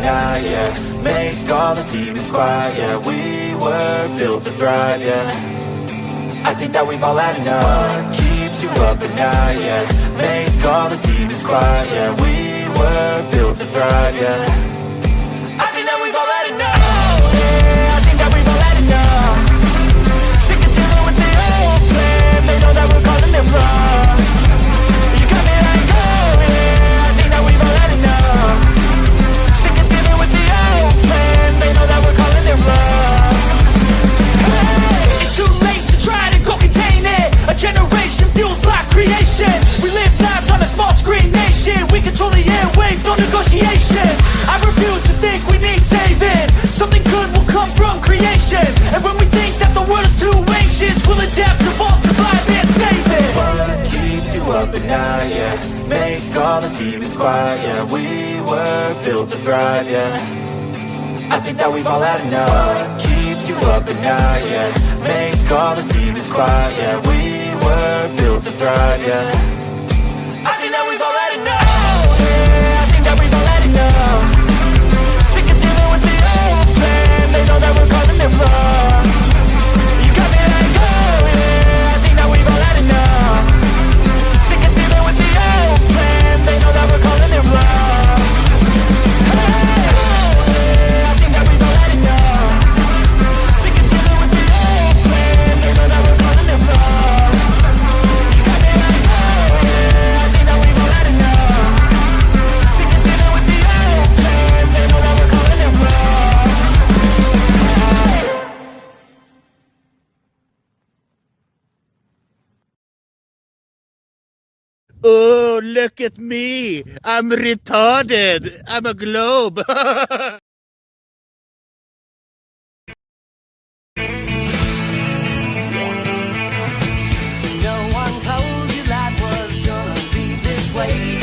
night, yeah. Make all the demons quiet, yeah. We were built to thrive, yeah. I think that we've all had enough. What keeps you up at night, yeah. Make all the demons quiet, yeah. We were built to thrive, yeah. I think that we've all had enough, yeah. I think that we've all had enough. Sick of dealing with the old plan. They know that we're calling them wrong. You got me like, oh yeah. I think that we've all had enough. Sick of dealing with the old plan. They know that we're calling them wrong. Hey, it's too late to try to go contain it. A generation fueled by creation. We live lives on a small screen nation. We control the airwaves, no negotiation. I refuse to think we need saving. Something good will come from creation. And when we think that the world is too anxious, we'll adapt, evolve, survive, and save it. What keeps you up at night, yeah. Make all the demons quiet, yeah. We were built to thrive, yeah. I think that we've all had enough. What keeps you up at night, yeah. Make all the demons quiet, yeah. We were built to thrive, yeah. I think that we've all had enough, yeah. I think that we've all had enough. Sick of dealing with the old plan. They know that we're calling them wrong. You got me like, oh yeah. I think that we've all had enough. Sick of dealing with the old plan. They know that we're calling them wrong. Hey, oh yeah. I think that we've all had enough. Sick of dealing with the old plan. They know that we're calling them wrong. You got me like, oh yeah. I think that we've all had enough. Sick of dealing with the old plan. They know that we're calling them wrong. Oh, look at me. I'm retarded. I'm a globe. No one told you life was gonna be this way.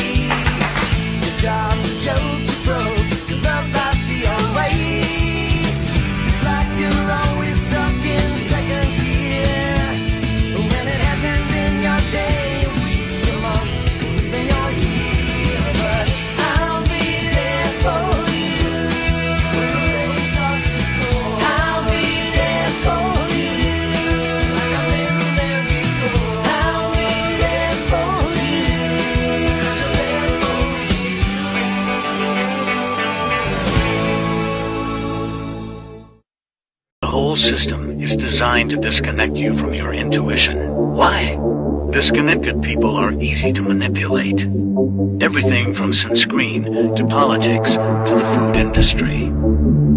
Your job's a joke, you broke, your love life's the old way. It's like you're always stuck in second gear. When it hasn't been your day, week, your month, even your year. But I'll be there for you when the rain starts to pour. I'll be there for you like I've been there before. I'll be there for you 'cause I'm there for you The whole system is designed to disconnect you from your intuition. Why? Disconnected people are easy to manipulate. Everything from sunscreen to politics to the food industry.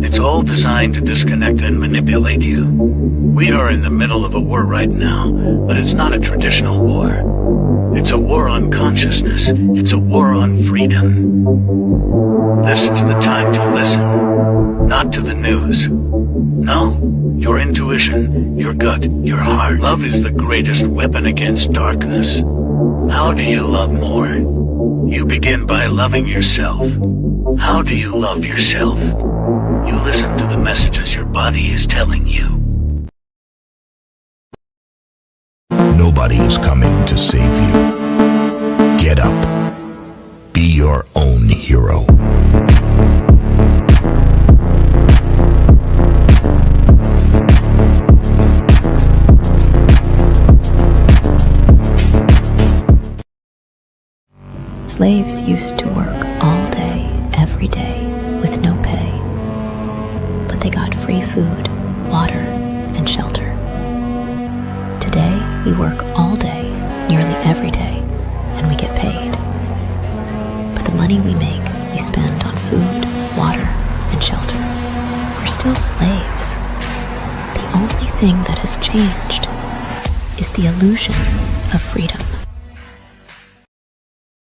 It's all designed to disconnect and manipulate you. We are in the middle of a war right now, but it's not a traditional war. It's a war on consciousness. It's a war on freedom. This is the time to listen, not to the news. No, your intuition, your gut, your heart. Love is the greatest weapon against darkness. How do you love more? You begin by loving yourself. How do you love yourself? You listen to the messages your body is telling you. Nobody is coming to save you. Get up. Be your own hero. Slaves used to work all day, every day, with no pay. But they got free food, water, and shelter. Today, we work all day, nearly every day, and we get paid. But the money we make, we spend on food, water, and shelter. We're still slaves. The only thing that has changed is the illusion of freedom.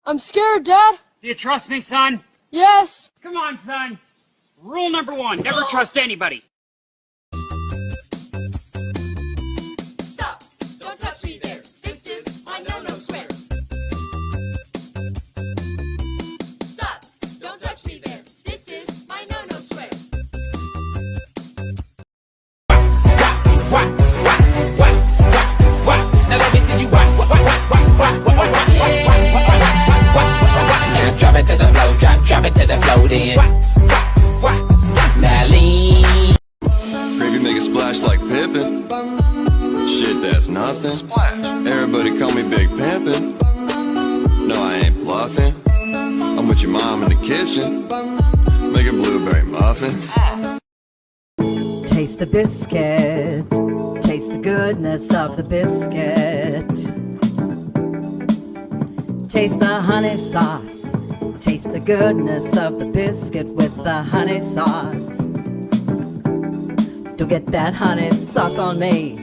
I'm scared, Dad. Do you trust me, son? Yes. Come on, son. Rule number 1, never trust anybody. Stop! Don't touch me there. This is my no-no square. Stop! Don't touch me there. This is my no-no square. Now let me see you whack. Drop it to the flow, drop it to the flow then. meet your mom in the kitchen, making blueberry muffins. Taste the biscuit. Taste the goodness of the biscuit. Taste the honey sauce. Taste the goodness of the biscuit with the honey sauce. Don't get that honey sauce on me.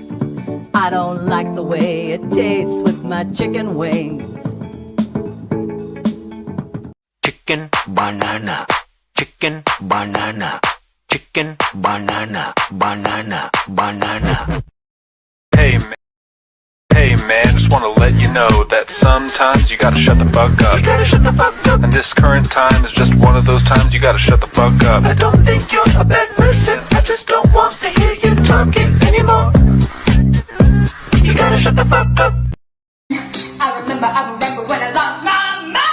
I don't like the way it tastes with my chicken wings. Chicken banana, chicken banana, chicken banana, banana, banana. Hey man, just wanna let you know that sometimes you gotta shut the fuck up. You gotta shut the fuck up. And this current time is just one of those times you gotta shut the fuck up. I don't think you're a bad person. I just don't want to hear you talking anymore. You gotta shut the fuck up. I remember when I lost my mind.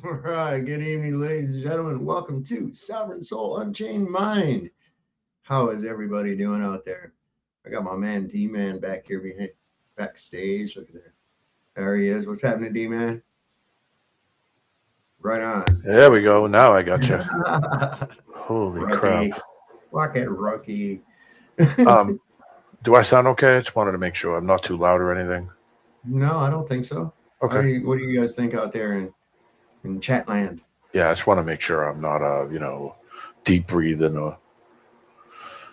All right, good evening, ladies and gentlemen. Welcome to Sovereign Soul Unchained Mind. How is everybody doing out there? I got my man D-Man back here behind backstage. Look at that. There he is. What's happening, D-Man? Right on. There we go. Now I got you. Holy crap. Walk it, rookie. Do I sound okay? I just wanted to make sure I'm not too loud or anything. No, I don't think so. Okay. What do you guys think out there in Chatland? Yeah, I just want to make sure I'm not, deep breathing or.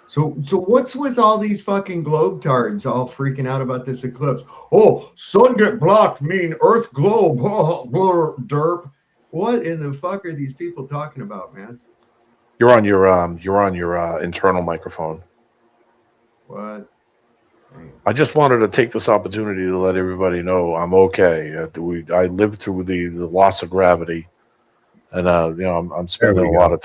So what's with all these fucking globetards all freaking out about this eclipse? Oh, sun get blocked mean Earth globe. Oh, derp. What in the fuck are these people talking about, man? You're on your internal microphone. What? I just wanted to take this opportunity to let everybody know I'm okay. I lived through the loss of gravity, and I'm spending a lot of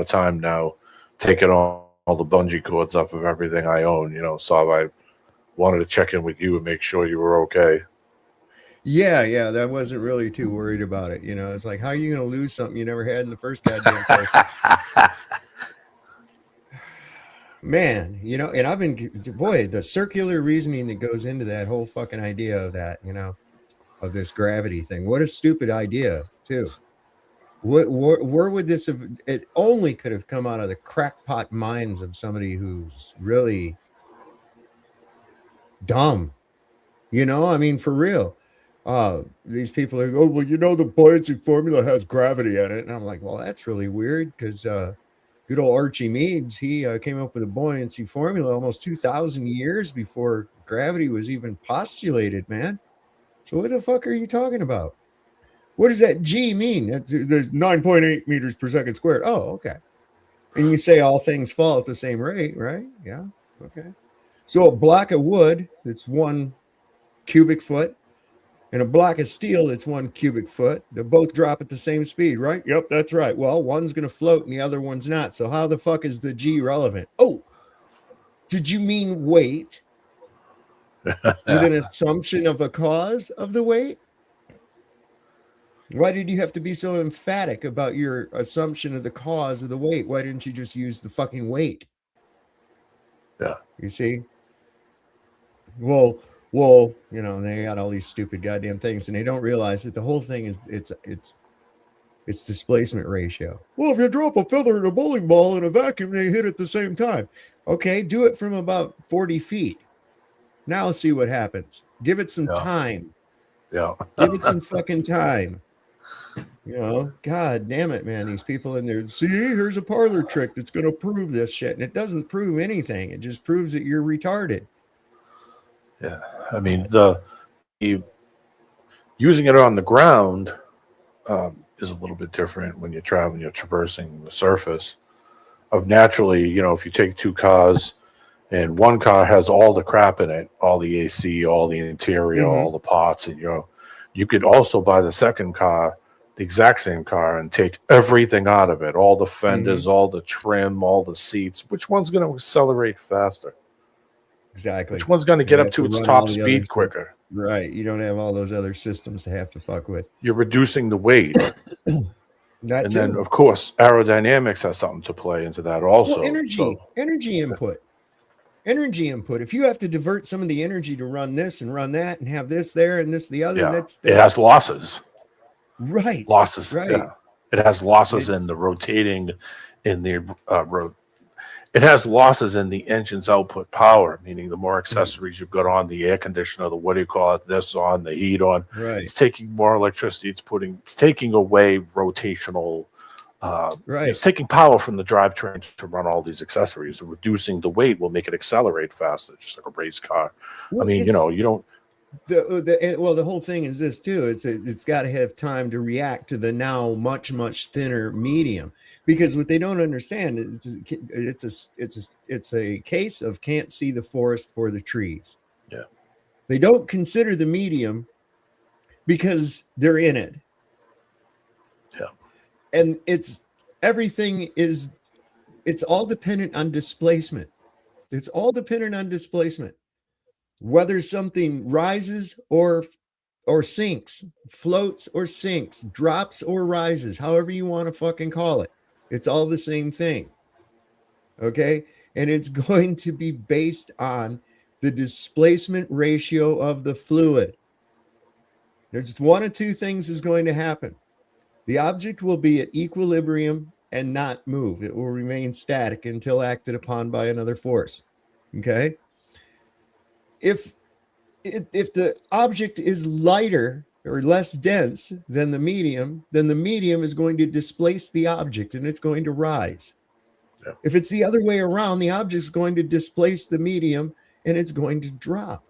time now taking all the bungee cords off of everything I own. So I wanted to check in with you and make sure you were okay. Yeah, that wasn't really too worried about it. It's like, how are you going to lose something you never had in the first goddamn place? Man, and I've been, the circular reasoning that goes into that whole fucking idea of that, of this gravity thing. What a stupid idea, too. Where would this have, it only could have come out of the crackpot minds of somebody who's really dumb. For real. These people are, the buoyancy formula has gravity in it. And I'm like, well, that's really weird because good old Archimedes, he came up with a buoyancy formula almost 2,000 years before gravity was even postulated, man. So what the fuck are you talking about? What does that G mean? There's 9.8 meters per second squared. Oh, okay. And you say all things fall at the same rate, right? Yeah, okay. So a block of wood that's 1 cubic foot and a block of steel that's 1 cubic foot, they both drop at the same speed, right? Yep, that's right. Well, one's going to float and the other one's not. So how the fuck is the G relevant? Oh, did you mean weight with an assumption of a cause of the weight? Why did you have to be so emphatic about your assumption of the cause of the weight? Why didn't you just use the fucking weight? Yeah. You see? Well, they got all these stupid goddamn things, and they don't realize that the whole thing is it's displacement ratio. Well, if you drop a feather in a bowling ball in a vacuum, they hit at the same time. Okay, do it from about 40 feet. Now see what happens. Give it some time. Yeah. Give it some fucking time. God damn it, man. These people in there, see, here's a parlor trick that's going to prove this shit. And it doesn't prove anything. It just proves that you're retarded. Yeah. I mean, using it on the ground is a little bit different when you're traversing the surface of naturally, if you take 2 cars and one car has all the crap in it, all the AC, all the interior, all the parts, and you could also buy the second car, the exact same car, and take everything out of it, all the fenders, all the trim, all the seats. Which one's going to accelerate faster? Exactly. Which one's going to get up to its top speed quicker? Right. You don't have all those other systems to have to fuck with. You're reducing the weight. Then, of course, aerodynamics has something to play into that also. Well, energy input. energy input. If you have to divert some of the energy to run this and run that and have this there and this the other, Yeah. that's It has losses. right. Losses. Right. Yeah. It has losses in the rotating, in the it has losses in the engine's output power, meaning the more accessories you've got on, the air conditioner, the what do you call it, this on, the heat on, right. It's taking more electricity. It's taking away rotational. Right. It's taking power from the drivetrain to run all these accessories. And reducing the weight will make it accelerate faster, just like a race car. Well, I mean, you don't. The whole thing is this too. It's got to have time to react to the now much thinner medium, because what they don't understand is it's a case of can't see the forest for the trees. Yeah. They don't consider the medium because they're in it. Yeah. And it's all dependent on displacement. It's all dependent on displacement. Whether something rises or sinks, floats or sinks, drops or rises, however you want to fucking call it. It's all the same thing. Okay? And it's going to be based on the displacement ratio of the fluid. There's one of two things is going to happen. The object will be at equilibrium and not move. It will remain static until acted upon by another force. Okay? If the object is lighter or less dense than the medium, then the medium is going to displace the object and it's going to rise. Yeah. If it's the other way around, the object is going to displace the medium and it's going to drop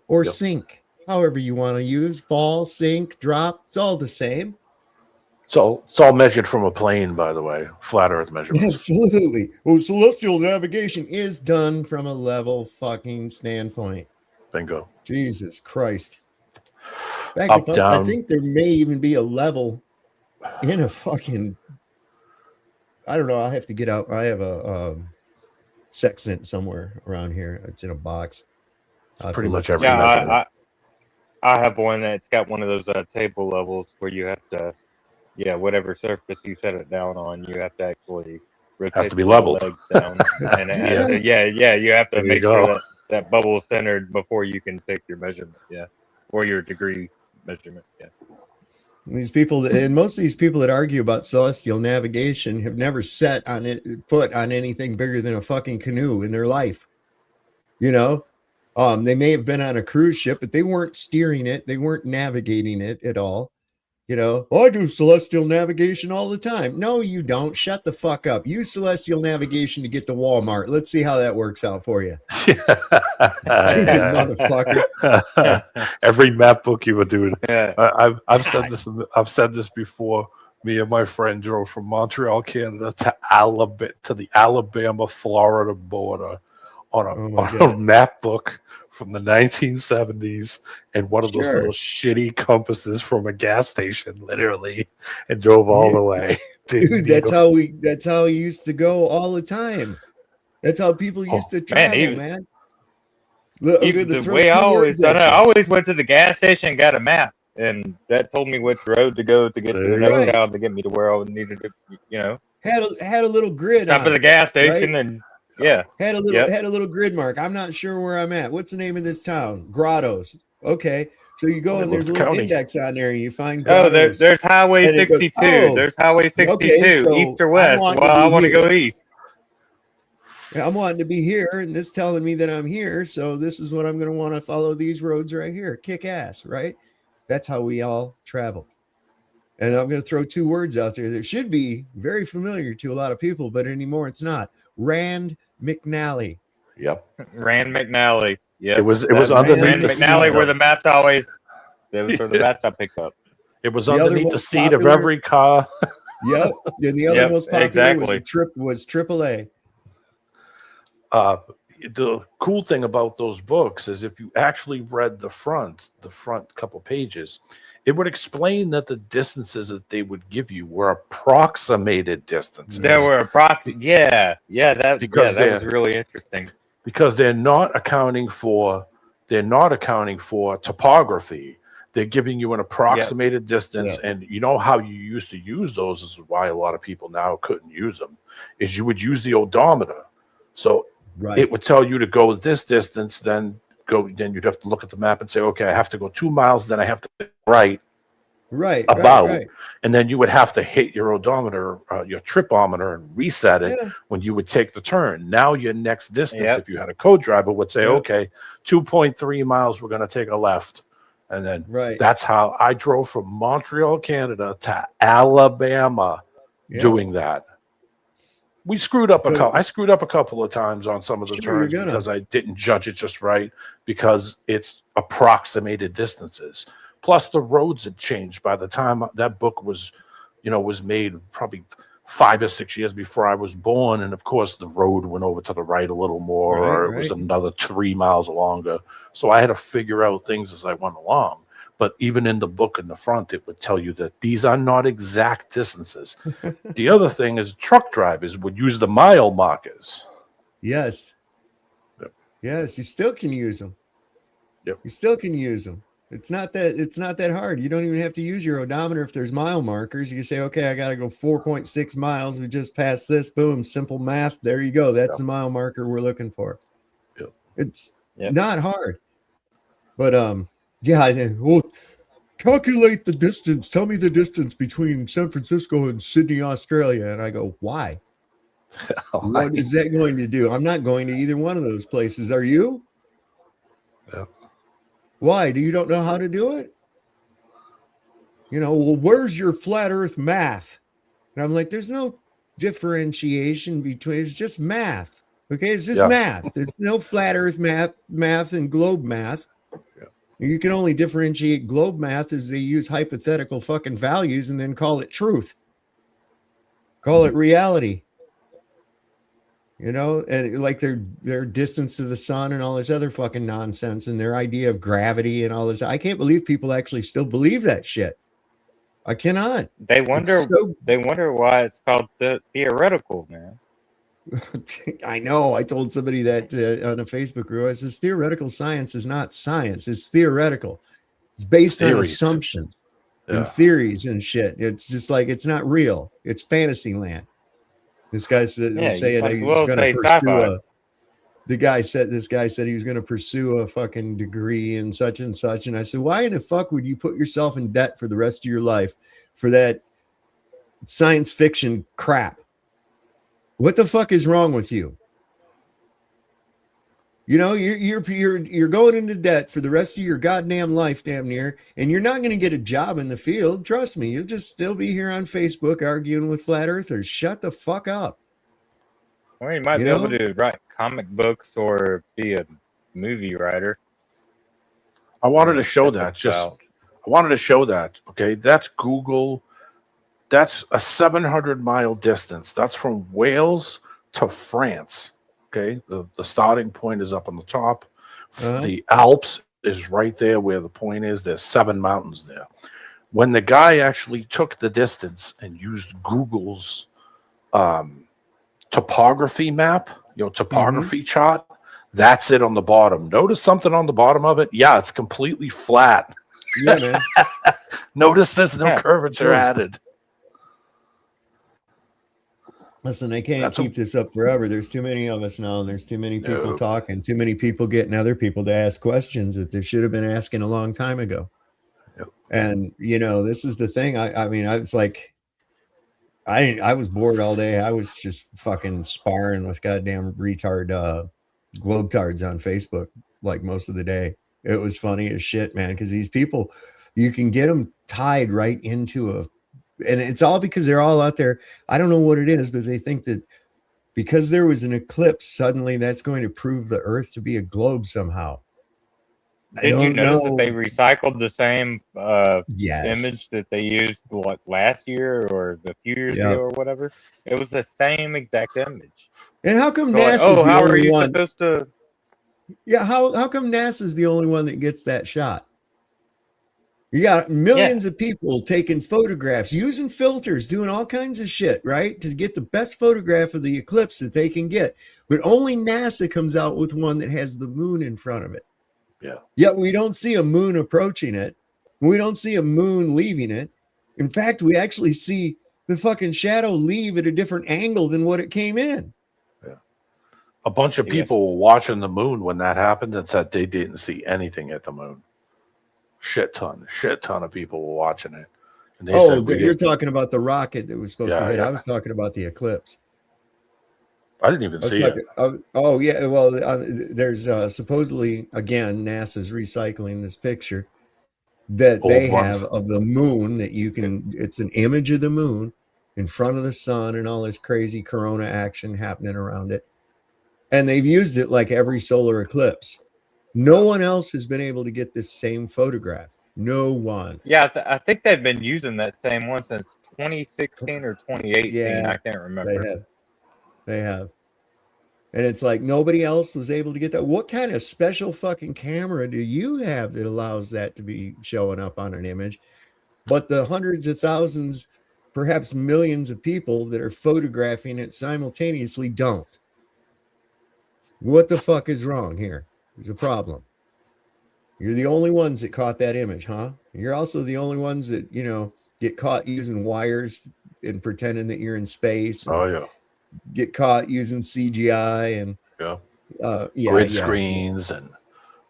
or sink, however you want to use. Fall, sink, drop, it's all the same. So it's all measured from a plane, by the way, flat Earth measurements. Absolutely. Well, celestial navigation is done from a level fucking standpoint. Bingo. Jesus Christ. Back Up, down. I think there may even be a level in a fucking, I don't know. I have to get out. I have a sextant somewhere around here. It's in a box. Pretty much every I have one that's got one of those table levels where you have to, whatever surface you set it down on, you have to actually rotate. Has to be leveled. Legs down. And you have to make sure that bubble is centered before you can take your measurement. Yeah. Or your degree measurement. Yeah. These people, and most of these people that argue about celestial navigation have never set foot on anything bigger than a fucking canoe in their life. You know, they may have been on a cruise ship, but they weren't steering it. They weren't navigating it at all. You know, I do celestial navigation all the time. No, you don't. Shut the fuck up. Use celestial navigation to get to Walmart. Let's see how that works out for you. Motherfucker. Every map book you would do. Yeah. I've said this. I've said this before. Me and my friend drove from Montreal, Canada, to the Alabama-Florida border on a map book from the 1970s and one of those little shitty compasses from a gas station, literally, and drove all the way. Dude, that's how we used to go all the time. That's how people used to travel, man. The way I always done it, I always went to the gas station and got a map, and that told me which road to go to get to the next town to get me to where I needed to, Had a little grid. Stop at the gas station and had a little grid mark. I'm not sure where I'm at. What's the name of this town? Grottos. Okay, so you go and there's a little index on there, and you find Grottos. There's Highway 62. There's Highway 62, okay, so east or west. I want to go east. I'm wanting to be here, and this telling me that I'm here, so this is what I'm going to want to follow these roads right here. Kick ass, right? That's how we all traveled. And I'm going to throw two words out there that should be very familiar to a lot of people, but anymore it's not. Rand McNally. Yep. Rand McNally. Yeah. It was underneath Rand the McNally seat. where the maps always. That was where the maps I picked up. It was underneath the seat of every car. Yep. And the other most popular was AAA. The cool thing about those books is if you actually read the front couple pages, it would explain that the distances that they would give you were approximated distances. There were that was really interesting. Because they're not accounting for topography. They're giving you an approximated distance, and you know how you used to use those is why a lot of people now couldn't use them, is you would use the odometer. So it would tell you to go this distance, then you'd have to look at the map and say, okay, I have to go 2 miles, then I have to right about, and then you would have to hit your odometer, your tripometer, and reset it when you would take the turn. Now your next distance, if you had a co-driver, would say, okay, 2.3 miles, we're going to take a left. And then that's how I drove from Montreal, Canada to Alabama doing that. We screwed up I screwed up a couple of times on some of the turns because I didn't judge it just right, because it's approximated distances. Plus the roads had changed by the time that book was made, probably 5 or 6 years before I was born. And of course the road went over to the right a little more, or it was another 3 miles longer. So I had to figure out things as I went along. But even in the book in the front, it would tell you that these are not exact distances. The other thing is truck drivers would use the mile markers. Yes. Yes, you still can use them. You still can use them. It's not that hard. You don't even have to use your odometer if there's mile markers. You can say, okay, I got to go 4.6 miles. We just passed this. Boom, simple math. There you go. That's the mile marker we're looking for. It's not hard. But calculate the distance. Tell me the distance between San Francisco and Sydney, Australia. And I go, why? What is that going to do? I'm not going to either one of those places. Are you? Why? Do you don't know how to do it? Well, where's your flat earth math? And I'm like, there's no differentiation between, it's just math. Okay, it's just math. There's no flat earth math and globe math. You can only differentiate globe math as they use hypothetical fucking values and then call it truth. Call it reality. And like their distance to the sun and all this other fucking nonsense and their idea of gravity and all this. I can't believe people actually still believe that shit. I cannot. They wonder why it's called theoretical, man. I know. I told somebody that on a Facebook group. I says theoretical science is not science. It's theoretical. It's based on assumptions and theories and shit. It's just like, it's not real. It's fantasy land. This guy said he was going to pursue this guy said he was going to pursue a fucking degree in such and such. And I said, why in the fuck would you put yourself in debt for the rest of your life for that science fiction crap? What the fuck is wrong with you? You're going into debt for the rest of your goddamn life, damn near, and you're not going to get a job in the field. Trust me, you'll just still be here on Facebook arguing with flat earthers. Shut the fuck up. Well, you might be able to write comic books or be a movie writer. I wanted to show that. Okay, that's Google. That's a 700-mile distance. That's from Wales to France. Okay, the starting point is up on the top. The Alps is right there where the point is. There's 7 mountains there. When the guy actually took the distance and used Google's topography map, topography chart, that's it on the bottom. Notice something on the bottom of it? Yeah, it's completely flat. Yeah, man. Notice there's no curvature added. Listen, I can't keep this up forever. There's too many of us now, and there's too many people talking, too many people getting other people to ask questions that they should have been asking a long time ago. And this is the thing. I mean, I was like, I was bored all day. I was just fucking sparring with goddamn retard globetards on Facebook like most of the day. It was funny as shit, man, because these people, you can get them tied right into and it's all because they're all out there. I don't know what it is, but they think that because there was an eclipse, suddenly that's going to prove the Earth to be a globe somehow. Did you notice that they recycled the same image that they used last year or a few years ago or whatever? It was the same exact image. And how come NASA's the only one? Supposed to? Yeah, how come NASA's the only one that gets that shot? You got millions of people taking photographs, using filters, doing all kinds of shit, right? To get the best photograph of the eclipse that they can get. But only NASA comes out with one that has the moon in front of it. Yeah. Yet we don't see a moon approaching it. We don't see a moon leaving it. In fact, we actually see the fucking shadow leave at a different angle than what it came in. Yeah. A bunch of people were watching the moon when that happened and said they didn't see anything at the moon. Shit ton of people were watching it. And they said, you're talking about the rocket that was supposed to hit. Yeah. I was talking about the eclipse. I didn't even see it. Oh, yeah. Well, there's supposedly, again, NASA's recycling this picture that they have of the moon that you can, it's an image of the moon in front of the sun and all this crazy corona action happening around it. And they've used it like every solar eclipse. No one else has been able to get this same photograph. No one. Yeah, I think they've been using that same one since 2016 or 2018. Yeah, I can't remember. They have. And it's like nobody else was able to get that. What kind of special fucking camera do you have that allows that to be showing up on an image? But the hundreds of thousands, perhaps millions of people that are photographing it simultaneously don't. What the fuck is wrong here? There's a problem. You're the only ones that caught that image, huh? You're also the only ones that, get caught using wires and pretending that you're in space. Oh, yeah. Get caught using CGI and grid screens and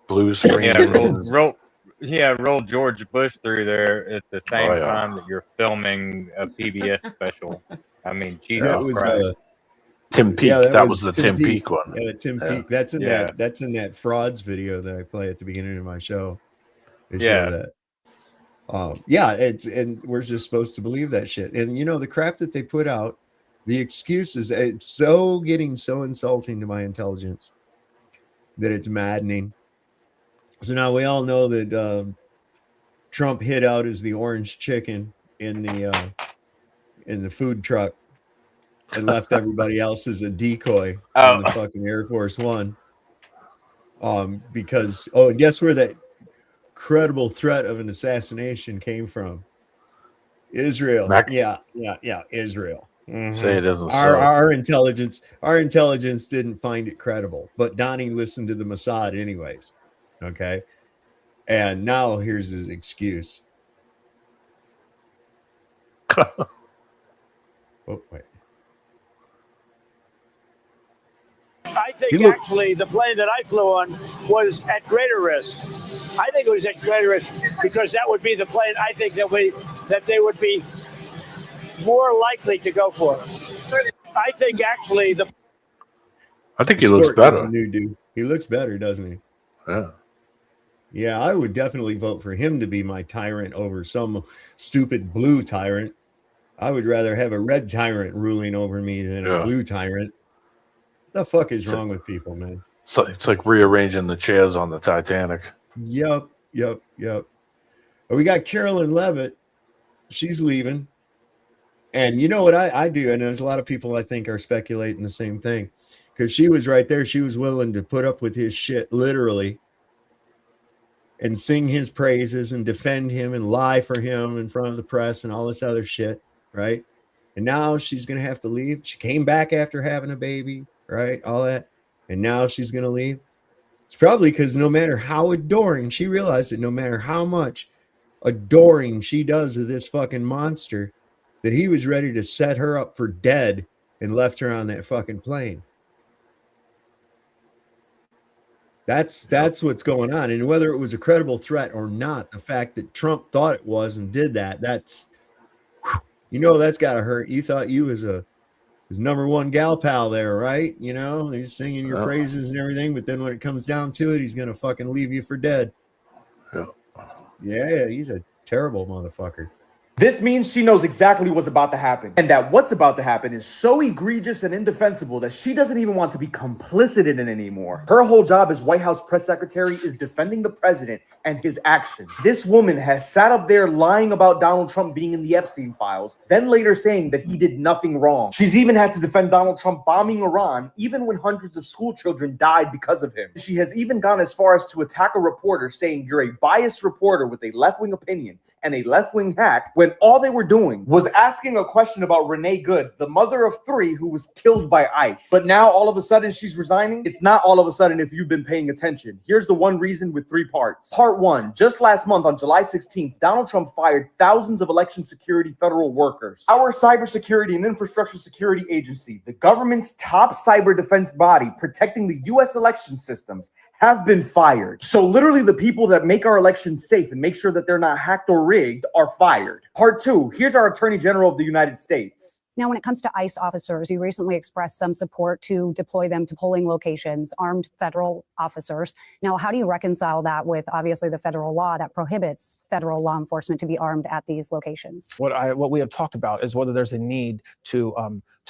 blue screens. Roll George Bush through there at the same time that you're filming a PBS special. I mean, Jesus Christ. Tim Peake. That was the Tim Peake one. Yeah, Tim Peake. That's in that frauds video that I play at the beginning of my show. They show that. And we're just supposed to believe that shit. And the crap that they put out, the excuses, it's getting so insulting to my intelligence that it's maddening. So now we all know that Trump hid out as the orange chicken in the food truck and left everybody else as a decoy on the fucking Air Force One. Because and guess where that credible threat of an assassination came from? Israel. Israel. Mm-hmm. Say it doesn't. Our intelligence didn't find it credible, but Donnie listened to the Mossad anyways. Okay, and now here's his excuse. Oh wait. I think actually the plane that I flew on was at greater risk. I think it was at greater risk because that would be the plane I think that they would be more likely to go for. I think actually I think he looks better. New dude. He looks better, doesn't he? Yeah. Yeah, I would definitely vote for him to be my tyrant over some stupid blue tyrant. I would rather have a red tyrant ruling over me than a blue tyrant. The fuck is wrong with people, man? So it's like rearranging the chairs on the Titanic. Yep. We got Carolyn Levitt. She's leaving. And you know what I do? And there's a lot of people I think are speculating the same thing. Because she was right there. She was willing to put up with his shit, literally, and sing his praises and defend him and lie for him in front of the press and all this other shit, right? And now she's going to have to leave. She came back after having a baby, right? All that. And now she's going to leave. It's probably because no matter how adoring, she realized that no matter how much adoring she does of this fucking monster, that he was ready to set her up for dead and left her on that fucking plane. That's what's going on. And whether it was a credible threat or not, the fact that Trump thought it was and did that, that's got to hurt. You thought you was his number one gal pal there, right? He's singing your praises and everything, but then when it comes down to it, he's going to fucking leave you for dead. Yeah, he's a terrible motherfucker. This means she knows exactly what's about to happen, and that what's about to happen is so egregious and indefensible that she doesn't even want to be complicit in it anymore. Her whole job as White House press secretary is defending the president and his actions. This woman has sat up there lying about Donald Trump being in the Epstein files, then later saying that he did nothing wrong. She's even had to defend Donald Trump bombing Iran, even when hundreds of school children died because of him. She has even gone as far as to attack a reporter, saying you're a biased reporter with a left-wing opinion, and a left-wing hack when all they were doing was asking a question about Renee Good, the mother of 3 who was killed by ICE. But now all of a sudden she's resigning? It's not all of a sudden if you've been paying attention. Here's the one reason with 3 parts. Part 1, just last month on July 16th, Donald Trump fired thousands of election security federal workers. Our Cybersecurity and Infrastructure Security Agency, the government's top cyber defense body protecting the U.S. election systems, have been fired. So literally the people that make our elections safe and make sure that they're not hacked or rigged are fired. Part 2, here's our Attorney General of the United States. Now, when it comes to ICE officers, you recently expressed some support to deploy them to polling locations, armed federal officers. Now, how do you reconcile that with obviously the federal law that prohibits federal law enforcement to be armed at these locations? What we have talked about is whether there's a need to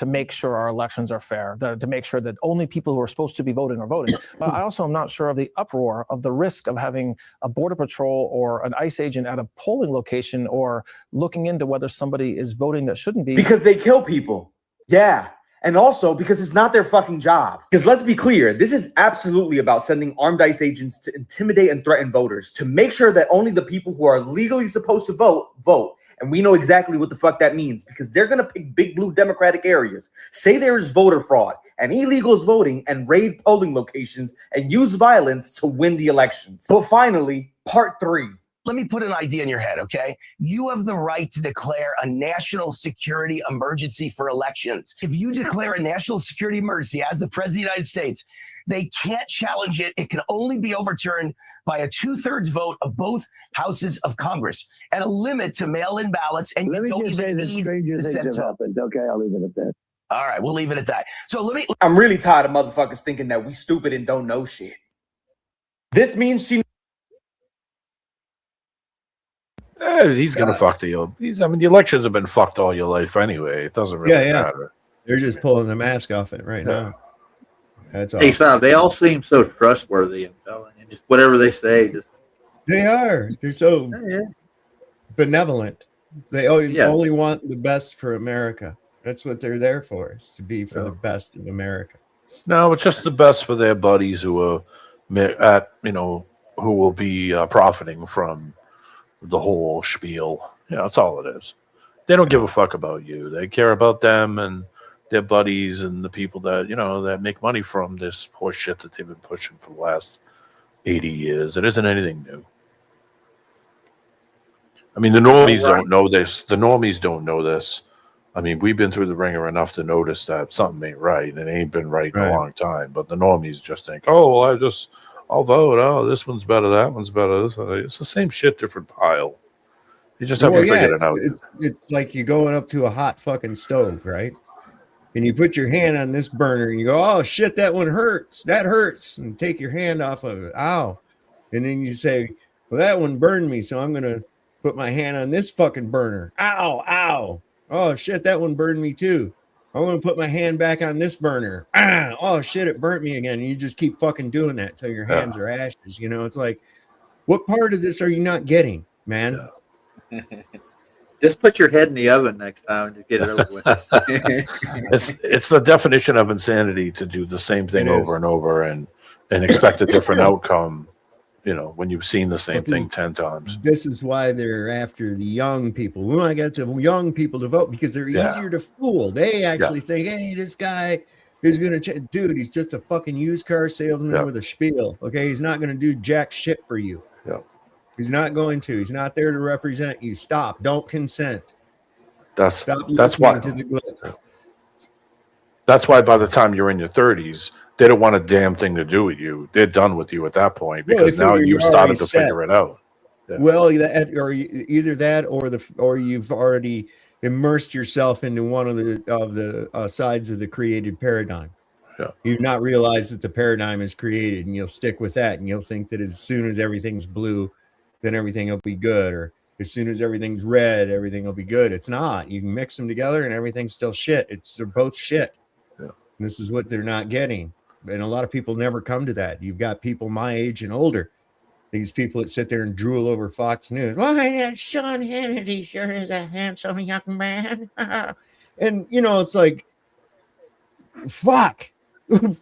make sure our elections are fair, to make sure that only people who are supposed to be voting are voting. But I also am not sure of the uproar of the risk of having a border patrol or an ICE agent at a polling location or looking into whether somebody is voting that shouldn't be. Because they kill people. Yeah. And also because it's not their fucking job. Because let's be clear, this is absolutely about sending armed ICE agents to intimidate and threaten voters, to make sure that only the people who are legally supposed to vote, vote. And we know exactly what the fuck that means, because they're going to pick big blue Democratic areas, say there is voter fraud and illegals voting, and raid polling locations and use violence to win the elections. So finally, part 3. Let me put an idea in your head, okay? You have the right to declare a national security emergency for elections. If you declare a national security emergency as the President of the United States, they can't challenge it. It can only be overturned by a 2/3 vote of both houses of Congress, and a limit to mail-in ballots. And let me just say the strangest things have happened. Okay, I'll leave it at that. All right, we'll leave it at that. So I'm really tired of motherfuckers thinking that we stupid and don't know shit. This means she. He's gonna fuck the. The elections have been fucked all your life anyway. It doesn't really matter. They're just pulling the mask off it right now. That's all. Hey, Sam, they all seem so trustworthy. I'm telling you, just whatever they say, they are. They're so benevolent. They only want the best for America. That's what they're there for, is to be for the best of America. No, it's just the best for their buddies who are who will be profiting from the whole spiel. That's all it is. They don't give a fuck about you. They care about them and their buddies and the people that that make money from this horse shit that they've been pushing for the last 80 years. It isn't anything new. I mean, the normies don't know this. The normies don't know this. I mean, we've been through the ringer enough to notice that something ain't right, and it ain't been right in a long time. But the normies just think, oh, well, I'll vote. Oh, this one's better. That one's better. It's the same shit, different pile. You just have to figure it out. It's like you're going up to a hot fucking stove, right? And you put your hand on this burner and you go, oh shit, that one hurts. That hurts. And take your hand off of it. Ow. And then you say, well, that one burned me, so I'm going to put my hand on this fucking burner. Ow, ow. Oh shit, that one burned me too. I'm going to put my hand back on this burner. Ah, oh shit, it burnt me again. And you just keep fucking doing that till your hands are ashes. It's like, what part of this are you not getting, man? Just put your head in the oven next time and just get it over with. It's the definition of insanity to do the same thing over and over and expect a different outcome, when you've seen the same thing 10 times. This is why they're after the young people. We want to get the young people to vote because they're easier to fool. They actually think, hey, this guy is going to dude, he's just a fucking used car salesman with a spiel. Okay, he's not going to do jack shit for you. He's not going to. He's not there to represent you. Stop. Don't consent. That's why. That's why by the time you're in your 30s, they don't want a damn thing to do with you. They're done with you at that point because now you've started to figure it out. Yeah. Well, either that or you've already immersed yourself into one of the sides of the created paradigm. Yeah. You've not realized that the paradigm is created, and you'll stick with that, and you'll think that as soon as everything's blue, then everything will be good, or as soon as everything's red, everything will be good. It's not. You can mix them together and everything's still shit. They're both shit. Yeah. And this is what they're not getting. And a lot of people never come to that. You've got people my age and older. These people that sit there and drool over Fox News. Well, that Sean Hannity sure is a handsome young man. And, it's like, fuck.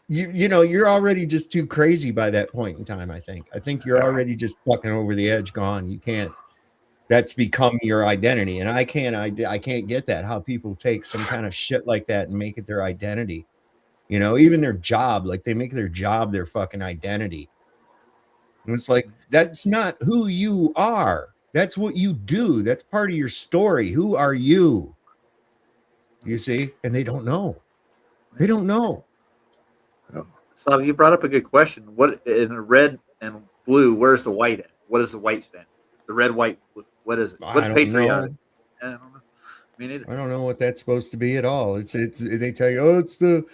You're already just too crazy by that point in time. I think you're already just fucking over the edge, gone. You can't that's become your identity. And I can't get that, how people take some kind of shit like that and make it their identity. You know, even their job, like they make their job their fucking identity. And it's like, that's not who you are. That's what you do. That's part of your story. Who are you? You see? And they don't know. They don't know. So you brought up a good question. What in the red and blue, where's the white at? What does the white stand? The red, white, what is it? What's patriotic? I don't know. Me neither. I don't know what that's supposed to be at all. It's they tell you, oh, it's the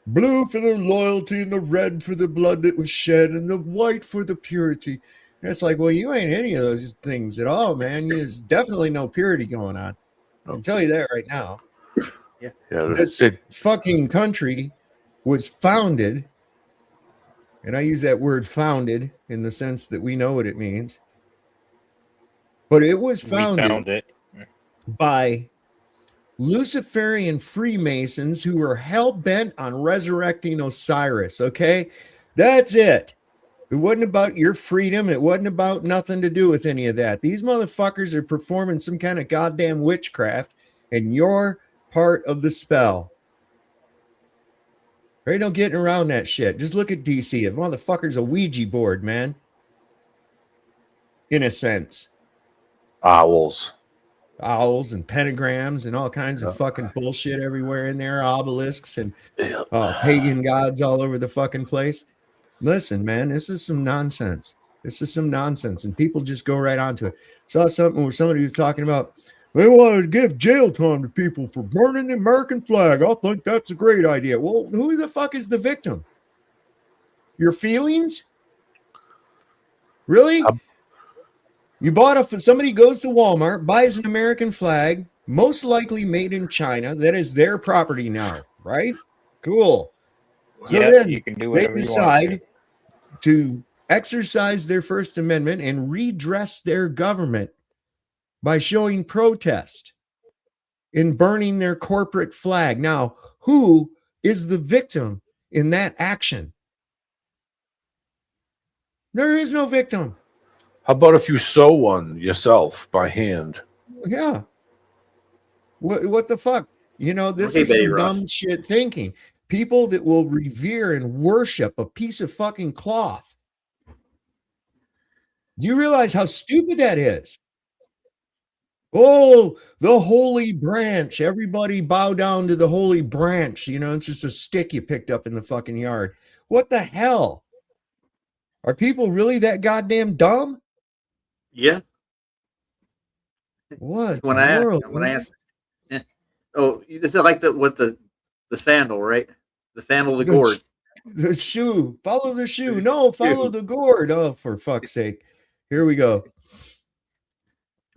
blue for the loyalty and the red for the blood that was shed and the white for the purity. And it's like, well, you ain't any of those things at all, man. There's definitely no purity going on. I can tell you that right now. Yeah. This fucking country was founded, and I use that word founded in the sense that we know what it means, but it was founded by Luciferian Freemasons who were hell-bent on resurrecting Osiris, okay? That's it. It wasn't about your freedom. It wasn't about nothing to do with any of that. These motherfuckers are performing some kind of goddamn witchcraft, and you're part of the spell. There ain't no getting around that shit. Just look at DC. The motherfucker's a Ouija board, man. In a sense. Owls and pentagrams and all kinds of fucking bullshit everywhere in there. Obelisks and pagan gods all over the fucking place. Listen, man, this is some nonsense. And people just go right onto it. Saw something where somebody was talking about, they wanted to give jail time to people for burning the American flag. I think that's a great idea. Well, who the fuck is the victim? Your feelings? Really? You somebody goes to Walmart, buys an American flag, most likely made in China. That is their property now, right? Cool. So then you can do they whatever decide to exercise their First Amendment and redress their government by showing protest in burning their corporate flag. Now, who is the victim in that action? There is no victim. How about if you sew one yourself by hand? Yeah. What the fuck? You know, this is some dumb shit thinking. People that will revere and worship a piece of fucking cloth. Do you realize how stupid that is? Oh, the holy branch. Everybody bow down to the holy branch. You know, it's just a stick you picked up in the fucking yard. What the hell? Are people really that goddamn dumb? Yeah. What? When I ask, yeah. Oh, this is like the sandal, right? The sandal, the gourd. The shoe. Follow the shoe. No, follow the gourd. Oh, for fuck's sake. Here we go.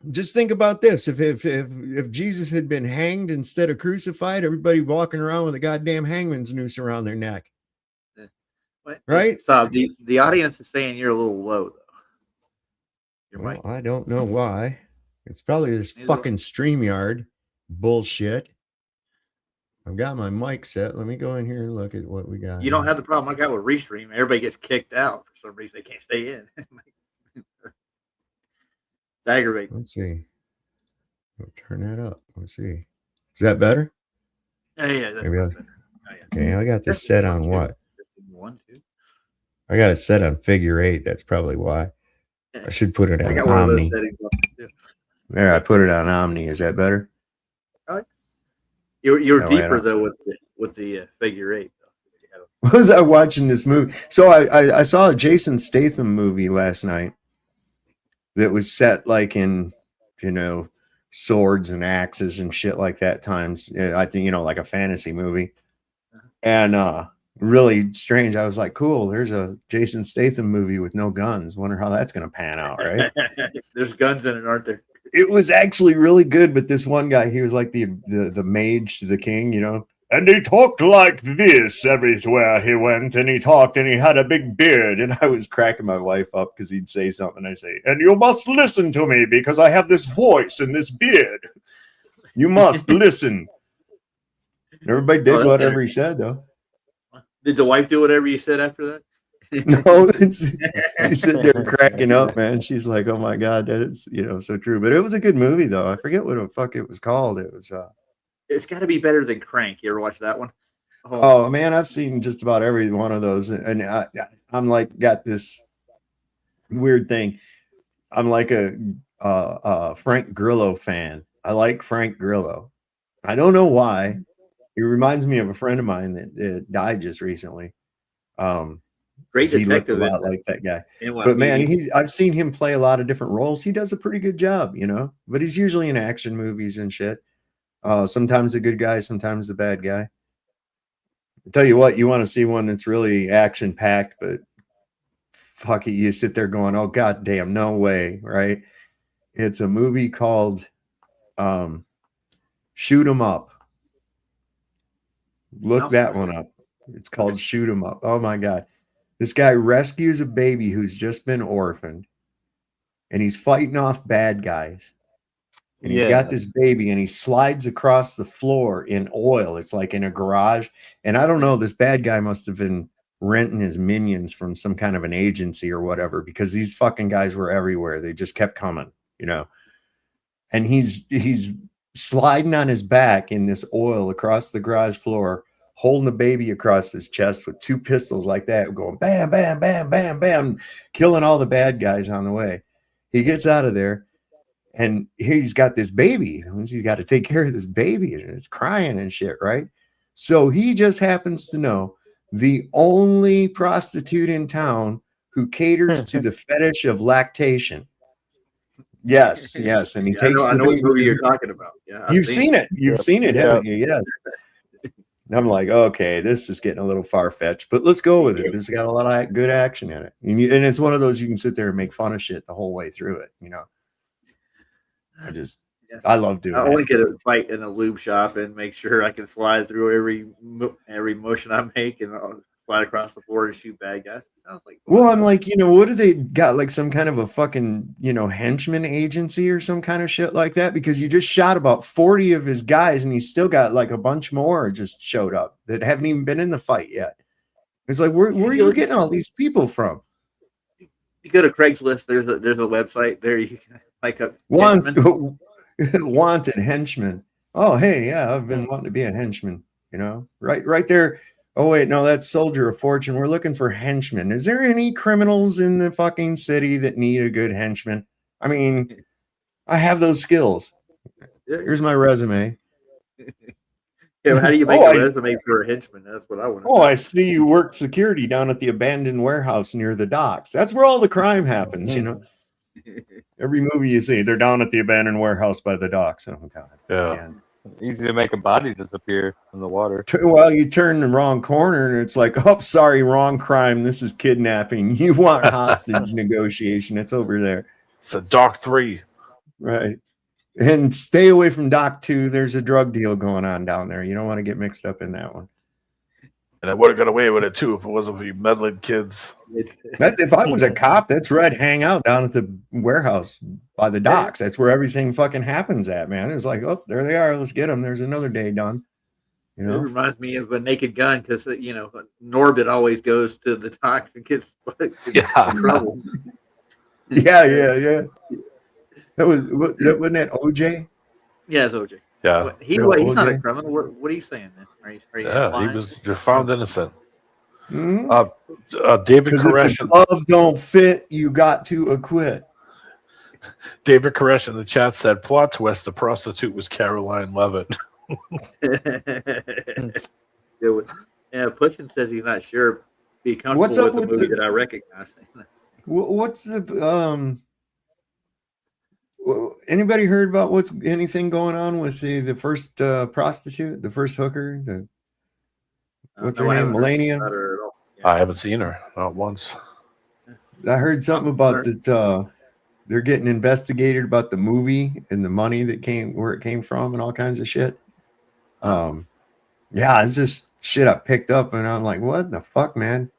Just think about this. If Jesus had been hanged instead of crucified, everybody walking around with a goddamn hangman's noose around their neck. Right? So the audience is saying you're a little low, though. Well, I don't know why. It's probably this fucking StreamYard bullshit. I've got my mic set. Let me go in here and look at what we got. You don't have the problem I got with Restream. Everybody gets kicked out for some reason. They can't stay in. It's aggravating. Let's see. We'll turn that up. Let's see. Is that better? Yeah. Maybe okay, I got this set on what? I got it set on figure 8. That's probably why. I should put it on Omni. There, I put it on Omni. Is that better? You're deeper though with the figure 8. Was I watching this movie? So I saw a Jason Statham movie last night that was set like in, you know, swords and axes and shit like that times. I think, you know, like a fantasy movie. And really strange. I was like, cool, there's a Jason Statham movie with no guns. Wonder how that's going to pan out, right? There's guns in it, aren't there? It was actually really good, but this one guy, he was like the mage to the king, you know. And he talked like this everywhere he went, and he talked, and he had a big beard, and I was cracking my wife up because he'd say something, I say, and you must listen to me because I have this voice and this beard. You must listen. Everybody did whatever he said, though. Did the wife do whatever you said after that? No, she's sitting there cracking up, man. She's like, "Oh my god, that is so true." But it was a good movie, though. I forget what the fuck it was called. It was. It's got to be better than Crank. You ever watch that one? Oh man, I've seen just about every one of those, and I'm like got this weird thing. I'm like a Frank Grillo fan. I like Frank Grillo. I don't know why. He reminds me of a friend of mine that died just recently. Great he looked a detective, lot isn't it? like that guy. In what But man, movie? I've seen him play a lot of different roles. He does a pretty good job, But he's usually in action movies and shit. Sometimes the good guy, sometimes the bad guy. I'll tell you what, you want to see one that's really action packed, but fuck it, you sit there going, "Oh god damn, no way," right? It's a movie called Shoot 'em Up. Look that one up. It's called Shoot 'em Up. Oh my god. This guy rescues a baby who's just been orphaned, and he's fighting off bad guys. And he's got this baby, and he slides across the floor in oil. It's like in a garage. And I don't know, this bad guy must have been renting his minions from some kind of an agency or whatever, because these fucking guys were everywhere. They just kept coming, And he's sliding on his back in this oil across the garage floor, holding the baby across his chest with two pistols like that, going bam, bam, bam, bam, bam, killing all the bad guys on the way. He gets out of there, and he's got this baby. He's got to take care of this baby, and it's crying and shit, right? So he just happens to know the only prostitute in town who caters to the fetish of lactation. Yes, and he takes I know what movie you're talking about. Yeah, You've seen it. You've seen it, haven't you? Yes. I'm like, okay, this is getting a little far-fetched, but let's go with it. There's got a lot of good action in it. And it's one of those you can sit there and make fun of shit the whole way through it, I love doing it. I only get a fight in a lube shop and make sure I can slide through every motion I make, and I'll slide across the floor and shoot bad guys. It sounds like Well, I'm like, what do they got? Like some kind of a fucking, henchman agency or some kind of shit like that? Because you just shot about 40 of his guys, and he's still got like a bunch more just showed up that haven't even been in the fight yet. It's like, where are you getting all these people from? You go to Craigslist. There's a website there. You can like a wanted henchman. Oh, hey, yeah, I've been wanting to be a henchman. Right there. Oh, wait, no, that's Soldier of Fortune. We're looking for henchmen. Is there any criminals in the fucking city that need a good henchman? I mean, I have those skills. Here's my resume. Yeah, how do you make a resume for a henchman? That's what I want to know. I see you worked security down at the abandoned warehouse near the docks. That's where all the crime happens, Every movie you see, they're down at the abandoned warehouse by the docks. Oh, God. Yeah. Easy to make a body disappear from the water. Well, you turn the wrong corner and it's like, oh, sorry, wrong crime. This is kidnapping. You want hostage negotiation. It's over there. It's a Dock 3. Right. And stay away from Dock 2. There's a drug deal going on down there. You don't want to get mixed up in that one. And I would have got away with it, too, if it wasn't for you meddling kids. If I was a cop, that's where I'd hang out, down at the warehouse by the docks. That's where everything fucking happens at, man. It's like, oh, there they are. Let's get them. There's another day done. It reminds me of a Naked Gun, because Norbit always goes to the docks and gets in trouble. Yeah. That wasn't that OJ? Yeah, it's OJ. Yeah. He's not a criminal. What are you saying then? Are you he was found innocent. Mm-hmm. David Koresh. If the glove don't fit, you got to acquit. David Koresh in the chat said, plot twist, the prostitute was Caroline Levitt. Pushin says he's not sure. Be comfortable What's up with the with movie that I recognize. What's the anybody heard about anything going on with the first prostitute, the first hooker? What's her name? Melania? I haven't seen her, not once. I heard something about that they're getting investigated about the movie and the money that where it came from and all kinds of shit. It's just shit I picked up and I'm like, what the fuck, man?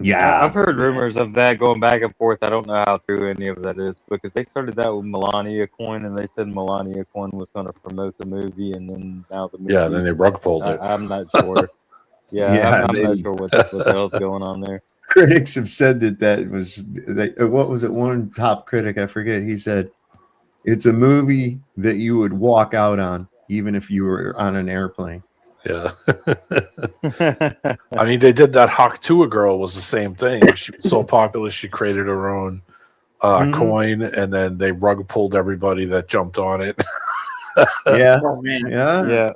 Yeah, I've heard rumors of that going back and forth. I don't know how true any of that is, because they started that with Melania Coin, and they said Melania Coin was going to promote the movie, and then now the movie. Yeah, then they rug pulled it. I'm not sure. Yeah, I'm not sure what the hell's going on there. Critics have said what was it? One top critic, I forget, he said, it's a movie that you would walk out on, even if you were on an airplane. Yeah. I mean, they did that Haktua girl was the same thing. She was so popular, she created her own coin, and then they rug pulled everybody that jumped on it. Yeah. Oh, man. Yeah.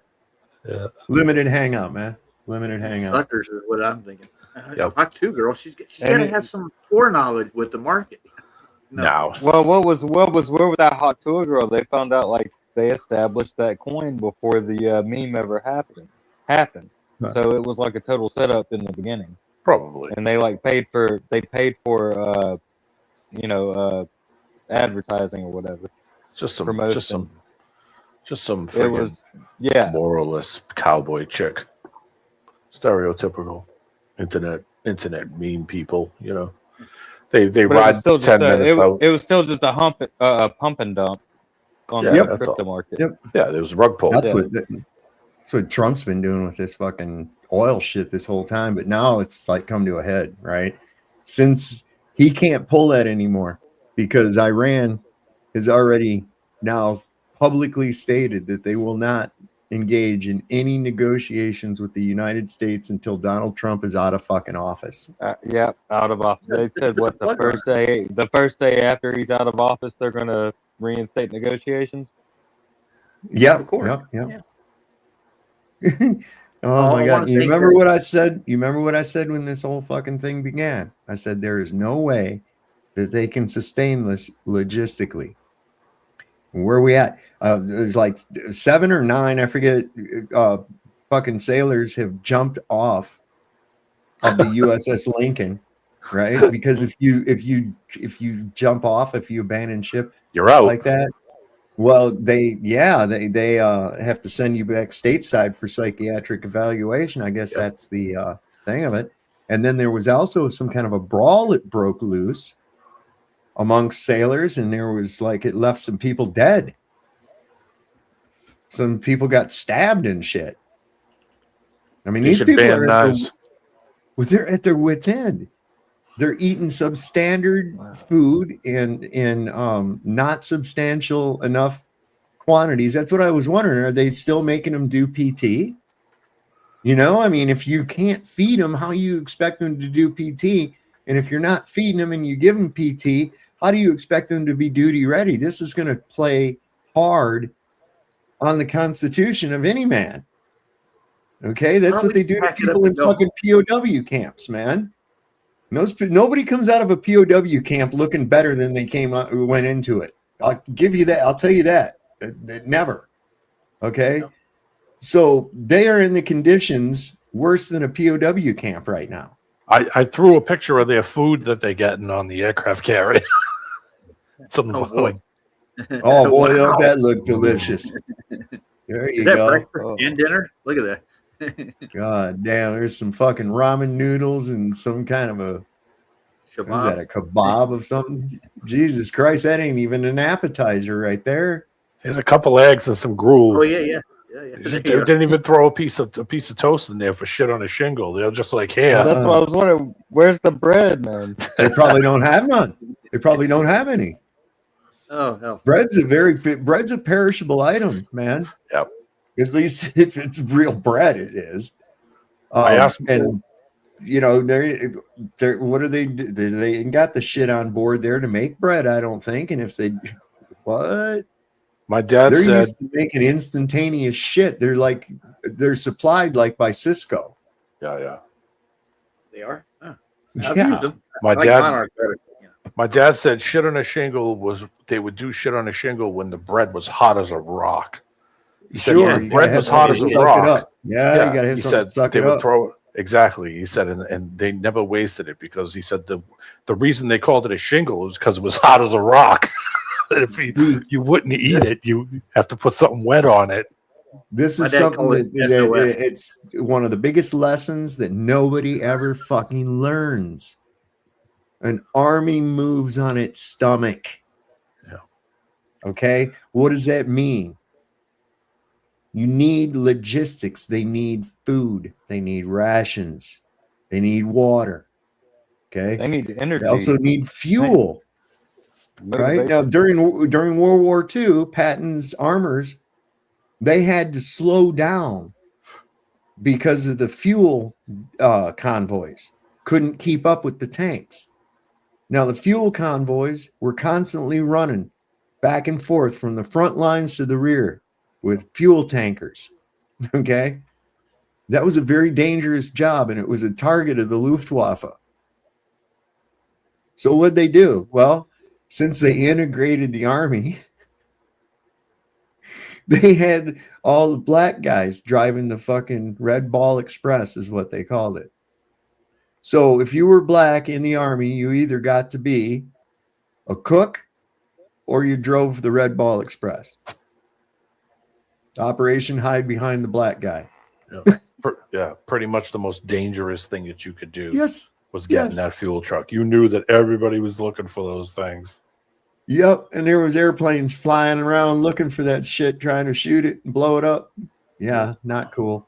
Yeah. Limited hangout, man. Limited hangout. Suckers is what I'm thinking. Yep. Hot 2 girl, she's got to have some foreknowledge with the market. No. Well, what was with that Hot Tour girl? They found out like they established that coin before the meme ever happened. So it was like a total setup in the beginning. Probably. And they like paid for advertising or whatever. Just some promotion. Just some It was moralless cowboy chick. Stereotypical internet meme people, They But ride it was still 10 minutes out. It was still just a pump and dump on the crypto market. Yep. Yeah, there was a rug pull. That's what Trump's been doing with this fucking oil shit this whole time. But now it's like come to a head, right? Since he can't pull that anymore because Iran has already now publicly stated that they will not engage in any negotiations with the United States until Donald Trump is out of fucking office. Yeah, out of office. They said what the first day after he's out of office, they're going to reinstate negotiations. Yep. Oh my God. You remember what I said? You remember what I said when this whole fucking thing began? I said, there is no way that they can sustain this logistically. Where are we at? There's like 7 or 9, I forget, fucking sailors have jumped off of the USS Lincoln, right? Because if you jump off, if you abandon ship, you're out like that. Well, they have to send you back stateside for psychiatric evaluation. I guess that's the thing of it. And then there was also some kind of a brawl that broke loose amongst sailors, and there was like it left some people dead. Some people got stabbed and shit. I mean, these people are they're at their wits' end. They're eating substandard food in not substantial enough quantities. That's what I was wondering. Are they still making them do PT? I mean, if you can't feed them, how you expect them to do PT? And if you're not feeding them and you give them PT, how do you expect them to be duty ready? This is going to play hard on the Constitution of any man. Okay, that's what they do to people in fucking POW camps, man. Nobody comes out of a POW camp looking better than they went into it. I'll give you that. I'll tell you that. Never. Okay, so they are in the conditions worse than a POW camp right now. I threw a picture of their food that they're getting on the aircraft carrier. Something boy. Oh boy, wow. That looked delicious. There you go. Breakfast and dinner? Look at that. God damn, there's some fucking ramen noodles and some kind of a kebab. What is that, a kebab of something? Jesus Christ, that ain't even an appetizer right there. There's a couple eggs and some gruel. Oh yeah. They didn't even throw a piece of toast in there for shit on a shingle. They're just like, here. That's what I was wondering. Where's the bread, man? They probably don't have none. They probably don't have any. Oh hell. Bread's a perishable item, man. Yep. At least if it's real bread, it is. I asked and they're what do they do? They ain't got the shit on board there to make bread, I don't think. And if they what? My dad they're said used to making instantaneous shit. They're supplied like by Cisco. Yeah. They are? Huh. I've used them. My dad said shit on a shingle they would do shit on a shingle when the bread was hot as a rock. He said when bread was hot as a rock. Yeah, you gotta have something to suck they it would up. throw it. Exactly. He said, and they never wasted it because he said the reason they called it a shingle was because it was hot as a rock. If you wouldn't eat it, you have to put something wet on it. This is something that it's one of the biggest lessons that nobody ever fucking learns. An army moves on its stomach. Yeah. Okay. What does that mean? You need logistics. They need food. They need rations. They need water. Okay. They need energy. They also need fuel. Right now, during World War II, Patton's armors, they had to slow down because of the fuel convoys. Couldn't keep up with the tanks. Now, the fuel convoys were constantly running back and forth from the front lines to the rear with fuel tankers. Okay. That was a very dangerous job, and it was a target of the Luftwaffe. So what'd they do? Well, since they integrated the army, they had all the black guys driving the fucking Red Ball Express, is what they called it. So if you were black in the army, you either got to be a cook or you drove the Red Ball Express. Operation Hide Behind the Black Guy. Yeah, pretty much the most dangerous thing that you could do. Yes. Was getting that fuel truck. You knew that everybody was looking for those things. Yep, and there was airplanes flying around looking for that shit, trying to shoot it and blow it up. Yeah, not cool.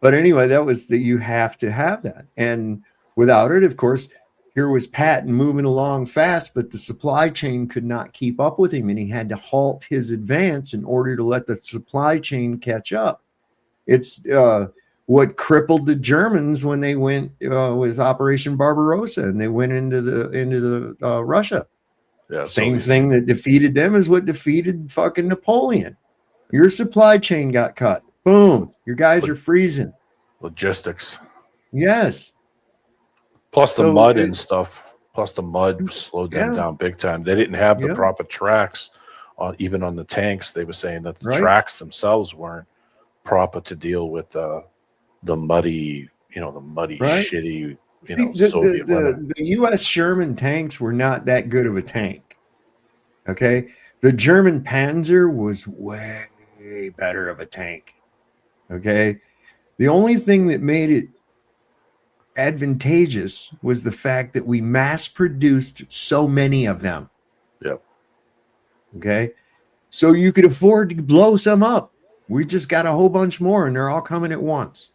But anyway, that was that you have to have that. And without it, of course, here was Patton moving along fast, but the supply chain could not keep up with him, and he had to halt his advance in order to let the supply chain catch up. It's what crippled the Germans when they went with Operation Barbarossa and they went into the Russia. Yeah, same thing that defeated them is what defeated fucking Napoleon. Your supply chain got cut. Boom. Your guys are freezing. Logistics. Yes. Plus the mud and stuff. Plus the mud slowed them down big time. They didn't have the proper tracks even on the tanks. They were saying that the tracks themselves weren't proper to deal with the muddy, shitty, Soviet weather. The U.S. Sherman tanks were not that good of a tank. Okay. The German Panzer was way better of a tank. Okay. The only thing that made it advantageous was the fact that we mass produced so many of them. Yep. Okay. So you could afford to blow some up. We just got a whole bunch more and they're all coming at once.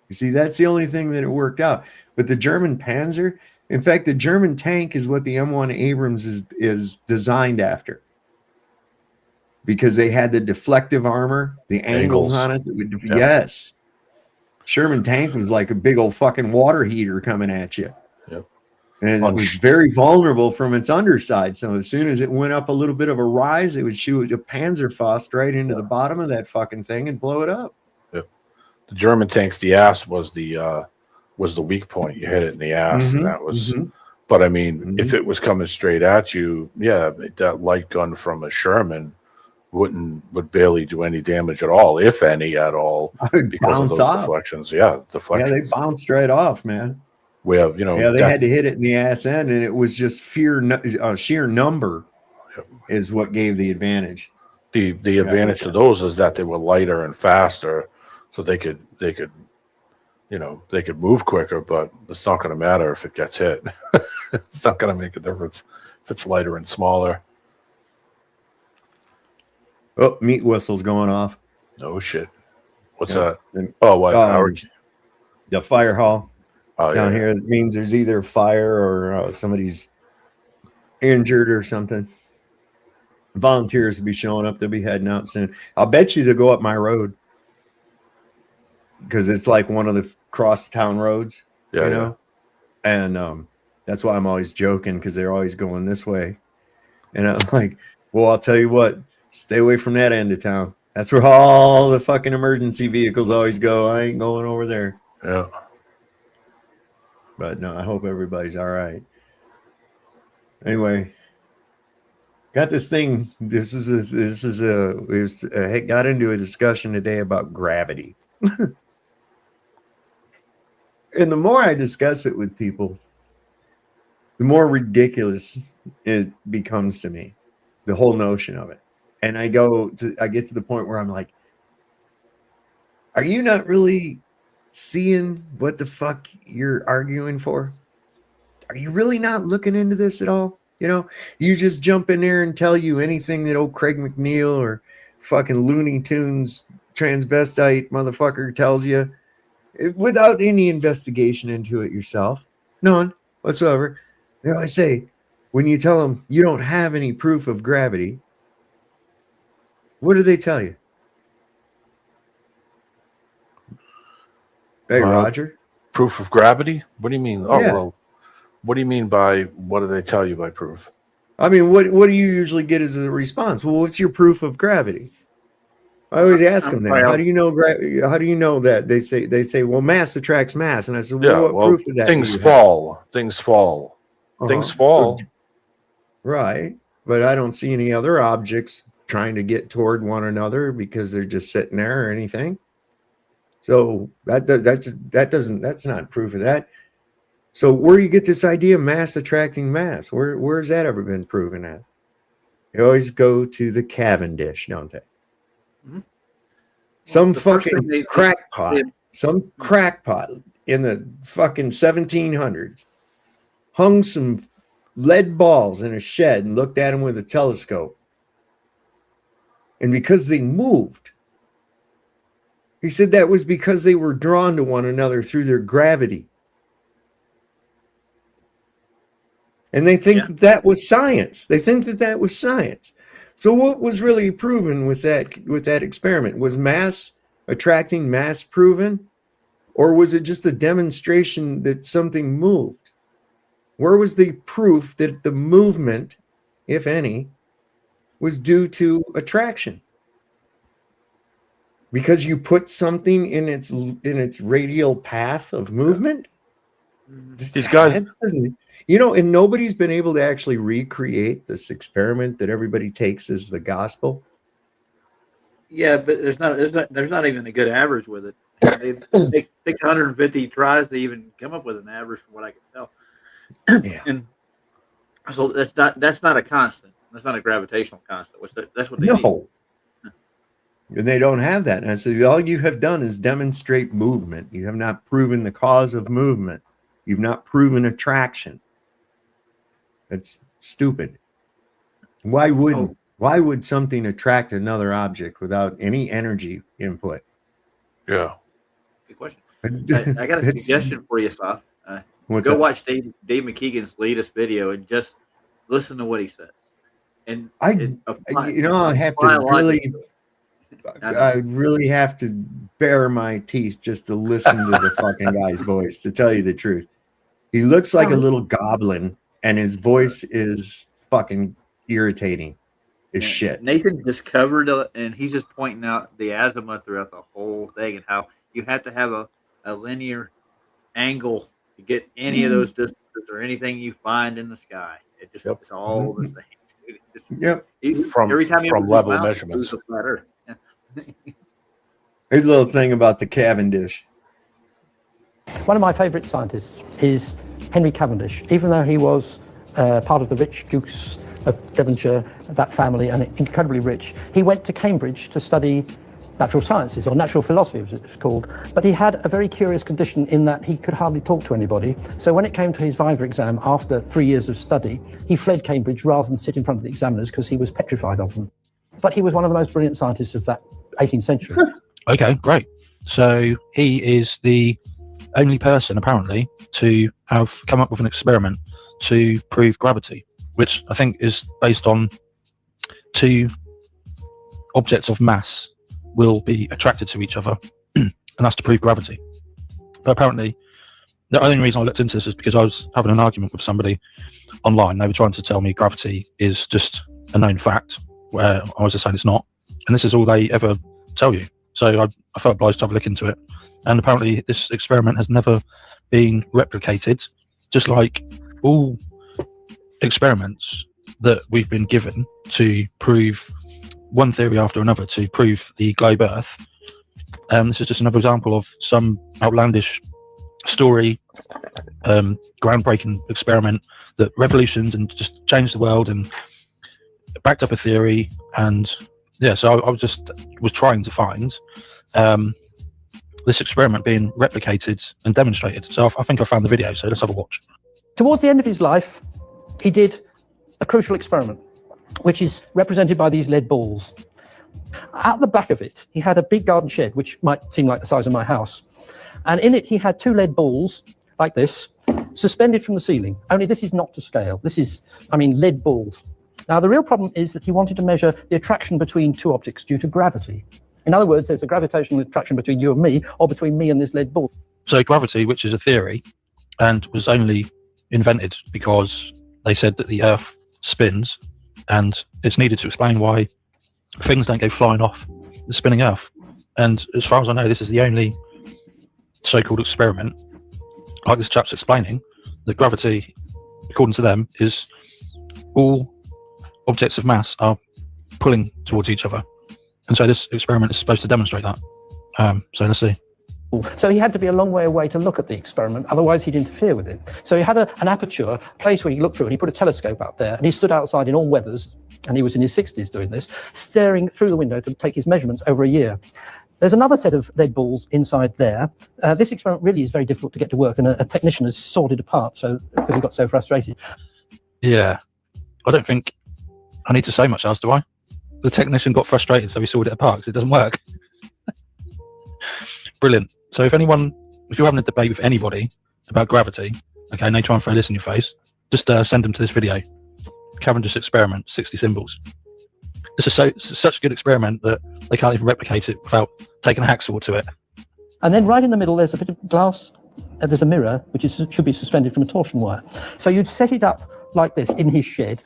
You see, that's the only thing that it worked out. But the German Panzer, in fact, the German tank is what the M1 Abrams is designed after. Because they had the deflective armor, the angles on it. That would, yes. Sherman tank was like a big old fucking water heater coming at you. Yep. And it was very vulnerable from its underside. So as soon as it went up a little bit of a rise, it would shoot a Panzerfaust right into the bottom of that fucking thing and blow it up. Yep. The German tanks, the ass was the weak point. You hit it in the ass, and that was. But I mean, if it was coming straight at you, that light gun from a Sherman would barely do any damage at all, if any at all, because of those deflections. Yeah, deflections. Yeah, they bounced right off, man. We have, they had to hit it in the ass end, and it was just sheer number is what gave the advantage. The advantage to those is that they were lighter and faster, so they could move quicker. But it's not going to matter if it gets hit. It's not going to make a difference if it's lighter and smaller. Oh, meat whistle's going off. No shit. What's that? What? The fire hall. Oh, down here, it means there's either fire or somebody's injured or something. Volunteers will be showing up. They'll be heading out soon. I'll bet you they'll go up my road because it's like one of the cross town roads, you know? And that's why I'm always joking because they're always going this way. And I'm like, well, I'll tell you what, stay away from that end of town. That's where all the fucking emergency vehicles always go. I ain't going over there. Yeah. But no, I hope everybody's all right. Anyway, got this thing. I got into a discussion today about gravity. And the more I discuss it with people, the more ridiculous it becomes to me, the whole notion of it. And I get to the point where I'm like, are you not really seeing what the fuck you're arguing for? Are you really not looking into this at all? You just jump in there and tell you anything that old Craig McNeil or fucking Looney Tunes transvestite motherfucker tells you without any investigation into it yourself, none whatsoever. They always say, when you tell them you don't have any proof of gravity, what do they tell you? Hey, Roger? Proof of gravity? What do you mean? Oh, Yeah. well, what do you mean by what do they tell you by proof? I mean, what do you usually get as a response? Well, what's your proof of gravity? I always ask them that. How do you know how do you know that? They say, well, mass attracts mass. And I said, well, what proof of that? Things fall. Things fall. Things fall. Right. But I don't see any other objects trying to get toward one another because they're just sitting there or anything. So that's not proof of that. So where do you get this idea of mass attracting mass? Where's that ever been proven at? They always go to the Cavendish, don't they? Mm-hmm. Some fucking crackpot, some crackpot in the fucking 1700s hung some lead balls in a shed and looked at them with a telescope. And because they moved, he said that was because they were drawn to one another through their gravity. And they think that was science. They think that was science. So what was really proven with that experiment? Was mass attracting mass proven? Or was it just a demonstration that something moved? Where was the proof that the movement, if any, was due to attraction? Because you put something in its radial path of movement? These guys, and nobody's been able to actually recreate this experiment that everybody takes as the gospel. Yeah, but there's not even a good average with it. It takes 650 tries to even come up with an average, from what I can tell. Yeah. And so that's not a constant. That's not a gravitational constant. That's what they need. No. And they don't have that. And I said, all you have done is demonstrate movement. You have not proven the cause of movement. You've not proven attraction. That's stupid. Why would something attract another object without any energy input? Yeah. Good question. I got a suggestion for you, Saf. What's go up? watch Dave McKeegan's latest video and just listen to what he says. And I really have to bare my teeth just to listen to the fucking guy's voice, to tell you the truth. He looks like a little goblin, and his voice is fucking irritating as shit. Nathan just covered it, and he's just pointing out the azimuth throughout the whole thing and how you have to have a linear angle to get any of those distances or anything you find in the sky. It just it's all the same. Every time you from level measurements. Here's a little thing about the Cavendish. One of my favourite scientists is Henry Cavendish, even though he was part of the rich dukes of Devonshire, that family, and incredibly rich. He went to Cambridge to study natural sciences, or natural philosophy as it's called, but he had a very curious condition in that he could hardly talk to anybody. So when it came to his Viva exam after 3 years of study, he fled Cambridge rather than sit in front of the examiners because he was petrified of them. But he was one of the most brilliant scientists of that 18th century. Okay, great. So he is the only person, apparently, to have come up with an experiment to prove gravity, which I think is based on two objects of mass will be attracted to each other, and that's to prove gravity. But apparently, the only reason I looked into this is because I was having an argument with somebody online. They were trying to tell me gravity is just a known fact, where I was just saying it's not. And this is all they ever tell you. So I felt obliged to have a look into it. And apparently this experiment has never been replicated, just like all experiments that we've been given to prove one theory after another to prove the globe Earth. This is just another example of some outlandish story, groundbreaking experiment that revolutioned and just changed the world and backed up a theory. And yeah, so I was trying to find this experiment being replicated and demonstrated. So I think I found the video, so let's have a watch. Towards the end of his life, he did a crucial experiment, which is represented by these lead balls. At the back of it, he had a big garden shed, which might seem like the size of my house. And in it, he had 2 lead balls like this, suspended from the ceiling. Only this is not to scale. This is, lead balls. Now, the real problem is that he wanted to measure the attraction between 2 objects due to gravity. In other words, there's a gravitational attraction between you and me, or between me and this lead ball. So gravity, which is a theory, and was only invented because they said that the Earth spins, and it's needed to explain why things don't go flying off the spinning Earth. And as far as I know, this is the only so-called experiment, like this chap's explaining, that gravity, according to them, is all objects of mass are pulling towards each other. And so this experiment is supposed to demonstrate that. So let's see. So he had to be a long way away to look at the experiment, otherwise he'd interfere with it. So he had an aperture, a place where he looked through, and he put a telescope up there, and he stood outside in all weathers, and he was in his 60s doing this, staring through the window to take his measurements over a year. There's another set of lead balls inside there. This experiment really is very difficult to get to work, and a technician has sorted apart, so because he got so frustrated. Yeah, I don't think I need to say much else, do I? The technician got frustrated, so he sorted it apart because it doesn't work. Brilliant. So if you're having a debate with anybody about gravity, okay, and they try and throw this in your face, just send them to this video. Cavendish experiment, 60 symbols. This is such a good experiment that they can't even replicate it without taking a hacksaw to it. And then right in the middle, there's a bit of glass. There's a mirror, which should be suspended from a torsion wire. So you'd set it up like this in his shed,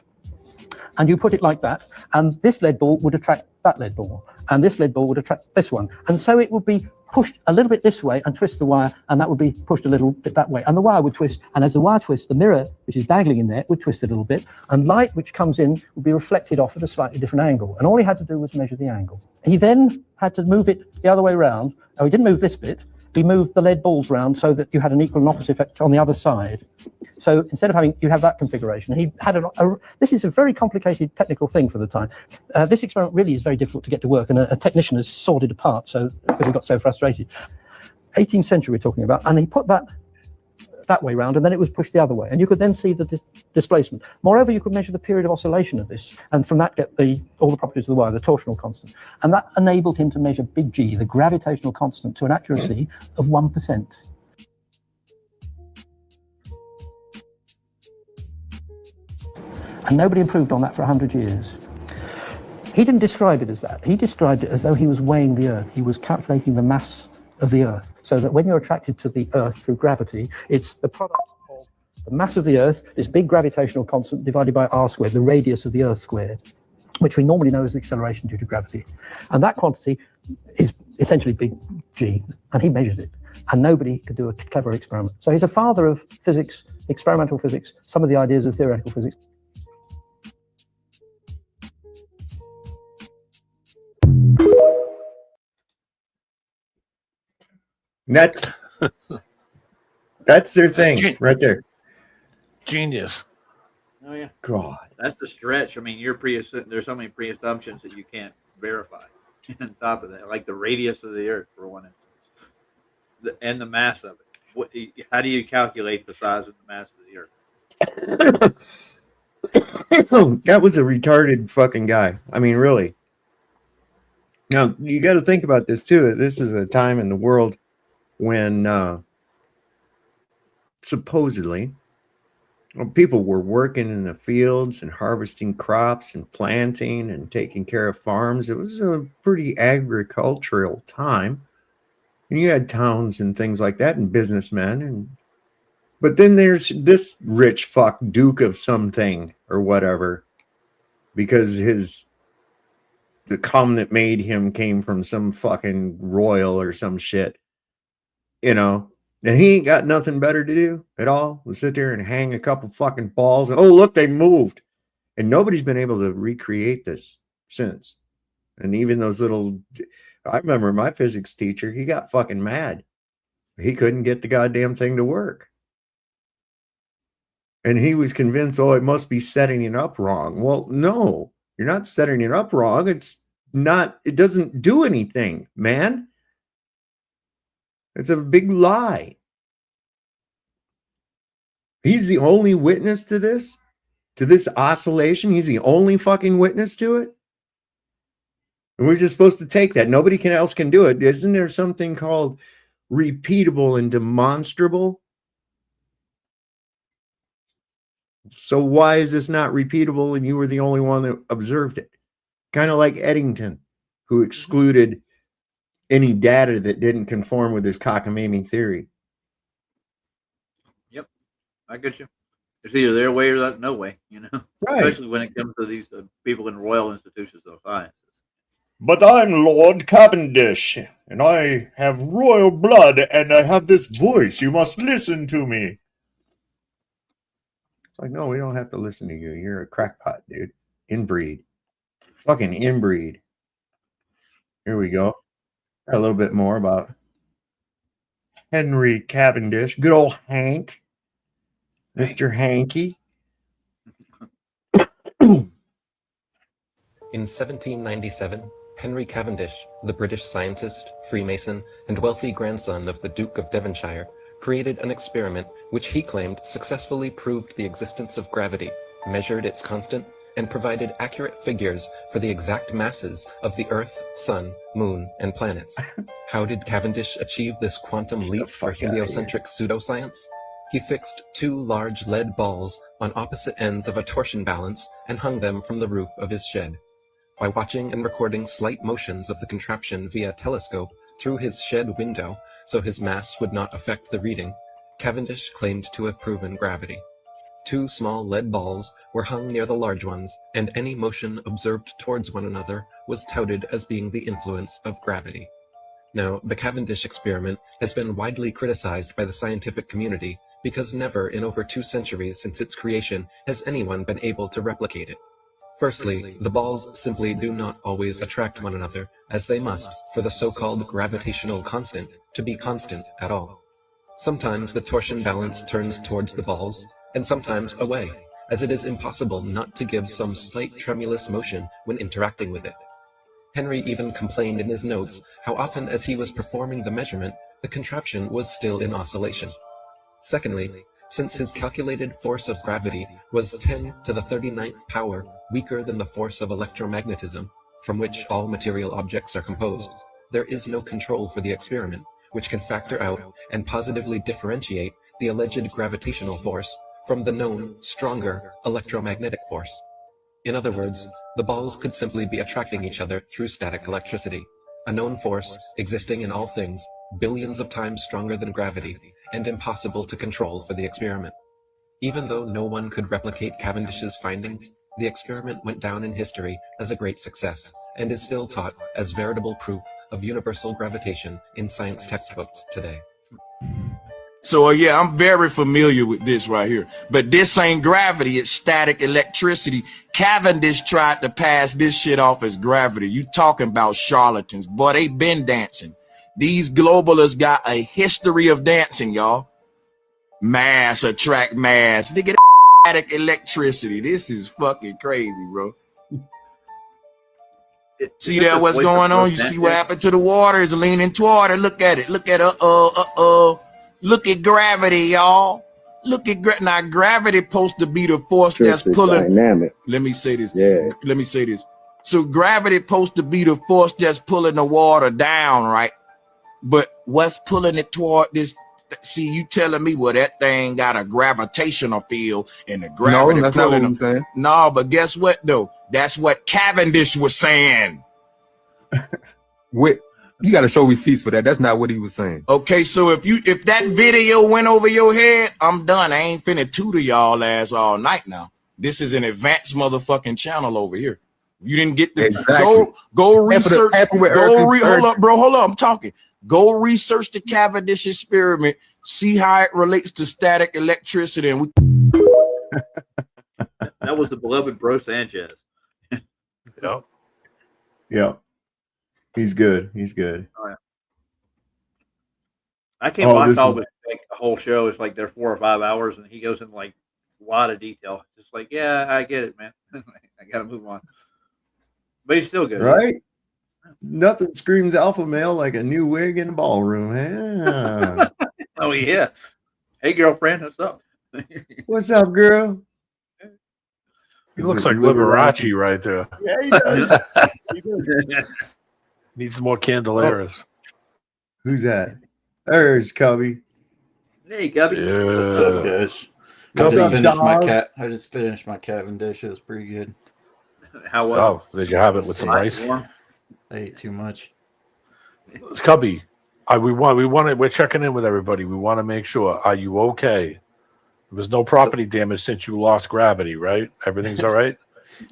and you put it like that, and this lead ball would attract that lead ball, and this lead ball would attract this one. And so it would be pushed a little bit this way and twist the wire, and that would be pushed a little bit that way, and the wire would twist. And as the wire twists, the mirror, which is dangling in there, would twist a little bit, and light which comes in would be reflected off at a slightly different angle. And all he had to do was measure the angle. He then had to move it the other way around. Oh, he didn't move this bit. He moved the lead balls round so that you had an equal and opposite effect on the other side. So instead of having, you have that configuration. He had this is a very complicated technical thing for the time. This experiment really is very difficult to get to work, and a technician has sorted apart, so because he got so frustrated. 18th century we're talking about, and he put that way round, and then it was pushed the other way, and you could then see the displacement. Moreover, you could measure the period of oscillation of this, and from that get all the properties of the wire, the torsional constant, and that enabled him to measure big G, the gravitational constant, to an accuracy of 1%. And nobody improved on that for 100 years. He didn't describe it as that. He described it as though he was weighing the Earth. He was calculating the mass of the Earth, so that when you're attracted to the Earth through gravity, it's the product of the mass of the Earth, this big gravitational constant, divided by r squared, the radius of the Earth squared, which we normally know as the acceleration due to gravity. And that quantity is essentially big G, and he measured it. And nobody could do a clever experiment. So he's a father of physics, experimental physics, some of the ideas of theoretical physics. That's their thing right there. Genius. Oh yeah. God. That's the stretch. I mean, there's so many pre-assumptions that you can't verify. On top of that, like the radius of the Earth, for one instance, and the mass of it. How do you calculate the size of the mass of the Earth? That was a retarded fucking guy. I mean, really. Now, you got to think about this, too. This is a time in the world when supposedly people were working in the fields and harvesting crops and planting and taking care of farms. It was a pretty agricultural time. And you had towns and things like that and businessmen. But then there's this rich fuck duke of something or whatever, because the cum that made him came from some fucking royal or some shit, and he ain't got nothing better to do at all. We'll sit there and hang a couple fucking balls, and oh look, they moved, and nobody's been able to recreate this since. And even those I remember my physics teacher, he got fucking mad. He couldn't get the goddamn thing to work. And he was convinced, it must be setting it up wrong. Well, no, you're not setting it up wrong. It doesn't do anything, man. It's a big lie. He's the only witness to this oscillation. He's the only fucking witness to it. And we're just supposed to take that. Nobody else can do it. Isn't there something called repeatable and demonstrable? So why is this not repeatable and you were the only one that observed it? Kind of like Eddington, who excluded any data that didn't conform with his cockamamie theory. Yep, I get you. It's either their way or no way, you know. Right. Especially when it comes to these people in royal institutions of science. But I'm Lord Cavendish, and I have royal blood, and I have this voice. You must listen to me. It's like, no, we don't have to listen to you. You're a crackpot, dude. Inbreed. Fucking inbreed. Here we go. A little bit more about Henry Cavendish. Good old Hank. Mr. Hanky. In 1797, Henry Cavendish, the British scientist, Freemason, and wealthy grandson of the Duke of Devonshire, created an experiment which he claimed successfully proved the existence of gravity, measured its constant, and provided accurate figures for the exact masses of the Earth, Sun, Moon, and planets. How did Cavendish achieve this quantum leap for heliocentric pseudoscience? He fixed 2 large lead balls on opposite ends of a torsion balance and hung them from the roof of his shed. By watching and recording slight motions of the contraption via telescope through his shed window so his mass would not affect the reading, Cavendish claimed to have proven gravity. 2 small lead balls were hung near the large ones, and any motion observed towards one another was touted as being the influence of gravity. Now, the Cavendish experiment has been widely criticized by the scientific community because never in over 2 centuries since its creation has anyone been able to replicate it. Firstly, the balls simply do not always attract one another, as they must for the so-called gravitational constant to be constant at all. Sometimes the torsion balance turns towards the balls, and sometimes away, as it is impossible not to give some slight tremulous motion when interacting with it. Henry even complained in his notes how often as he was performing the measurement, the contraption was still in oscillation. Secondly, since his calculated force of gravity was 10 to the 39th power weaker than the force of electromagnetism, from which all material objects are composed, there is no control for the experiment, which can factor out and positively differentiate the alleged gravitational force from the known, stronger electromagnetic force. In other words, the balls could simply be attracting each other through static electricity, a known force existing in all things, billions of times stronger than gravity, and impossible to control for the experiment. Even though no one could replicate Cavendish's findings, the experiment went down in history as a great success, and is still taught as veritable proof of universal gravitation in science textbooks today. So yeah, I'm very familiar with this right here. But this ain't gravity, it's static electricity. Cavendish tried to pass this shit off as gravity. You talking about charlatans. Boy, they been dancing. These globalists got a history of dancing, y'all. Mass attract mass. Nigga, static electricity. This is fucking crazy, bro. See that what's going on? You see what happened to the water? It's leaning toward it. Look at it. Look at Look at gravity, y'all. Look at now. Gravity supposed to be the force that's pulling. Dynamic. Let me say this. Yeah. Let me say this. So gravity supposed to be the force that's pulling the water down, right? But what's pulling it toward this? See, you telling me, well, that thing got a gravitational field and the gravity No, that's pulling not what I'm saying. No, but guess what though? That's what Cavendish was saying. Wait, you got to show receipts for that. That's not what he was saying. Okay, so if that video went over your head, I'm done. I ain't finna tutor y'all ass all night now. This is an advanced motherfucking channel over here. You didn't get the go research. Hold up, bro. Hold up. I'm talking. Go research the Cavendish experiment. See how it relates to static electricity. And that was the beloved Bro Sanchez. Yep. Yeah. He's good. He's good. Oh, yeah. I can't watch all the whole show. It's like they're 4 or 5 hours, and he goes in like a lot of detail. It's just like, yeah, I get it, man. I got to move on. But he's still good, right? Nothing screams alpha male like a new wig in a ballroom. Yeah. Oh yeah. Hey, girlfriend, what's up? What's up, girl? He looks like Liberace right there. Yeah, he does. Needs some more Candeleras. Who's that? There's Cubby. Hey, Gubby. Yeah. What's up, guys? What's up, dog? I just finished my Cavendish. It was pretty good. How was Oh, did you have it with some rice? warm? I ate too much. Cubby, we're checking in with everybody. We want to make sure. Are you okay? There was no property damage since you lost gravity, right? Everything's all right?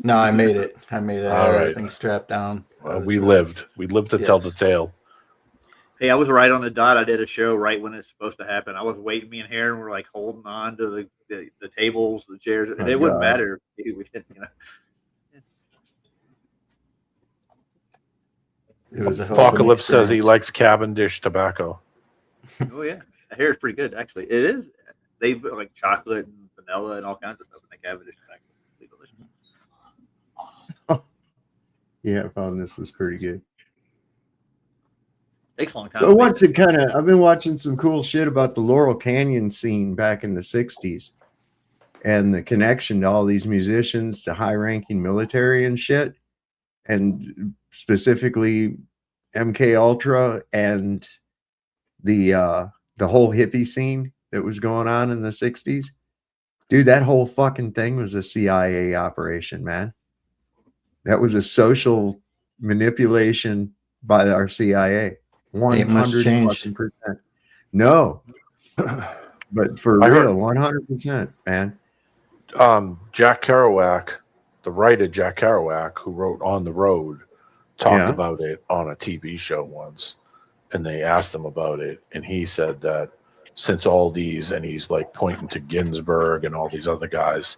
No, I made it. I made it. I had All right. everything strapped down. We lived. We lived to tell the tale. Hey, I was right on the dot. I did a show right when it's supposed to happen. I was waiting. Me and Heron were like holding on to the tables, the chairs, and it wouldn't matter if we didn't, It was a Apocalypse says he likes Cavendish tobacco. Oh yeah, I hear it's pretty good actually. It is. They put like chocolate and vanilla and all kinds of stuff in the Cavendish tobacco. It's delicious. Yeah, I found this was pretty good. Takes a long time. So what's it kind of? I've been watching some cool shit about the Laurel Canyon scene back in the '60s, and the connection to all these musicians, to high-ranking military and shit, and specifically MK Ultra and the whole hippie scene that was going on in the '60s. Dude, that whole fucking thing was a CIA operation, man. That was a social manipulation by our CIA. 100%. No, but for real, 100%, man. Jack Kerouac, the writer Jack Kerouac, who wrote On the Road, talked about it on a TV show once, and they asked him about it, and he said that since all these, and he's like pointing to Ginsberg and all these other guys,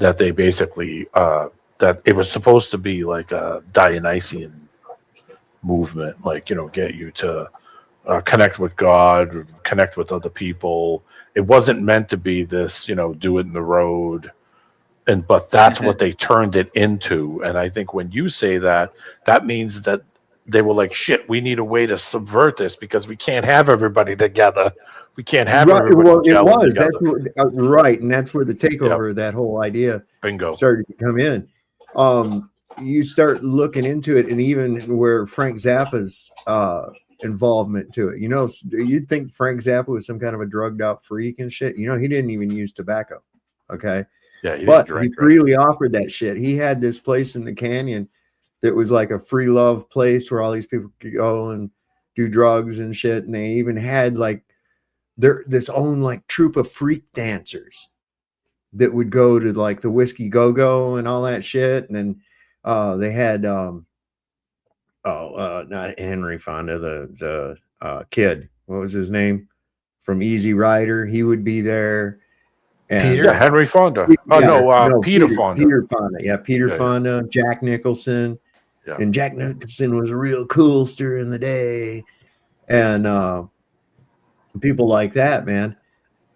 that they basically that it was supposed to be like a Dionysian movement, like, get you to connect with God, connect with other people. It wasn't meant to be this, do it in the road. But that's what they turned it into. And I think when you say that, that means that they were like, shit, we need a way to subvert this because we can't have everybody together. We can't have everybody it was. together. That's what, right. And that's where the takeover of that whole idea started to come in. You start looking into it, and even where Frank Zappa's involvement to it. You'd think Frank Zappa was some kind of a drugged out freak and shit. He didn't even use tobacco. Okay. Yeah, he freely offered that shit. He had this place in the canyon that was like a free love place where all these people could go and do drugs and shit. And they even had like this own like troupe of freak dancers that would go to like the Whiskey Go-Go and all that shit. And then they had not Henry Fonda, the kid. What was his name? From Easy Rider. He would be there. And, Peter? Yeah, Henry Fonda. Peter Fonda. Peter Fonda. Yeah, Peter Fonda, Jack Nicholson. Yeah. And Jack Nicholson was a real coolster in the day. And people like that, man.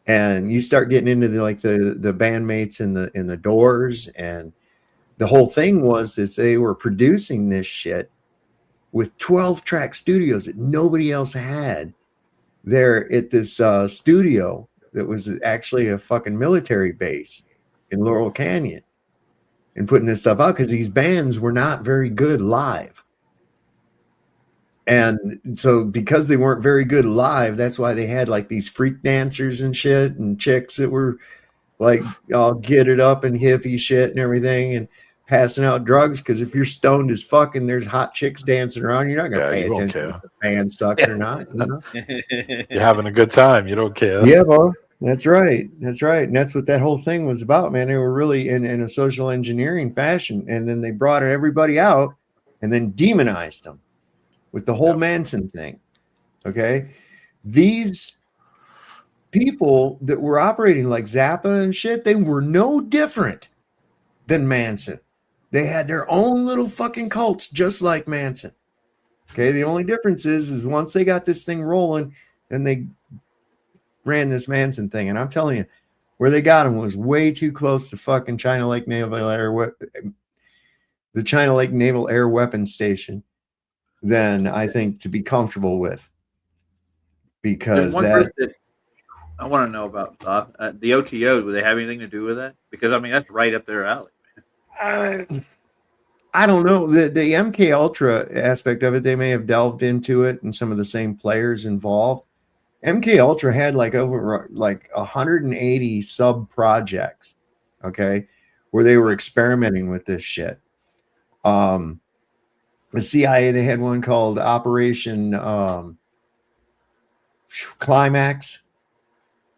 And you start getting into the bandmates in the Doors, and the whole thing was they were producing this shit with 12-track studios that nobody else had there at this studio that was actually a fucking military base in Laurel Canyon, and putting this stuff out because these bands were not very good live. And so because they weren't very good live, that's why they had like these freak dancers and shit, and chicks that were like all get it up and hippie shit and everything, and passing out drugs. Because if you're stoned as fuck and there's hot chicks dancing around, you're not going to pay attention if the band sucks or not. You're having a good time. You don't care. Yeah, bro. That's right. That's right. And that's what that whole thing was about, man. They were really in a social engineering fashion. And then they brought everybody out and then demonized them with the whole Manson thing. Okay. These people that were operating like Zappa and shit, they were no different than Manson. They had their own little fucking cults just like Manson. Okay. The only difference is once they got this thing rolling, then they ran this Manson thing. And I'm telling you, where they got him was way too close to fucking China Lake Naval Air Weapons Station than I think to be comfortable with. Because that I want to know about the OTO. Do they have anything to do with that? Because I mean, that's right up their alley. I don't know. The MK Ultra aspect of it, they may have delved into it, and some of the same players involved. MK Ultra had like over like 180 sub projects, okay, where they were experimenting with this shit. The CIA, they had one called Operation Climax,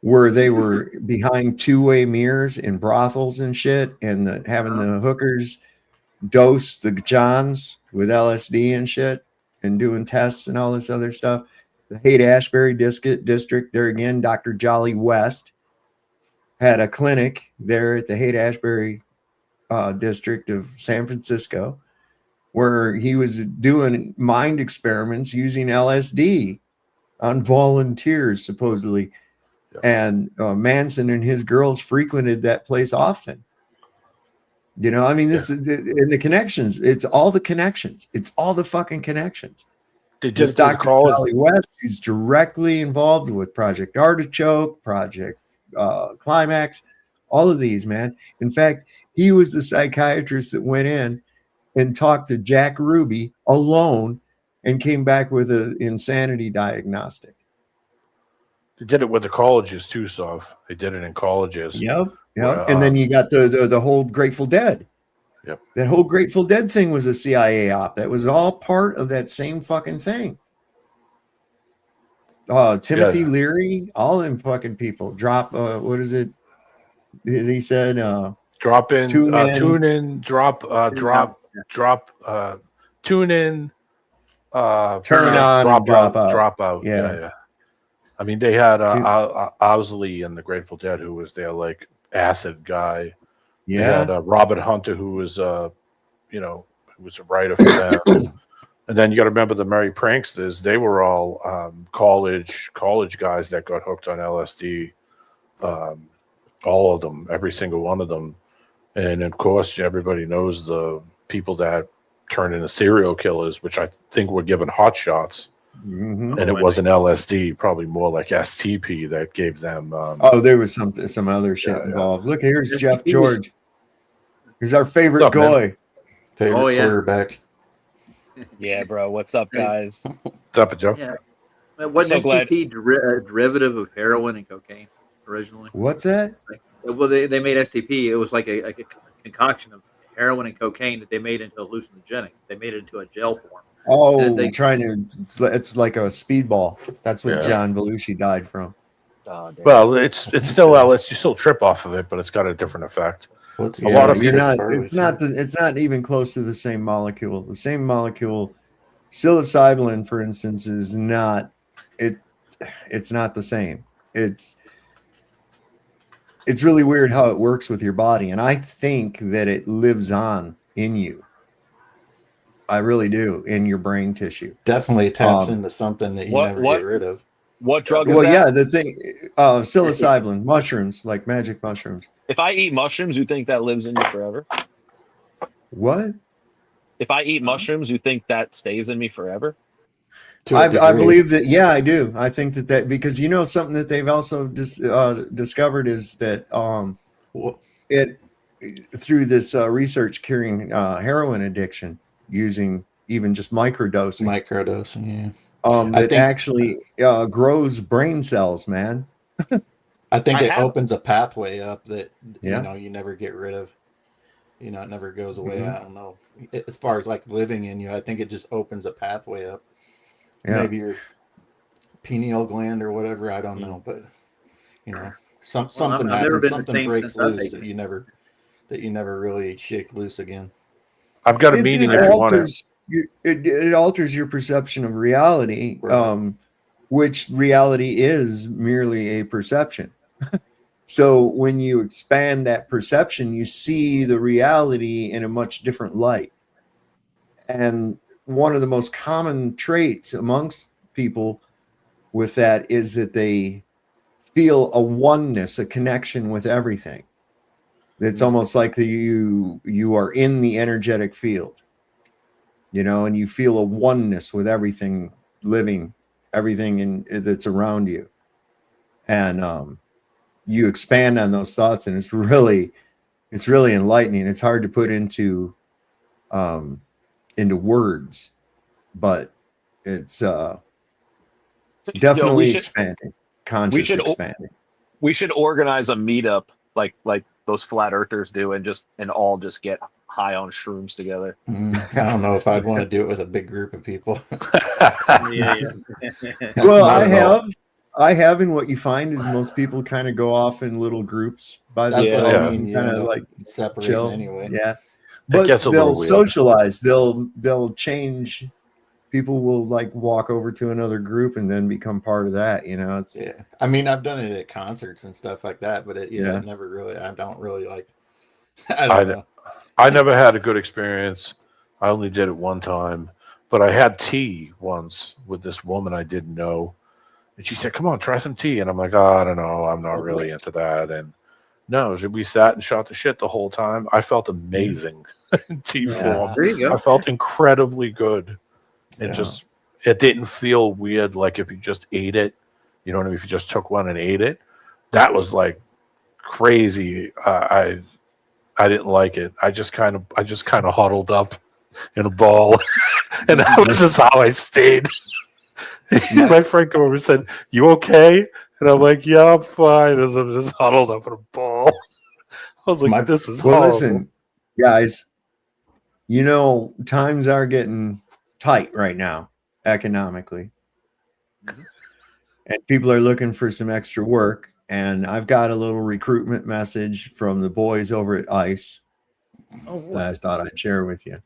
where they were behind two-way mirrors in brothels and shit, and having the hookers dose the Johns with LSD and shit, and doing tests and all this other stuff. The Haight-Ashbury district, there again, Dr. Jolly West had a clinic there at the Haight-Ashbury district of San Francisco, where he was doing mind experiments using LSD on volunteers, supposedly. And Manson and his girls frequented that place often. You know, I mean, this is in the connections. It's all the connections. It's all the fucking connections. This Dr. Charlie West is directly involved with Project Artichoke, Project Climax, all of these, man. In fact, he was the psychiatrist that went in and talked to Jack Ruby alone and came back with an insanity diagnostic. They did it with the colleges too, Sov. They did it in colleges. Yep. And then you got the whole Grateful Dead. Yep. That whole Grateful Dead thing was a CIA op. That was all part of that same fucking thing. Timothy Leary, all them fucking people. Drop, what is it? He said, drop in, tune in, drop, tune in, turn on, drop out. Yeah. I mean, they had Owsley and the Grateful Dead, who was their like acid guy. Yeah. They had Robert Hunter, who was who was a writer for them. And then you got to remember the Merry Pranksters. They were all college guys that got hooked on LSD. All of them, every single one of them. And of course, everybody knows the people that turned into serial killers, which I think were given hot shots. Mm-hmm. And it wasn't LSD, probably more like STP that gave them. There was some other shit involved. Look, here's Jeff George. Here's our favorite guy. Favorite quarterback. Yeah, bro. What's up, guys? What's up, Joe? Yeah. Wasn't STP derivative of heroin and cocaine originally? What's that? Well, they made STP. It was like a concoction of heroin and cocaine that they made into hallucinogenic. They made it into a gel form. Oh, it's like a speedball. That's what John Belushi died from. Well, it's still LSD. You still trip off of it, but it's got a different effect. It's not even close to the same molecule. The same molecule, psilocybin, for instance, is not. It's not the same. It's really weird how it works with your body, and I think that it lives on in you. I really do, in your brain tissue. Definitely taps into something that you never get rid of. What drug is that? Well, yeah, the thing, psilocybin, mushrooms, like magic mushrooms. If I eat mushrooms, you think that lives in me forever? What? If I eat mushrooms, you think that stays in me forever? I believe that. Yeah, I do. I think that because something that they've also discovered is that it through this research curing heroin addiction using even just microdosing. Microdosing, yeah. That actually grows brain cells, man. I think it opens a pathway up that you never get rid of. It never goes away. Mm-hmm. I don't know. As far as like living in you, I think it just opens a pathway up. Yeah. Maybe your pineal gland or whatever. I don't know, but something happens. Something breaks loose that you never really shake loose again. I've got a meeting. It alters your perception of reality, Right. Which reality is merely a perception. So when you expand that perception, you see the reality in a much different light. And one of the most common traits amongst people with that is that they feel a oneness, a connection with everything. It's almost like you are in the energetic field, and you feel a oneness with everything living, everything that's around you. And you expand on those thoughts, and it's really It's really enlightening. It's hard to put into words, but it's definitely expanding. Conscious expanding. We should organize a meetup like those flat earthers do, and all just get high on shrooms together. I don't know if I'd want to do it with a big group of people. Well, I have, and what you find is most people kind of go off in little groups by themselves and kind of like separate chill. anyway. Yeah, but they'll socialize. They'll change. People will like walk over to another group and then become part of that. You know, it's I mean, I've done it at concerts and stuff like that, but it never really. I don't really like. I don't know. I never had a good experience. I only did it one time, but I had tea once with this woman I didn't know, and she said, "Come on, try some tea." And I'm like, "Oh, I don't know. I'm not really into that." And no, we sat and shot the shit the whole time. I felt amazing in tea form. There you go. I felt incredibly good. It didn't feel weird like if you just ate it. You know what I mean? If you just took one and ate it, that was like crazy. I didn't like it. I just kind of huddled up in a ball, and that was just how I stayed. My friend came over and said, "You okay?" And I'm like, "Yeah, I'm fine." As I'm just huddled up in a ball. I was like, "This is horrible." Listen, guys. You know, times are getting tight right now economically, and people are looking for some extra work. And I've got a little recruitment message from the boys over at ICE that I thought I'd share with you.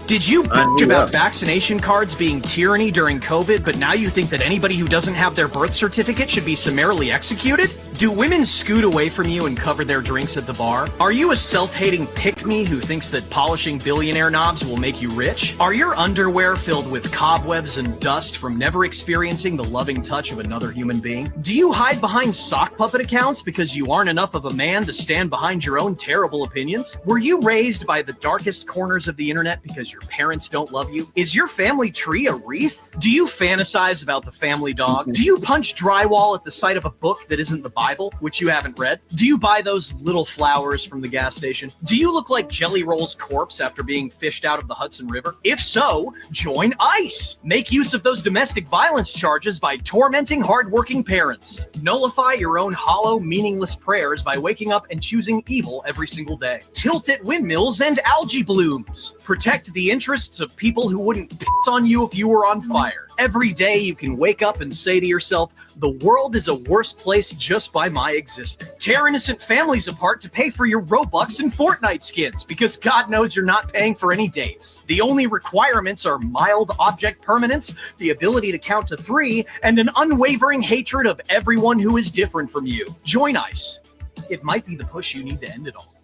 Did you bitch about vaccination cards being tyranny during COVID, but now you think that anybody who doesn't have their birth certificate should be summarily executed? Do women scoot away from you and cover their drinks at the bar? Are you a self-hating pick-me who thinks that polishing billionaire knobs will make you rich? Are your underwear filled with cobwebs and dust from never experiencing the loving touch of another human being? Do you hide behind sock puppet accounts because you aren't enough of a man to stand behind your own terrible opinions? Were you raised by the darkest corners of the internet because your parents don't love you? Is your family tree a wreath? Do you fantasize about the family dog? Do you punch drywall at the sight of a book that isn't the Bible, which you haven't read? Do you buy those little flowers from the gas station? Do you look like Jelly Roll's corpse after being fished out of the Hudson River? If so, join ICE. Make use of those domestic violence charges by tormenting hardworking parents. Nullify your own hollow, meaningless prayers by waking up and choosing evil every single day. Tilt at windmills and algae blooms. Protect the interests of people who wouldn't piss on you if you were on fire. Every day you can wake up and say to yourself, the world is a worse place just by my existing. Tear innocent families apart to pay for your Robux and Fortnite skins, because God knows you're not paying for any dates. The only requirements are mild object permanence, the ability to count to 3, and an unwavering hatred of everyone who is different from you. Join ICE. It might be the push you need to end it all.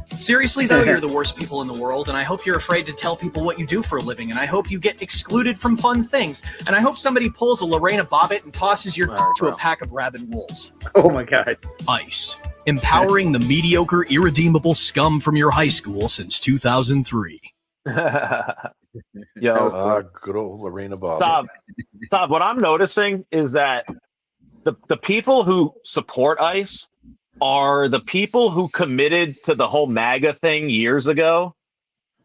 Seriously, though, you're the worst people in the world, and I hope you're afraid to tell people what you do for a living, and I hope you get excluded from fun things, and I hope somebody pulls a Lorena Bobbitt and tosses your to a pack of rabid wolves. Oh my God. ICE. Empowering the mediocre, irredeemable scum from your high school since 2003. Yo, good old Lorena Bobbitt. Stop. What I'm noticing is that the people who support ICE are the people who committed to the whole MAGA thing years ago,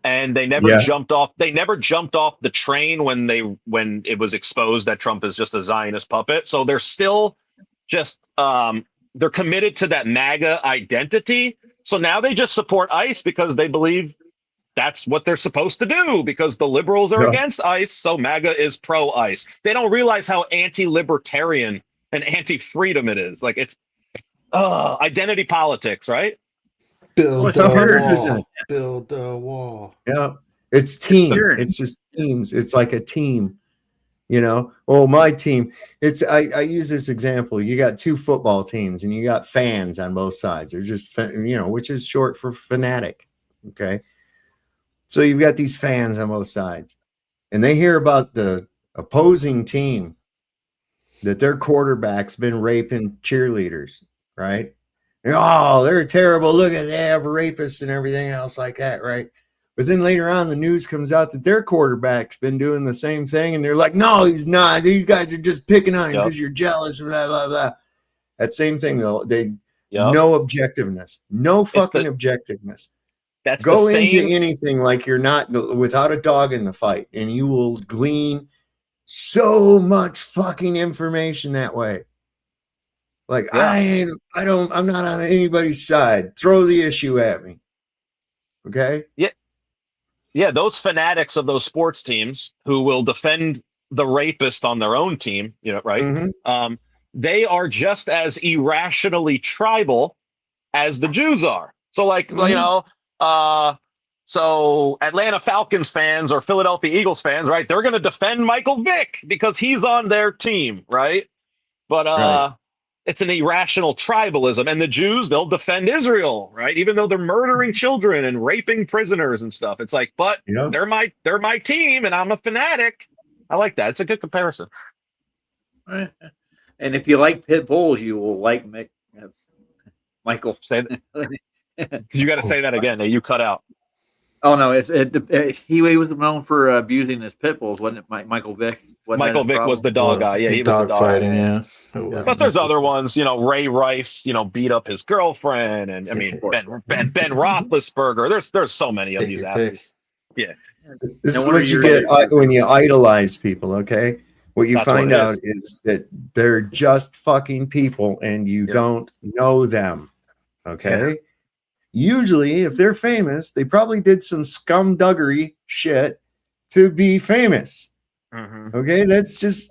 and they never jumped off. They never jumped off the train when it was exposed that Trump is just a Zionist puppet. So they're still just they're committed to that MAGA identity. So now they just support ICE because they believe that's what they're supposed to do, because the liberals are against ICE. So MAGA is pro ICE. They don't realize how anti-libertarian and anti-freedom it is. Like, it's identity politics, right? Build the wall. Build the wall. Yeah, it's team. It's just teams. It's like a team. You know, my team. It's I use this example. You got 2 football teams, and you got fans on both sides. They're just which is short for fanatic. Okay, so you've got these fans on both sides, and they hear about the opposing team that their quarterback's been raping cheerleaders. Right? And, they're terrible. Look at, they have rapists and everything else like that, right? But then later on, the news comes out that their quarterback's been doing the same thing, and they're like, "No, he's not. You guys are just picking on him because you're jealous." Blah blah blah. That same thing, though. Yep. No objectiveness. No fucking objectiveness. That's Go the into same. anything like you're not without a dog in the fight, and you will glean so much fucking information that way. Like I'm not on anybody's side. Throw the issue at me. Okay? Yeah. Yeah, those fanatics of those sports teams who will defend the rapist on their own team, right? Mm-hmm. They are just as irrationally tribal as the Jews are. So, like, so Atlanta Falcons fans or Philadelphia Eagles fans, right? They're going to defend Michael Vick because he's on their team, right? But it's an irrational tribalism. And the Jews, they'll defend Israel, right? Even though they're murdering children and raping prisoners and stuff. It's like, but they're my team and I'm a fanatic. I like that. It's a good comparison. And if you like pit bulls, you will like Michael. Say that. You got to say that again. You cut out. Oh no! He was known for abusing his pit bulls, wasn't it? Michael Vick. Michael Vick was the dog guy. Yeah, he was the dog fighting. guy. Yeah, but there's other ones. Ray Rice. Beat up his girlfriend, and I mean Ben Roethlisberger. There's so many of these athletes. Yeah. This is what you get when you idolize people. Okay, what you find out is that they're just fucking people, and you don't know them. Okay. Yeah. Usually, if they're famous, they probably did some scumduggery shit to be famous. Mm-hmm. Okay, that's just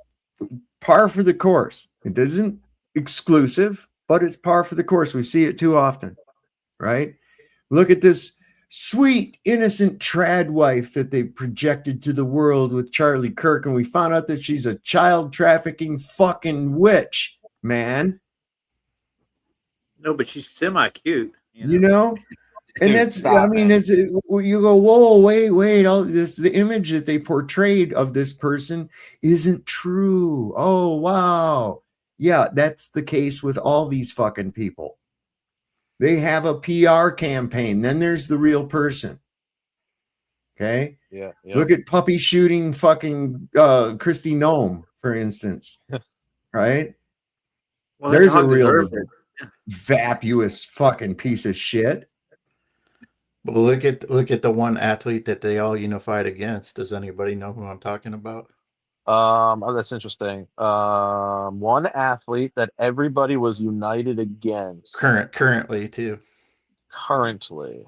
par for the course. It isn't exclusive, but it's par for the course. We see it too often, right? Look at this sweet, innocent trad wife that they projected to the world with Charlie Kirk, and we found out that she's a child trafficking fucking witch, man. No, but she's semi-cute. You know? And that's, I mean, you go, whoa, wait, all this, the image that they portrayed of this person isn't true. Oh, wow. Yeah, that's the case with all these fucking people. They have a PR campaign. Then there's the real person. Okay? Yeah. Look at puppy shooting fucking Christy Nome, for instance. Right? Well, there's a real vacuous fucking piece of shit. Well, look at the one athlete that they all unified against. Does anybody know who I'm talking about? That's interesting. One athlete that everybody was united against. Currently too. Currently,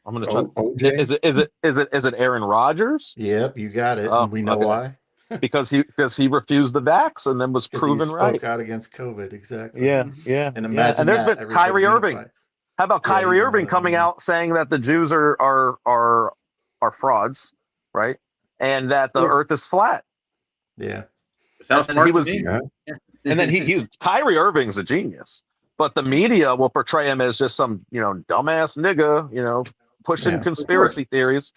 I'm gonna try. OJ? Is it Aaron Rodgers? Yep, you got it. And we know why. because he refused the vax and then was proven right. Spoke out against COVID, exactly. Yeah. And imagine and there's been Kyrie Irving. Unified. How about Kyrie Irving coming out saying that the Jews are frauds, right? And that the Earth is flat. Yeah. Sounds smart to me. And then he Kyrie Irving's a genius, but the media will portray him as just some dumbass nigga, pushing conspiracy theories.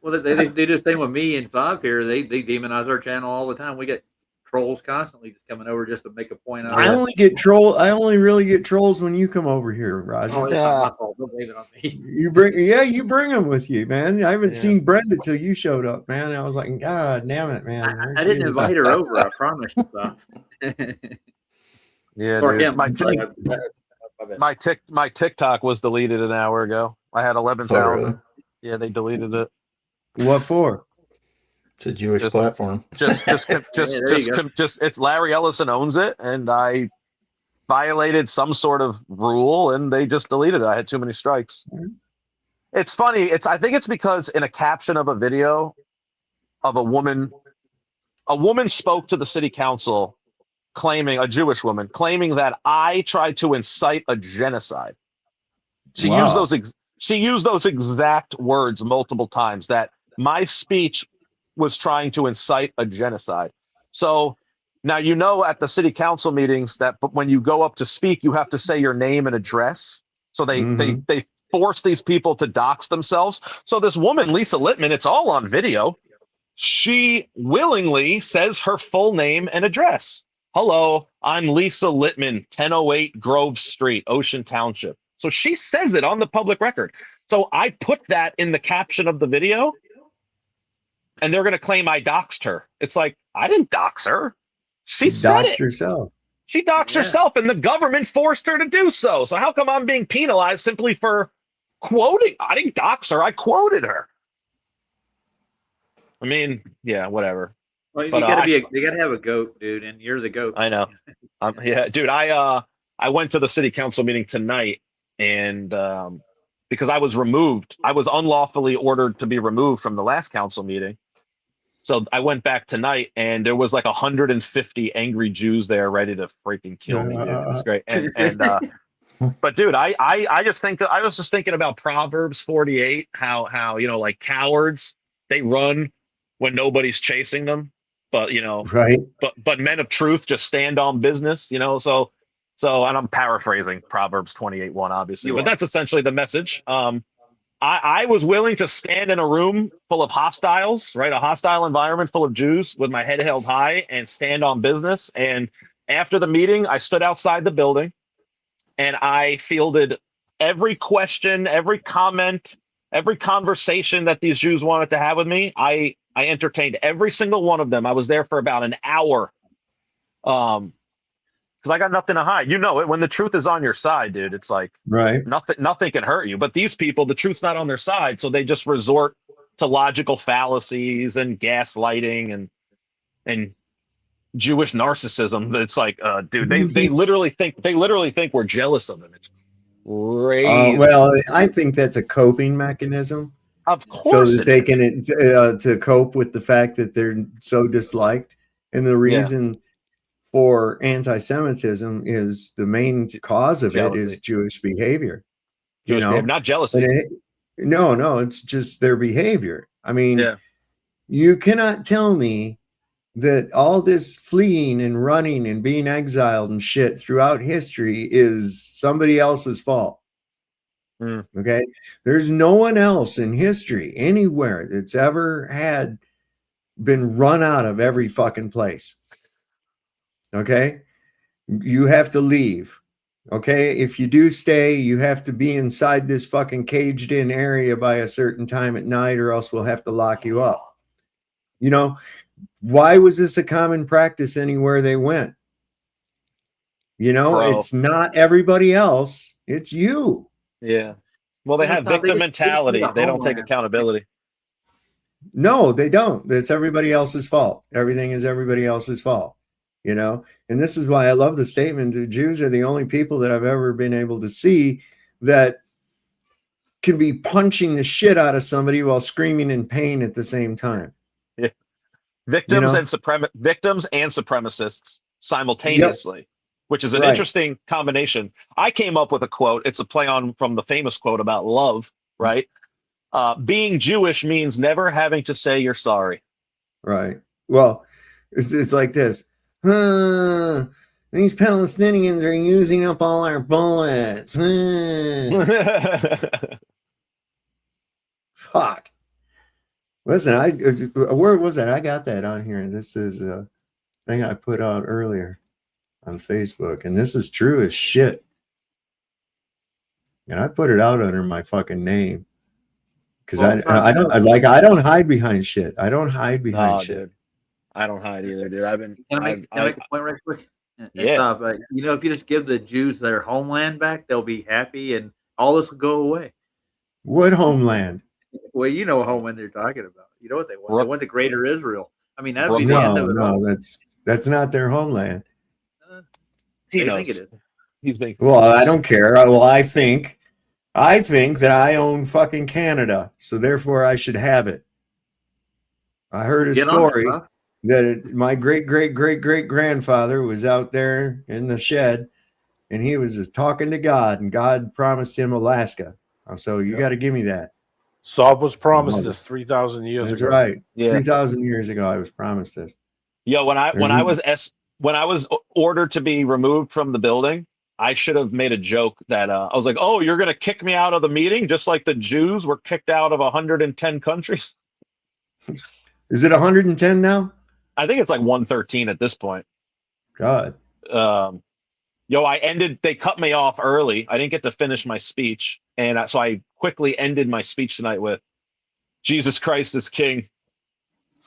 Well, they do the same with me and Five here. They demonize our channel all the time. We get trolls constantly just coming over just to make a point out. I only really get trolls when you come over here, Roger. Oh, it's not my fault. Don't blame it on me. You bring them with you, man. I haven't seen Brenda till you showed up, man. I was like, God damn it, man. I didn't invite her over. I promise you. Yeah, or dude. him. My TikTok was deleted an hour ago. I had 11,000. Yeah, they deleted it. What for? It's a Jewish platform. Just it's Larry Ellison owns it, and I violated some sort of rule, and they just deleted it. I had too many strikes. It's funny. I think it's because in a caption of a video of a woman spoke to the city council, a Jewish woman claiming that I tried to incite a genocide. She used those exact words multiple times, that my speech was trying to incite a genocide. So now, at the city council meetings that when you go up to speak, you have to say your name and address. So they force these people to dox themselves. So this woman, Lisa Littman, it's all on video. She willingly says her full name and address. Hello, I'm Lisa Littman, 1008 Grove Street, Ocean Township. So she says it on the public record. So I put that in the caption of the video, and they're going to claim I doxed her. It's like, I didn't dox her. She said doxed herself. She docks herself, and the government forced her to do so. So how come I'm being penalized simply for quoting? I didn't dox her. I quoted her. I mean, yeah, whatever. Well, you But gotta have a goat, dude, and you're the goat. I know. Yeah, dude. I went to the city council meeting tonight, and because I was removed, I was unlawfully ordered to be removed from the last council meeting. So I went back tonight, and there was like 150 angry Jews there ready to freaking kill me, dude. It was great. But dude, I just think that I was just thinking about Proverbs 48, how like cowards, they run when nobody's chasing them, but Right. but men of truth just stand on business, so and I'm paraphrasing Proverbs 28:1, obviously, but that's essentially the message. I was willing to stand in a room full of hostiles, right? A hostile environment full of Jews with my head held high and stand on business. And after the meeting, I stood outside the building and I fielded every question, every comment, every conversation that these Jews wanted to have with me. I entertained every single one of them. I was there for about an hour. Because I got nothing to hide. You know it. When the truth is on your side, dude, it's like Right. nothing can hurt you. But these people, the truth's not on their side, so they just resort to logical fallacies and gaslighting and Jewish narcissism. It's like, dude, they literally think we're jealous of them. It's crazy. Well, I think that's a coping mechanism. Of So course that it they is. can to cope with the fact that they're so disliked, and the reason for anti-Semitism is the main cause of it is Jewish behavior. Jewish behavior, not jealousy. No, it's just their behavior. I mean, you cannot tell me that all this fleeing and running and being exiled and shit throughout history is somebody else's fault. Okay, there's no one else in history anywhere that's ever been run out of every fucking place. Okay, you have to leave. Okay, if you do stay, you have to be inside this fucking caged in area by a certain time at night, or else we'll have to lock you up. Why was this a common practice anywhere they went? It's not everybody else, it's you. Yeah. Well, they have victim mentality. They don't take accountability. No, they don't. It's everybody else's fault. Everything is everybody else's fault. And this is why I love the statement that Jews are the only people that I've ever been able to see that can be punching the shit out of somebody while screaming in pain at the same time. Yeah. Victims and supremacists simultaneously, which is an interesting combination. I came up with a quote. It's a play on from the famous quote about love, right? Being Jewish means never having to say you're sorry. Right. Well, it's like this. These Palestinians are using up all our bullets. Fuck. Listen, where was that? I got that on here. This is a thing I put out earlier on Facebook, and this is true as shit. And I put it out under my fucking name because I don't hide behind shit. I don't hide behind shit. Dude. I don't hide either, dude. Can I make a point right quick? Stop. If you just give the Jews their homeland back, they'll be happy, and all this will go away. What homeland? Well, you know what homeland they're talking about. You know what they want? They want the Greater Israel. I mean, that'd be the end of it. No, that's not their homeland. He knows. Think it is. He's being. Well, I don't care. Well, I think that I own fucking Canada, so therefore I should have it. I heard a story that my great-great-great-great-grandfather was out there in the shed, and he was just talking to God, and God promised him Alaska. So you got to give me that. Saab was promised this 3,000 years That's ago. right. Yeah. 3,000 years ago, I was promised this. Yo, when I was ordered to be removed from the building, I should have made a joke that I was like, "Oh, you're gonna kick me out of the meeting, just like the Jews were kicked out of 110 countries." Is it 110 now? I think it's like 113 at this point. God. They cut me off early. I didn't get to finish my speech. And so I quickly ended my speech tonight with Jesus Christ is King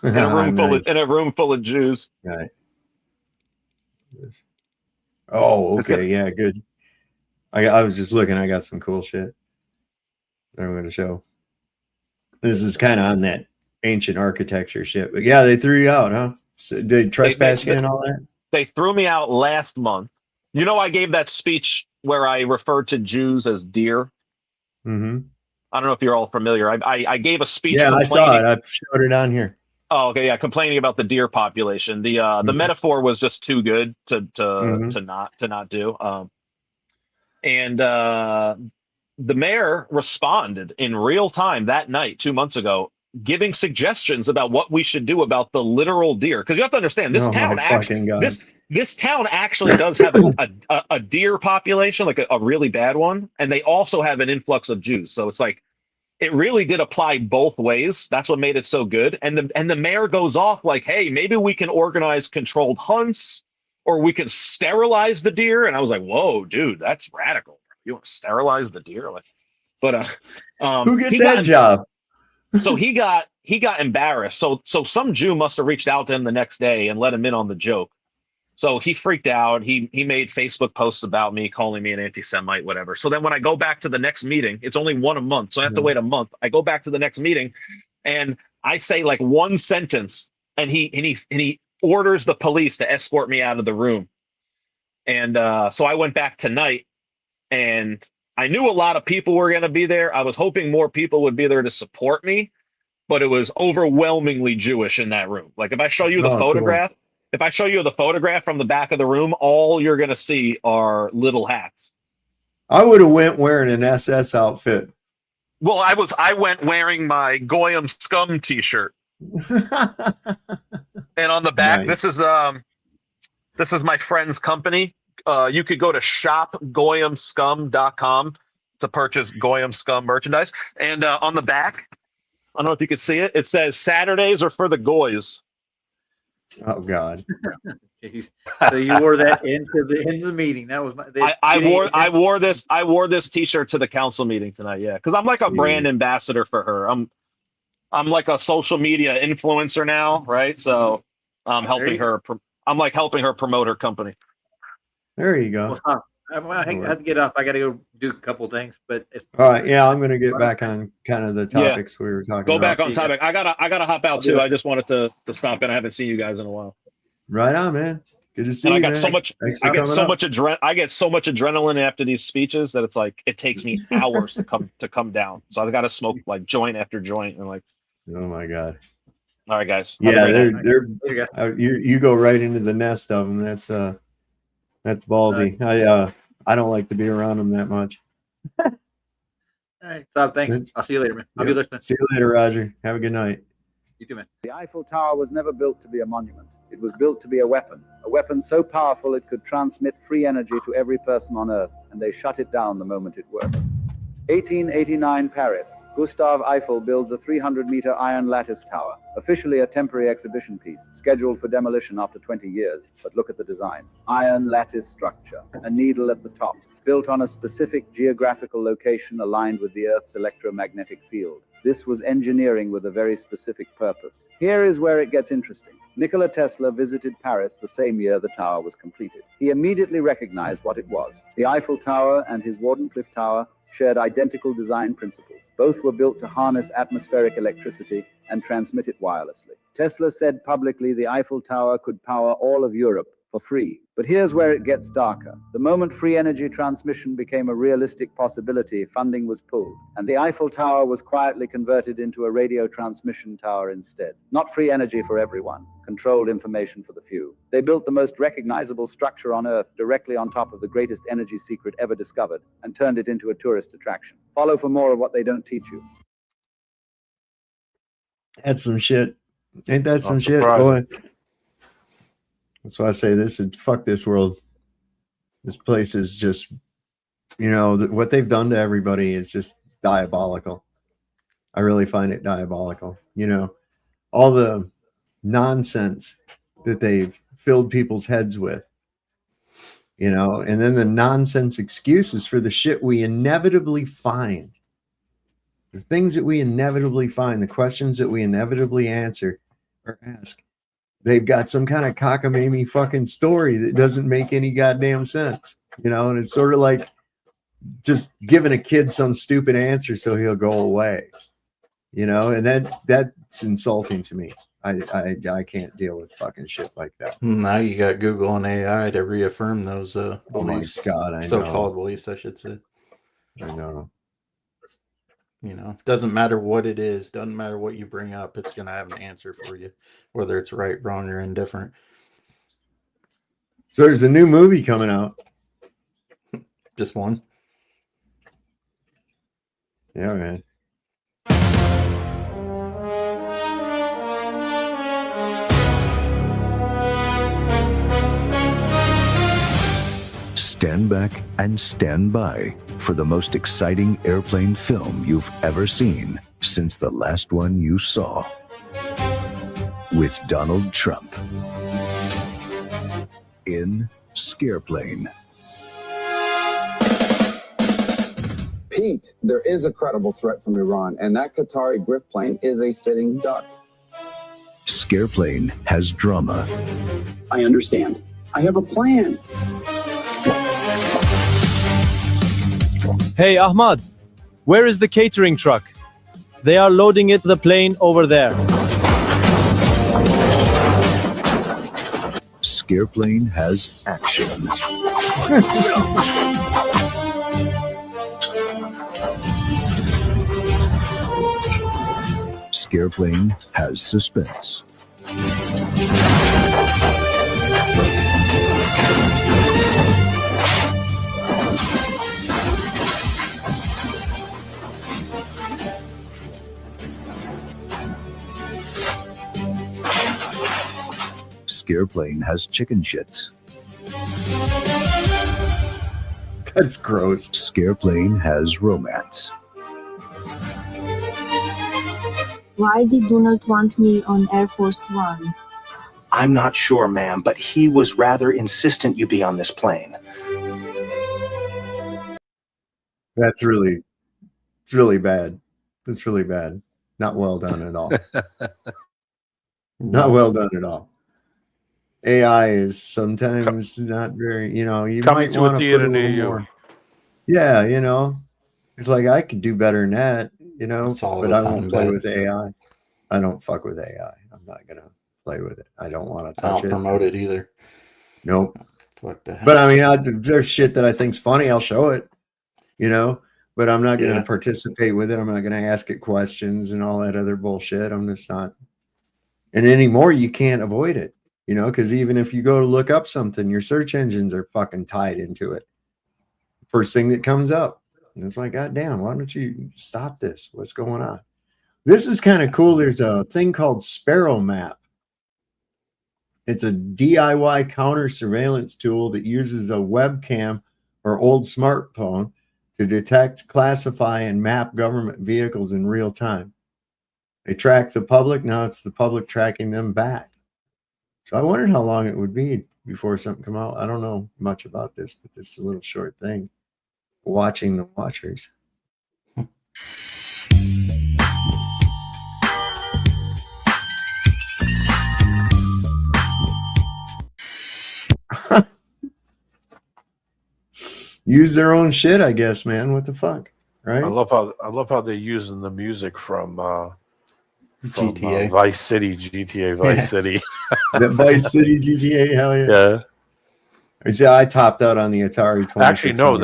in a room full of Jews. Right. Oh, okay. Yeah, good. I was just looking. I got some cool shit I'm going to show. This is kind of on that ancient architecture shit. But yeah, they threw you out, huh? So did trespassing and all that? They threw me out last month. You know, I gave that speech where I referred to Jews as deer. Mm-hmm. I don't know if you're all familiar. I gave a speech. Yeah, I saw it. I showed it on here. Oh, okay, yeah, complaining about the deer population. The metaphor was just too good to not do. And the mayor responded in real time that night, 2 months ago, giving suggestions about what we should do about the literal deer. Because you have to understand, this town actually this town actually does have a deer population, like a really bad one, and they also have an influx of Jews. So it's like it really did apply both ways. That's what made it so good. And the mayor goes off like, hey, maybe we can organize controlled hunts, or we can sterilize the deer. And I was like, whoa, dude, that's radical. You want to sterilize the deer? Like, but who gets that job? So he got embarrassed. So some Jew must have reached out to him the next day and let him in on the joke. So he freaked out. He made Facebook posts about me, calling me an anti-Semite, whatever. So then when I go back to the next meeting, it's only one a month, so I have to wait a month. I go back to the next meeting, and I say like one sentence, and he orders the police to escort me out of the room. And so I went back tonight, and I knew a lot of people were going to be there. I was hoping more people would be there to support me, but it was overwhelmingly Jewish in that room. Like if I show you the photograph. Cool. If I show you the photograph from the back of the room, all you're going to see are little hats. I would have went wearing an SS outfit. Well, I went wearing my Goyim Scum t-shirt. And on the back, nice. This is my friend's company. You could go to shopgoyimscum.com to purchase Goyim Scum merchandise. And on the back, I don't know if you can see it, it says Saturdays are for the Goys. Oh God! So you wore that into the meeting. That was I wore this T-shirt to the council meeting tonight. Yeah, because I'm like a brand ambassador for her. I'm like a social media influencer now, right? So I'm helping her. I'm like helping her promote her company. There you go. Well, I have to get off. I got to go do a couple things, but all right. Yeah, I'm going to get back on kind of the topics we were talking about. Go back on topic. I gotta hop out too. I just wanted to stop in. I haven't seen you guys in a while. Right on, man. Good to see you. I get so much adrenaline after these speeches that it's like it takes me hours to come down. So I've got to smoke like joint after joint and like. Oh my God. All right, guys. Yeah, you go right into the nest of them. That's ballsy. Right. I don't like to be around them that much. All right, so thanks. I'll see you later, man. I'll be listening. See you later, Roger. Have a good night. You too, man. The Eiffel Tower was never built to be a monument. It was built to be a weapon so powerful it could transmit free energy to every person on Earth, and they shut it down the moment it worked. 1889 Paris. Gustave Eiffel builds a 300-meter iron lattice tower, officially a temporary exhibition piece, scheduled for demolition after 20 years. But look at the design. Iron lattice structure, a needle at the top, built on a specific geographical location aligned with the Earth's electromagnetic field. This was engineering with a very specific purpose. Here is where it gets interesting. Nikola Tesla visited Paris the same year the tower was completed. He immediately recognized what it was. The Eiffel Tower and his Wardenclyffe Tower shared identical design principles. Both were built to harness atmospheric electricity and transmit it wirelessly. Tesla said publicly the Eiffel Tower could power all of Europe for free. But here's where it gets darker. The moment free energy transmission became a realistic possibility, funding was pulled, and the Eiffel Tower was quietly converted into a radio transmission tower instead. Not free energy for everyone, controlled information for the few. They built the most recognizable structure on Earth directly on top of the greatest energy secret ever discovered and turned it into a tourist attraction. Follow for more of what they don't teach you. That's some shit. Ain't that some shit, boy? That's why I say fuck this world. This place is just, what they've done to everybody is just diabolical. I really find it diabolical. All the nonsense that they've filled people's heads with, and then the nonsense excuses for the shit we inevitably find. The things that we inevitably find, the questions that we inevitably answer or ask. they've got some kind of cockamamie fucking story that doesn't make any goddamn sense, you know. And it's sort of like just giving a kid some stupid answer so he'll go away, you know. And that's insulting to me. I can't deal with fucking shit like that. Now you got Google and AI to reaffirm those beliefs. Oh my God, I know. So-called beliefs, I should say. I know. You know, doesn't matter what it is, doesn't matter what you bring up, it's going to have an answer for you, whether it's right, wrong, or indifferent. So there's a new movie coming out. Just one? Yeah, man. Stand back and stand by for the most exciting airplane film you've ever seen since the last one you saw. With Donald Trump in Scareplane. Pete, there is a credible threat from Iran, and that Qatari Griff plane is a sitting duck. Scareplane has drama. I understand. I have a plan. Hey, Ahmad, where is the catering truck? They are loading the plane over there. Scareplane has action. Scareplane has suspense. Scareplane has chicken shits. That's gross. Scareplane has romance. Why did Donald want me on Air Force One? I'm not sure, ma'am, but he was rather insistent you be on this plane. It's really bad. It's really bad. Not well done at all. Not well done at all. AI is sometimes not very, you know, you Coming might to a want to theater put a near little you. more. Yeah, you know, it's like I could do better than that, you know, but I won't play with AI. I don't fuck with AI. I'm not gonna play with it. I don't want to touch it. I don't promote it either. Nope. Fuck that. But I mean, there's shit that I think's funny. I'll show it, you know, but I'm not going to participate with it. I'm not going to ask it questions and all that other bullshit. I'm just not. And anymore, you can't avoid it, you know, because even if you go to look up something, your search engines are fucking tied into it. First thing that comes up. And it's like, God damn, why don't you stop this? What's going on? This is kind of cool. There's a thing called Sparrow Map. It's a DIY counter surveillance tool that uses a webcam or old smartphone to detect, classify, and map government vehicles in real time. They track the public. Now it's the public tracking them back. So I wondered how long it would be before something come out. I don't know much about this, but this is a little short thing. Watching the watchers. Use their own shit, I guess, man. What the fuck, right? I love how they're using the music from GTA. Vice City, GTA Vice City. The Vice City GTA, hell yeah. Yeah. I topped out on the Atari 2600. Actually, no,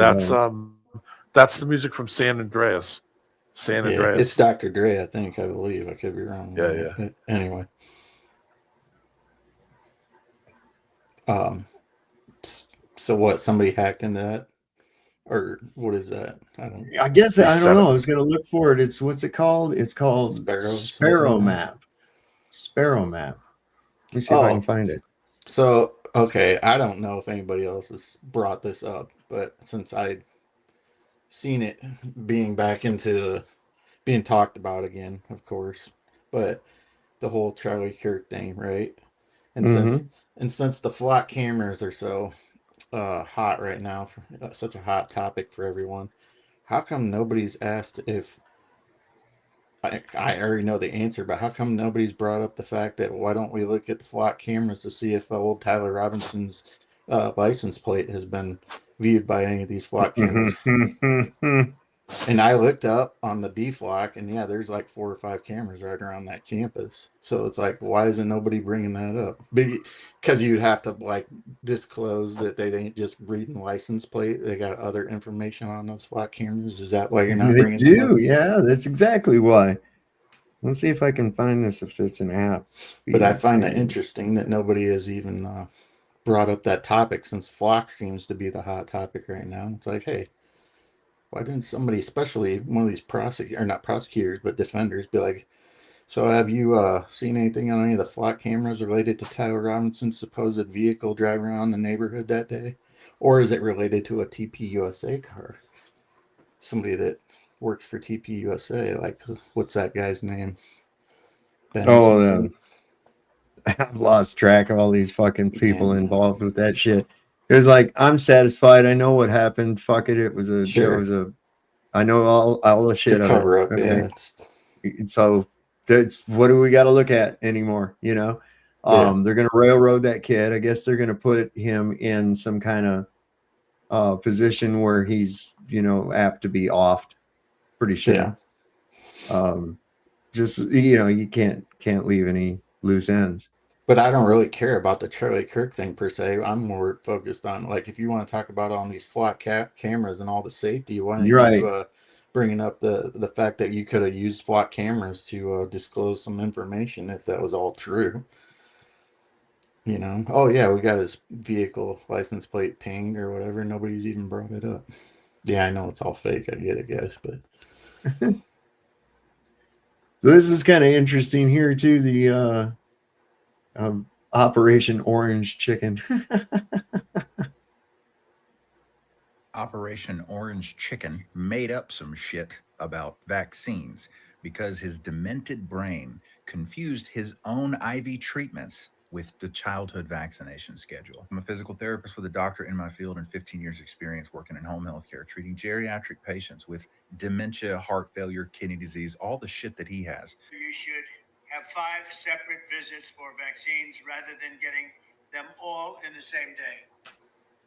that's the music from San Andreas. San Andreas. It's Dr. Dre, I think. I believe. I could be wrong. Yeah. But anyway. So what? Somebody hacked into that, or what is that? I guess I don't know. I was gonna look for it. It's what's it called? It's called Sparrow Map. Sparrow Map. Let me see if I can find it. So okay, I don't know if anybody else has brought this up, but since I'd seen it being back into being talked about again, of course, but the whole Charlie Kirk thing, right? And since the flat cameras are so hot right now, for such a hot topic for everyone, how come nobody's asked if I already know the answer, but how come nobody's brought up the fact that why don't we look at the flock cameras to see if old Tyler Robinson's license plate has been viewed by any of these flock cameras? And I looked up on the D flock, and yeah, there's like 4 or 5 cameras right around that campus. So it's like, why isn't nobody bringing that up? Because you'd have to like disclose that they ain't just reading license plate; they got other information on those flock cameras. Is that why you're not They bringing them do, up? yeah. That's exactly why. Let's see if I can find this, if it's an app. But I find it Speed. interesting that nobody has even brought up that topic, since flock seems to be the hot topic right now. It's like, hey, why didn't somebody, especially one of these not prosecutors, but defenders, be like, so have you seen anything on any of the flock cameras related to Tyler Robinson's supposed vehicle driving around the neighborhood that day? Or is it related to a TPUSA car? Somebody that works for TPUSA, like, what's that guy's name? Ben something. I've lost track of all these fucking people involved with that shit. It was like, I'm satisfied. I know what happened. Fuck it. It was I know all the shit to of cover it. up, Okay. yeah. So that's what do we got to look at anymore? You know, they're going to railroad that kid. I guess they're going to put him in some kind of position where he's, apt to be offed. Pretty sure. Just, you can't leave any loose ends. But I don't really care about the Charlie Kirk thing per se. I'm more focused on, like, if you want to talk about all these flock cameras and all the safety, why You're aren't right. you bringing up the fact that you could have used flock cameras to disclose some information if that was all true? Oh yeah, we got his vehicle license plate pinged or whatever. Nobody's even brought it up. Yeah, I know it's all fake. I get it, guys, but So this is kind of interesting here too. The Operation Orange Chicken. Operation Orange Chicken made up some shit about vaccines because his demented brain confused his own IV treatments with the childhood vaccination schedule. I'm a physical therapist with a doctorate in my field and 15 years experience working in home health care, treating geriatric patients with dementia, heart failure, kidney disease, all the shit that he has. You should have 5 separate visits for vaccines rather than getting them all in the same day.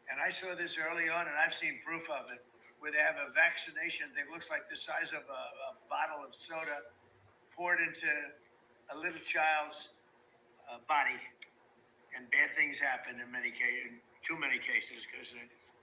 And I saw this early on, and I've seen proof of it, where they have a vaccination that looks like the size of a bottle of soda poured into a little child's body. And bad things happen in too many cases, because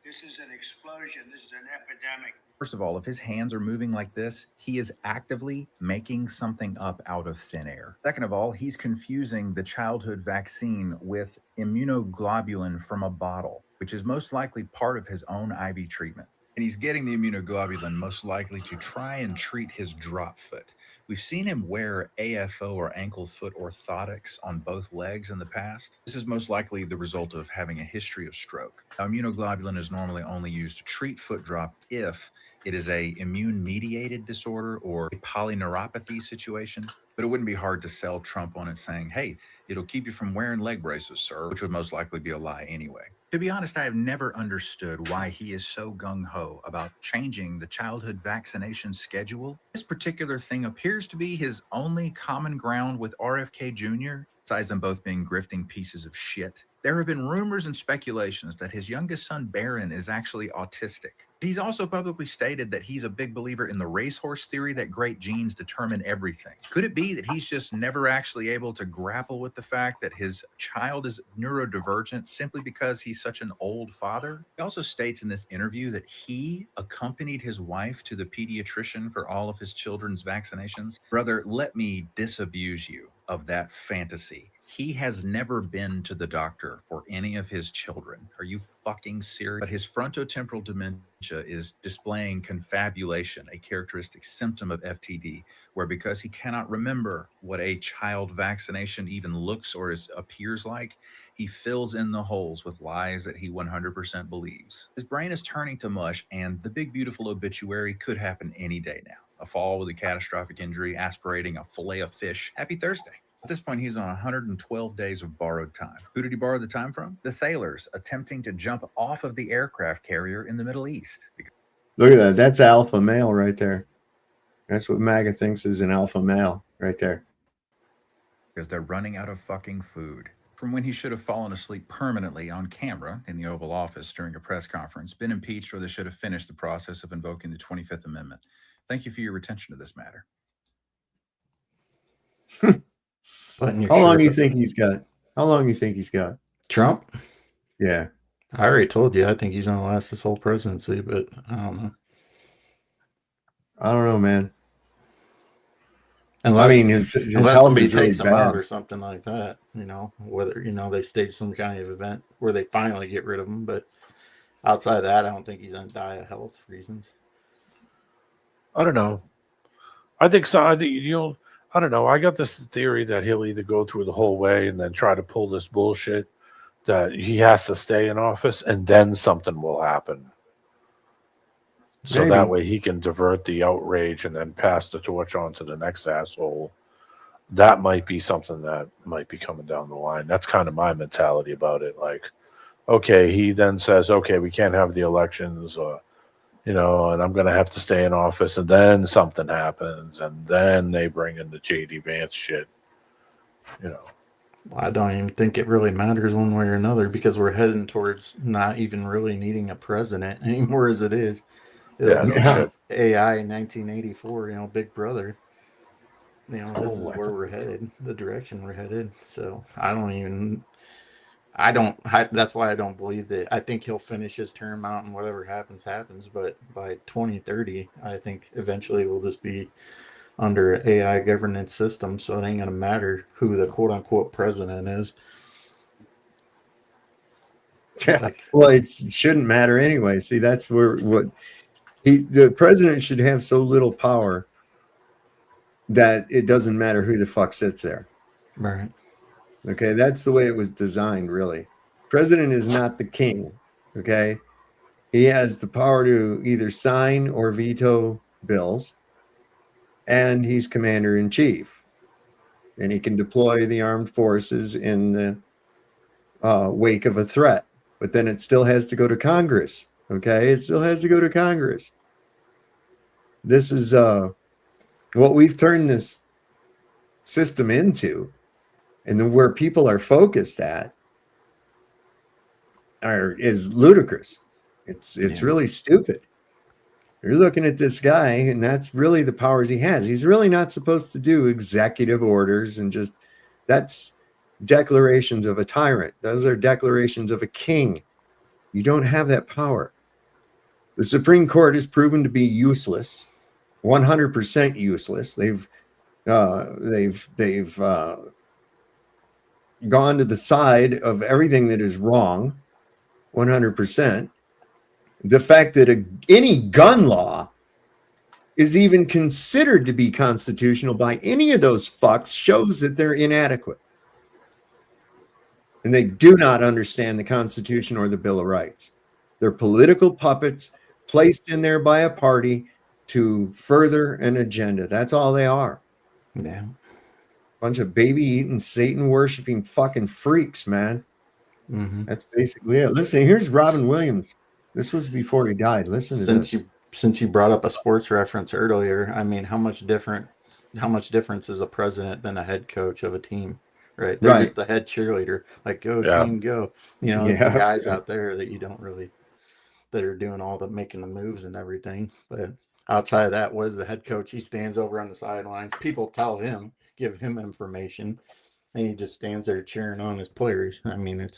this is an explosion. This is an epidemic. First of all, if his hands are moving like this, he is actively making something up out of thin air. Second of all, he's confusing the childhood vaccine with immunoglobulin from a bottle, which is most likely part of his own IV treatment. And he's getting the immunoglobulin most likely to try and treat his drop foot. We've seen him wear AFO or ankle foot orthotics on both legs in the past. This is most likely the result of having a history of stroke. Now, immunoglobulin is normally only used to treat foot drop if it is a immune-mediated disorder or a polyneuropathy situation, but it wouldn't be hard to sell Trump on it saying, hey, it'll keep you from wearing leg braces, sir, which would most likely be a lie anyway. To be honest, I have never understood why he is so gung-ho about changing the childhood vaccination schedule. This particular thing appears to be his only common ground with RFK Jr., besides them both being grifting pieces of shit. There have been rumors and speculations that his youngest son, Barron, is actually autistic. He's also publicly stated that he's a big believer in the racehorse theory that great genes determine everything. Could it be that he's just never actually able to grapple with the fact that his child is neurodivergent simply because he's such an old father? He also states in this interview that he accompanied his wife to the pediatrician for all of his children's vaccinations. Brother, let me disabuse you of that fantasy. He has never been to the doctor for any of his children. Are you fucking serious? But his frontotemporal dementia is displaying confabulation, a characteristic symptom of FTD, where because he cannot remember what a child vaccination even looks or appears like, he fills in the holes with lies that he 100% believes. His brain is turning to mush, and the big beautiful obituary could happen any day now. A fall with a catastrophic injury, aspirating a fillet of fish. Happy Thursday. At this point, he's on 112 days of borrowed time. Who did he borrow the time from? The sailors attempting to jump off of the aircraft carrier in the Middle East. Look at that. That's alpha male right there. That's what MAGA thinks is an alpha male right there. Because they're running out of fucking food. From when he should have fallen asleep permanently on camera in the Oval Office during a press conference, been impeached, or they should have finished the process of invoking the 25th Amendment. Thank you for your attention to this matter. How long do you think he's got? How long do you think he's got? Trump? Yeah. I already told you, I think he's going to last this whole presidency, but I don't know. I don't know, man. Unless, I mean, his unless health somebody is really takes him out bad. or something like that, whether, they stage some kind of event where they finally get rid of him. But outside of that, I don't think he's going to die of health reasons. I don't know. I think so. I think I don't know. I got this theory that he'll either go through the whole way and then try to pull this bullshit that he has to stay in office, and then something will happen. So Maybe. that way he can divert the outrage and then pass the torch on to the next asshole. That might be something that might be coming down the line. That's kind of my mentality about it. Like, okay, he then says, okay, we can't have the elections, and I'm going to have to stay in office, and then something happens, and then they bring in the J.D. Vance shit, I don't even think it really matters one way or another because we're heading towards not even really needing a president anymore as it is. Yeah, Shit. AI in 1984, Big Brother. This is where we're headed, the direction we're headed. So that's why I don't believe that. I think he'll finish his term out and whatever happens. But by 2030, I think eventually we'll just be under an AI governance system. So it ain't going to matter who the quote unquote president is. Yeah. Well, it shouldn't matter anyway. See, that's where the president should have so little power that it doesn't matter who the fuck sits there. Right. Okay, that's the way it was designed, really. President is not the king. Okay, he has the power to either sign or veto bills, and he's commander in chief, and he can deploy the armed forces in the wake of a threat. But then it still has to go to Congress. Okay, it still has to go to Congress. This is what we've turned this system into, and then where people are focused at is ludicrous. It's really stupid. You're looking at this guy, and that's really the powers he has. He's really not supposed to do executive orders and that's declarations of a tyrant. Those are declarations of a king. You don't have that power. The Supreme Court is proven to be useless, 100% useless. They've gone to the side of everything that is wrong, 100%. The fact that any gun law is even considered to be constitutional by any of those fucks shows that they're inadequate. And they do not understand the Constitution or the Bill of Rights. They're political puppets placed in there by a party to further an agenda. That's all they are. Yeah. Bunch of baby-eating, Satan-worshipping fucking freaks, man. Mm-hmm. That's basically it. Listen, here's Robin Williams. This was before he died. Listen to this. Since you brought up a sports reference earlier, I mean, how much difference is a president than a head coach of a team? Right? They're just the head cheerleader. Like, go team, go. It's the guys out there that you don't really, that are doing all the making the moves and everything. But outside of that, what is the head coach? He stands over on the sidelines. People tell him, give him information, and he just stands there cheering on his players. I mean,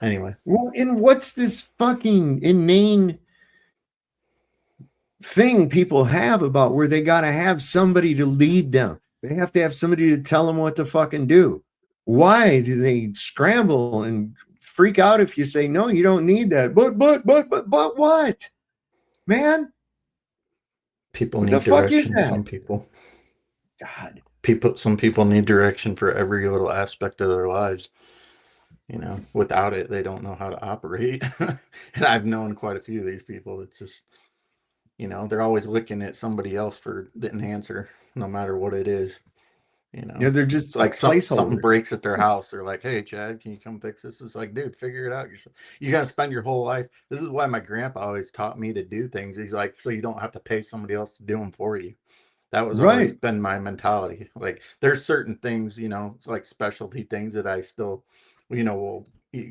anyway. Well, and what's this fucking inane thing people have about where they got to have somebody to lead them? They have to have somebody to tell them what to fucking do. Why do they scramble and freak out if you say, no, you don't need that? But what? Man? People What need the fuck is direction. that? Some people. God. Some people need direction for every little aspect of their lives. Without it, they don't know how to operate. And I've known quite a few of these people. It's just, they're always looking at somebody else for the answer, no matter what it is. Yeah, they're just it's like something breaks at their house. They're like, hey, Chad, can you come fix this? It's like, dude, figure it out yourself. You got to spend your whole life. This is why my grandpa always taught me to do things. He's like, so you don't have to pay somebody else to do them for you. That was always Right. been my mentality. Like there's certain things, it's like specialty things that I still, will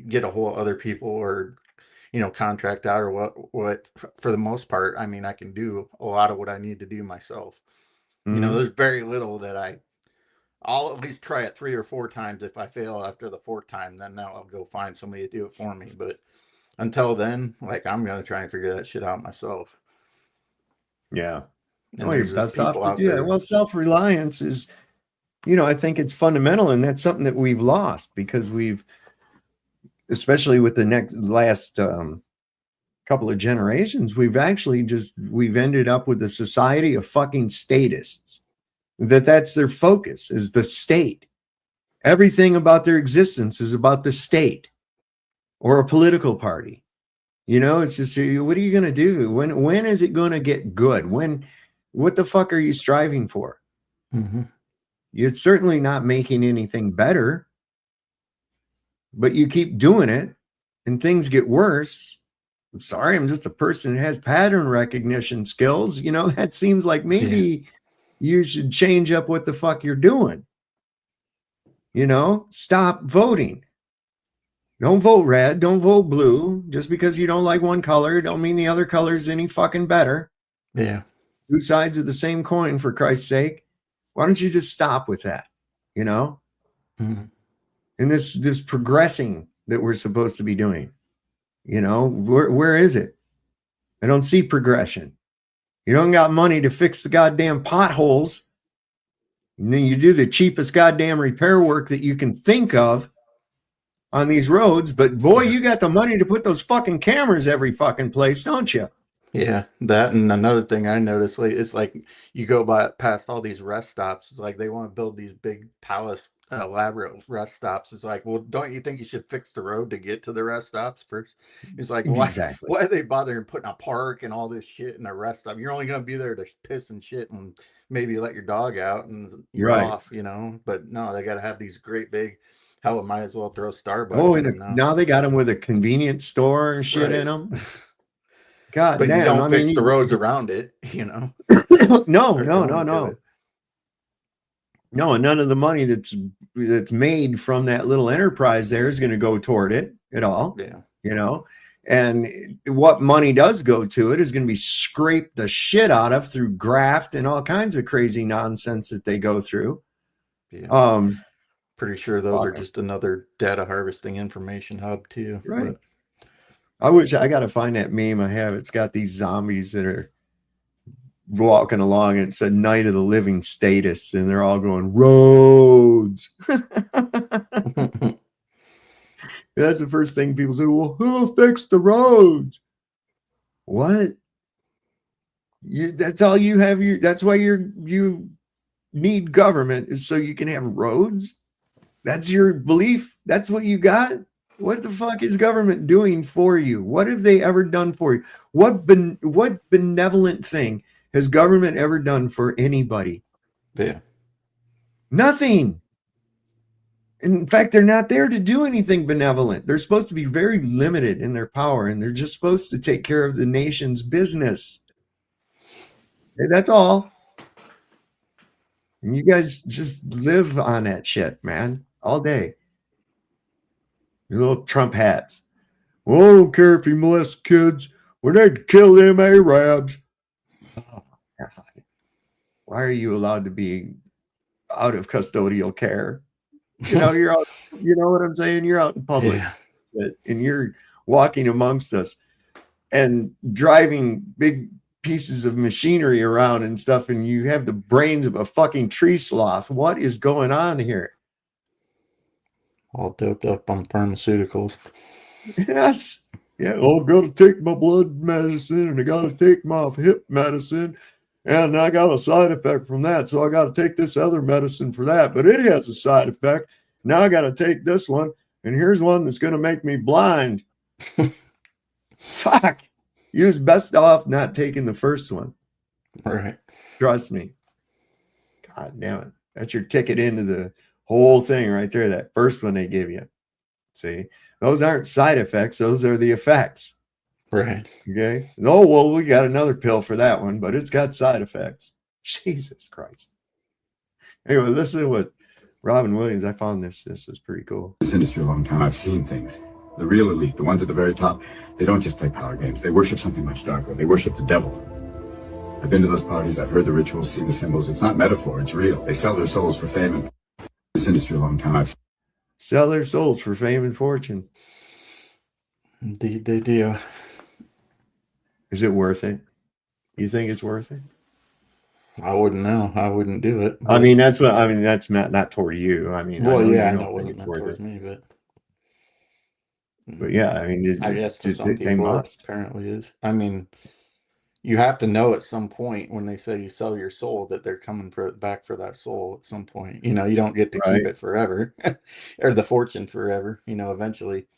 get a hold of other people or, contract out or what for the most part. I mean, I can do a lot of what I need to do myself. Mhm. There's very little that I'll at least try it 3 or 4 times. If I fail after the 4th time, then now I'll go find somebody to do it for me. But until then, like I'm gonna try and figure that shit out myself. Yeah. And Oh, you're there's just best off people to out do that. there. Well, self-reliance is, I think it's fundamental, and that's something that we've lost because especially with the last couple of generations, we've ended up with a society of fucking statists. That's their focus, is the state. Everything about their existence is about the state or a political party. It's just, what are you going to do? When is it going to get good? What the fuck are you striving for? Mm-hmm. You're certainly not making anything better, but you keep doing it and things get worse. I'm sorry, I'm just a person that has pattern recognition skills. That seems like maybe you should change up what the fuck you're doing. Stop voting. Don't vote red. Don't vote blue. Just because you don't like one color, don't mean the other color is any fucking better. Yeah. Two sides of the same coin, for Christ's sake. Why don't you just stop with that? Mm-hmm. And this progressing that we're supposed to be doing. Where is it? I don't see progression. You don't got money to fix the goddamn potholes. And then you do the cheapest goddamn repair work that you can think of on these roads. But boy, you got the money to put those fucking cameras every fucking place, don't you? Yeah, that and another thing I noticed, like it's like you go past all these rest stops. It's like they want to build these big palace, elaborate rest stops. It's like, well, don't you think you should fix the road to get to the rest stops first? It's like, why? Exactly. Why are they bothering putting a park and all this shit in a rest stop? You're only gonna be there to piss and shit and maybe let your dog out and you're Right. off, But no, they got to have these great big. Hell, it might as well throw Starbucks Oh, in and them now. now they got them with a convenience store and shit in Right. them. God But you damn. don't I fix mean, the roads around it, no, or no, going to no. it. No, and none of the money that's made from that little enterprise there is going to go toward it at all. Yeah. And what money does go to it is going to be scraped the shit out of through graft and all kinds of crazy nonsense that they go through. Yeah. Pretty sure those are just another data harvesting information hub too. Right. But I wish I got to find that meme I have. It's got these zombies that are walking along and it said Night of the Living Statists, and they're all going, roads. That's the first thing people say. Well, who'll fix the roads? What? That's all you have. That's why you need government, is so you can have roads. That's your belief. That's what you got. What the fuck is government doing for you? What have they ever done for you? What benevolent thing has government ever done for anybody? Yeah. Nothing. In fact, they're not there to do anything benevolent. They're supposed to be very limited in their power, and they're just supposed to take care of the nation's business. And that's all. And you guys just live on that shit, man, all day. Your little Trump hats. Well, I don't care if he molests kids. We need to kill them Arabs. Oh, God. Why are you allowed to be out of custodial care? You're out, you know what I'm saying? You're out in public, and you're walking amongst us and driving big pieces of machinery around and stuff, and you have the brains of a fucking tree sloth. What is going on here? All doped up on pharmaceuticals. Yes. Yeah. Oh, I got to take my blood medicine, and I got to take my hip medicine, and I got a side effect from that. So I got to take this other medicine for that, but it has a side effect. Now I got to take this one, and here's one that's going to make me blind. Fuck. You was best off not taking the first one. Right. Trust me. God damn it. That's your ticket into the whole thing right there. That first one they give you. See, those aren't side effects. Those are the effects. Right. Okay. Oh, well, we got another pill for that one, but it's got side effects. Jesus Christ. Anyway, listen to what Robin Williams. I found this. This is pretty cool. This industry a long time. I've seen things. The real elite, the ones at the very top, they don't just play power games. They worship something much darker. They worship the devil. I've been to those parties. I've heard the rituals, seen the symbols. It's not metaphor. It's real. They sell their souls for fame. And this industry a long time. I've sell their souls for fame and fortune. Indeed, they do. Is it worth it? You think it's worth it? I wouldn't know. I wouldn't do it. I mean, that's what I mean. That's not toward you. I mean, well, I know don't it think it's worth it. Me, but yeah, I mean, I guess to some people, they must. Apparently is. I mean, you have to know at some point when they say you sell your soul that they're coming back for that soul at some point. You know, you don't get to keep it forever or the fortune forever. You know, eventually,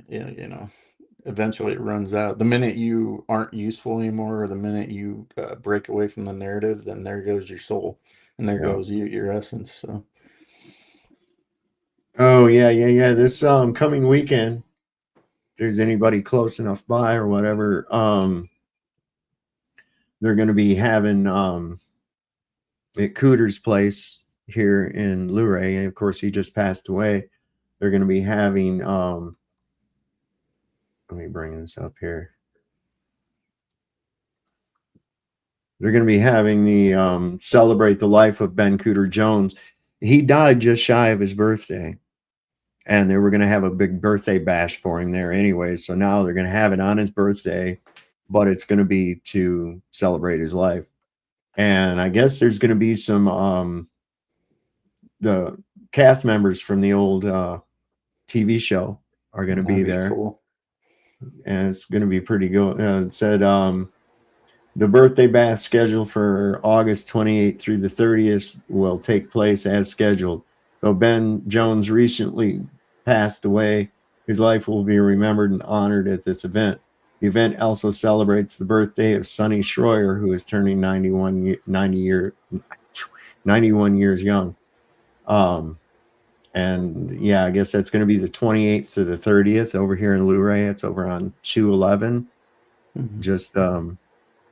eventually it runs out. The minute you aren't useful anymore, or the minute you break away from the narrative, then there goes your soul, and there goes your essence. So. Oh yeah. This coming weekend, if there's anybody close enough by or whatever, they're going to be having at Cooter's place here in Luray, and of course he just passed away. They're going to be having let me bring this up here. They're going to be having the celebrate the life of Ben Cooter Jones. He died just shy of his birthday, and they were going to have a big birthday bash for him there anyway. So now they're going to have it on his birthday, but it's going to be to celebrate his life. And I guess there's going to be some the cast members from the old TV show are going to be there. Cool. And it's going to be pretty good. It said the birthday bash scheduled for August 28th through the 30th will take place as scheduled. Though Ben Jones recently passed away, his life will be remembered and honored at this event. The event also celebrates the birthday of Sonny Schroyer, who is turning 91 years young. And yeah, I guess that's going to be the 28th to the 30th over here in Luray. It's over on 211. Just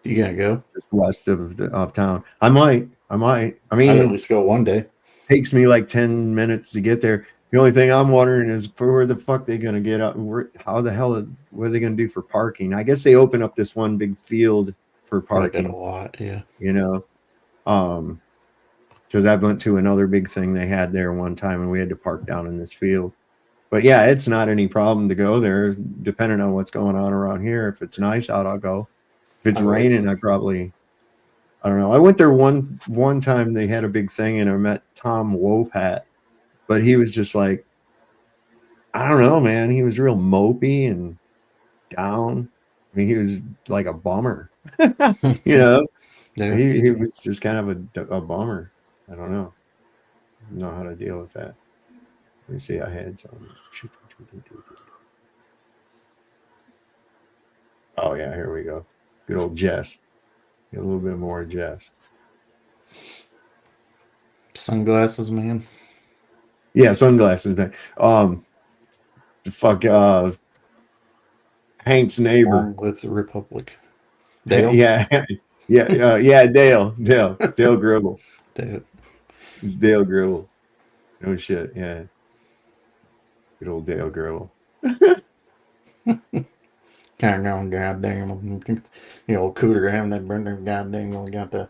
you gonna go? Just west of town. I might. I mean, I'd at least go one day. Takes me like 10 minutes to get there. The only thing I'm wondering is where the fuck they gonna get up? How the hell? What are they gonna do for parking? I guess they open up this one big field for parking. A lot, yeah. You know, because I went to another big thing they had there one time, and we had to park down in this field. But yeah, it's not any problem to go there, depending on what's going on around here. If it's nice out, I'll go. If it's raining, I don't know. I went there one time. They had a big thing, and I met Tom Wopat, but he was just like, I don't know, man. He was real mopey and down. I mean, he was like a bummer, you know. Yeah. He was just kind of a bummer. I don't know how to deal with that. Let me see. I had some. Oh yeah, here we go. Good old Jess. Get a little bit more Jess. Sunglasses, man. Yeah, sunglasses, man. The fuck Hank's neighbor. Long live the Republic. Dale? Yeah. Dale Gribble. Dale. It's Dale Gribble. No shit, yeah. Good old Dale Gribble. Kind of goddamn, old Cooter having that burner goddamn only got the,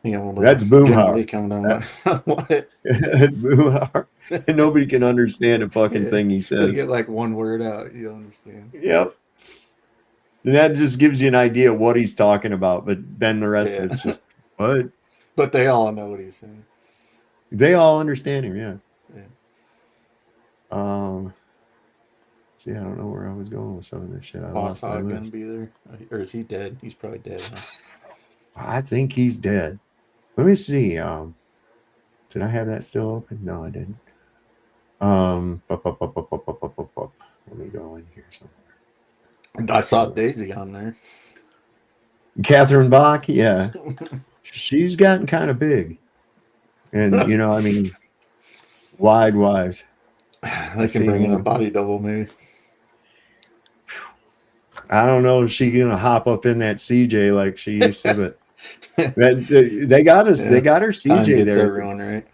that's Boomhauer. Coming down. What? That's Boomhauer. And nobody can understand a fucking thing he says. You get like one word out, you'll understand. Yep. And that just gives you an idea of what he's talking about, but then the rest of it's just what? But they all know what he's saying. They all understand him, yeah. See, I don't know where I was going with some of this shit. I lost my list. Gonna be there, or is he dead? He's probably dead. Huh? I think he's dead. Let me see. Did I have that still open? No, I didn't. Let me go in here somewhere. I saw Daisy on there. Catherine Bach, yeah. She's gotten kind of big. And, I mean, wide wives. They can bring in a body double, maybe. I don't know if she's going to hop up in that CJ like she used to, but They got us. Yeah. They got her Time CJ gets there. everyone right.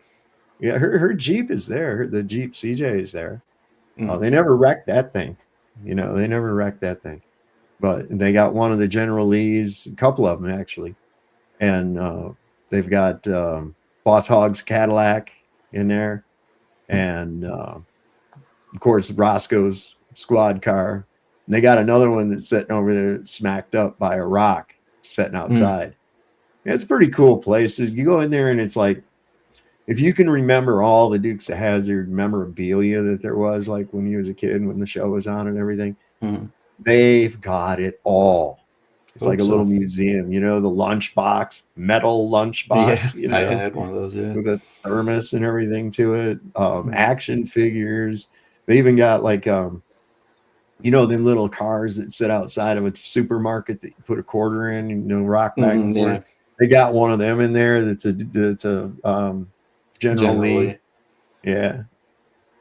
Yeah, her Jeep is there. The Jeep CJ is there. Mm. They never wrecked that thing. They never wrecked that thing. But they got one of the General Lees, a couple of them actually, and they've got Boss Hogg's Cadillac in there, and of course Roscoe's squad car. And they got another one that's sitting over there that's smacked up by a rock sitting outside. It's a pretty cool place. You go in there and it's like, if you can remember all the Dukes of Hazzard memorabilia that there was, like when you was a kid, when the show was on and everything, they've got it all. It's like a little museum, the lunchbox, metal lunchbox, Yeah, I had one of those, yeah. with a thermos and everything to it. Action figures. They even got like, them little cars that sit outside of a supermarket that you put a quarter in, rock back and forth. Yeah. They got one of them in there. That's a General Lee. Yeah.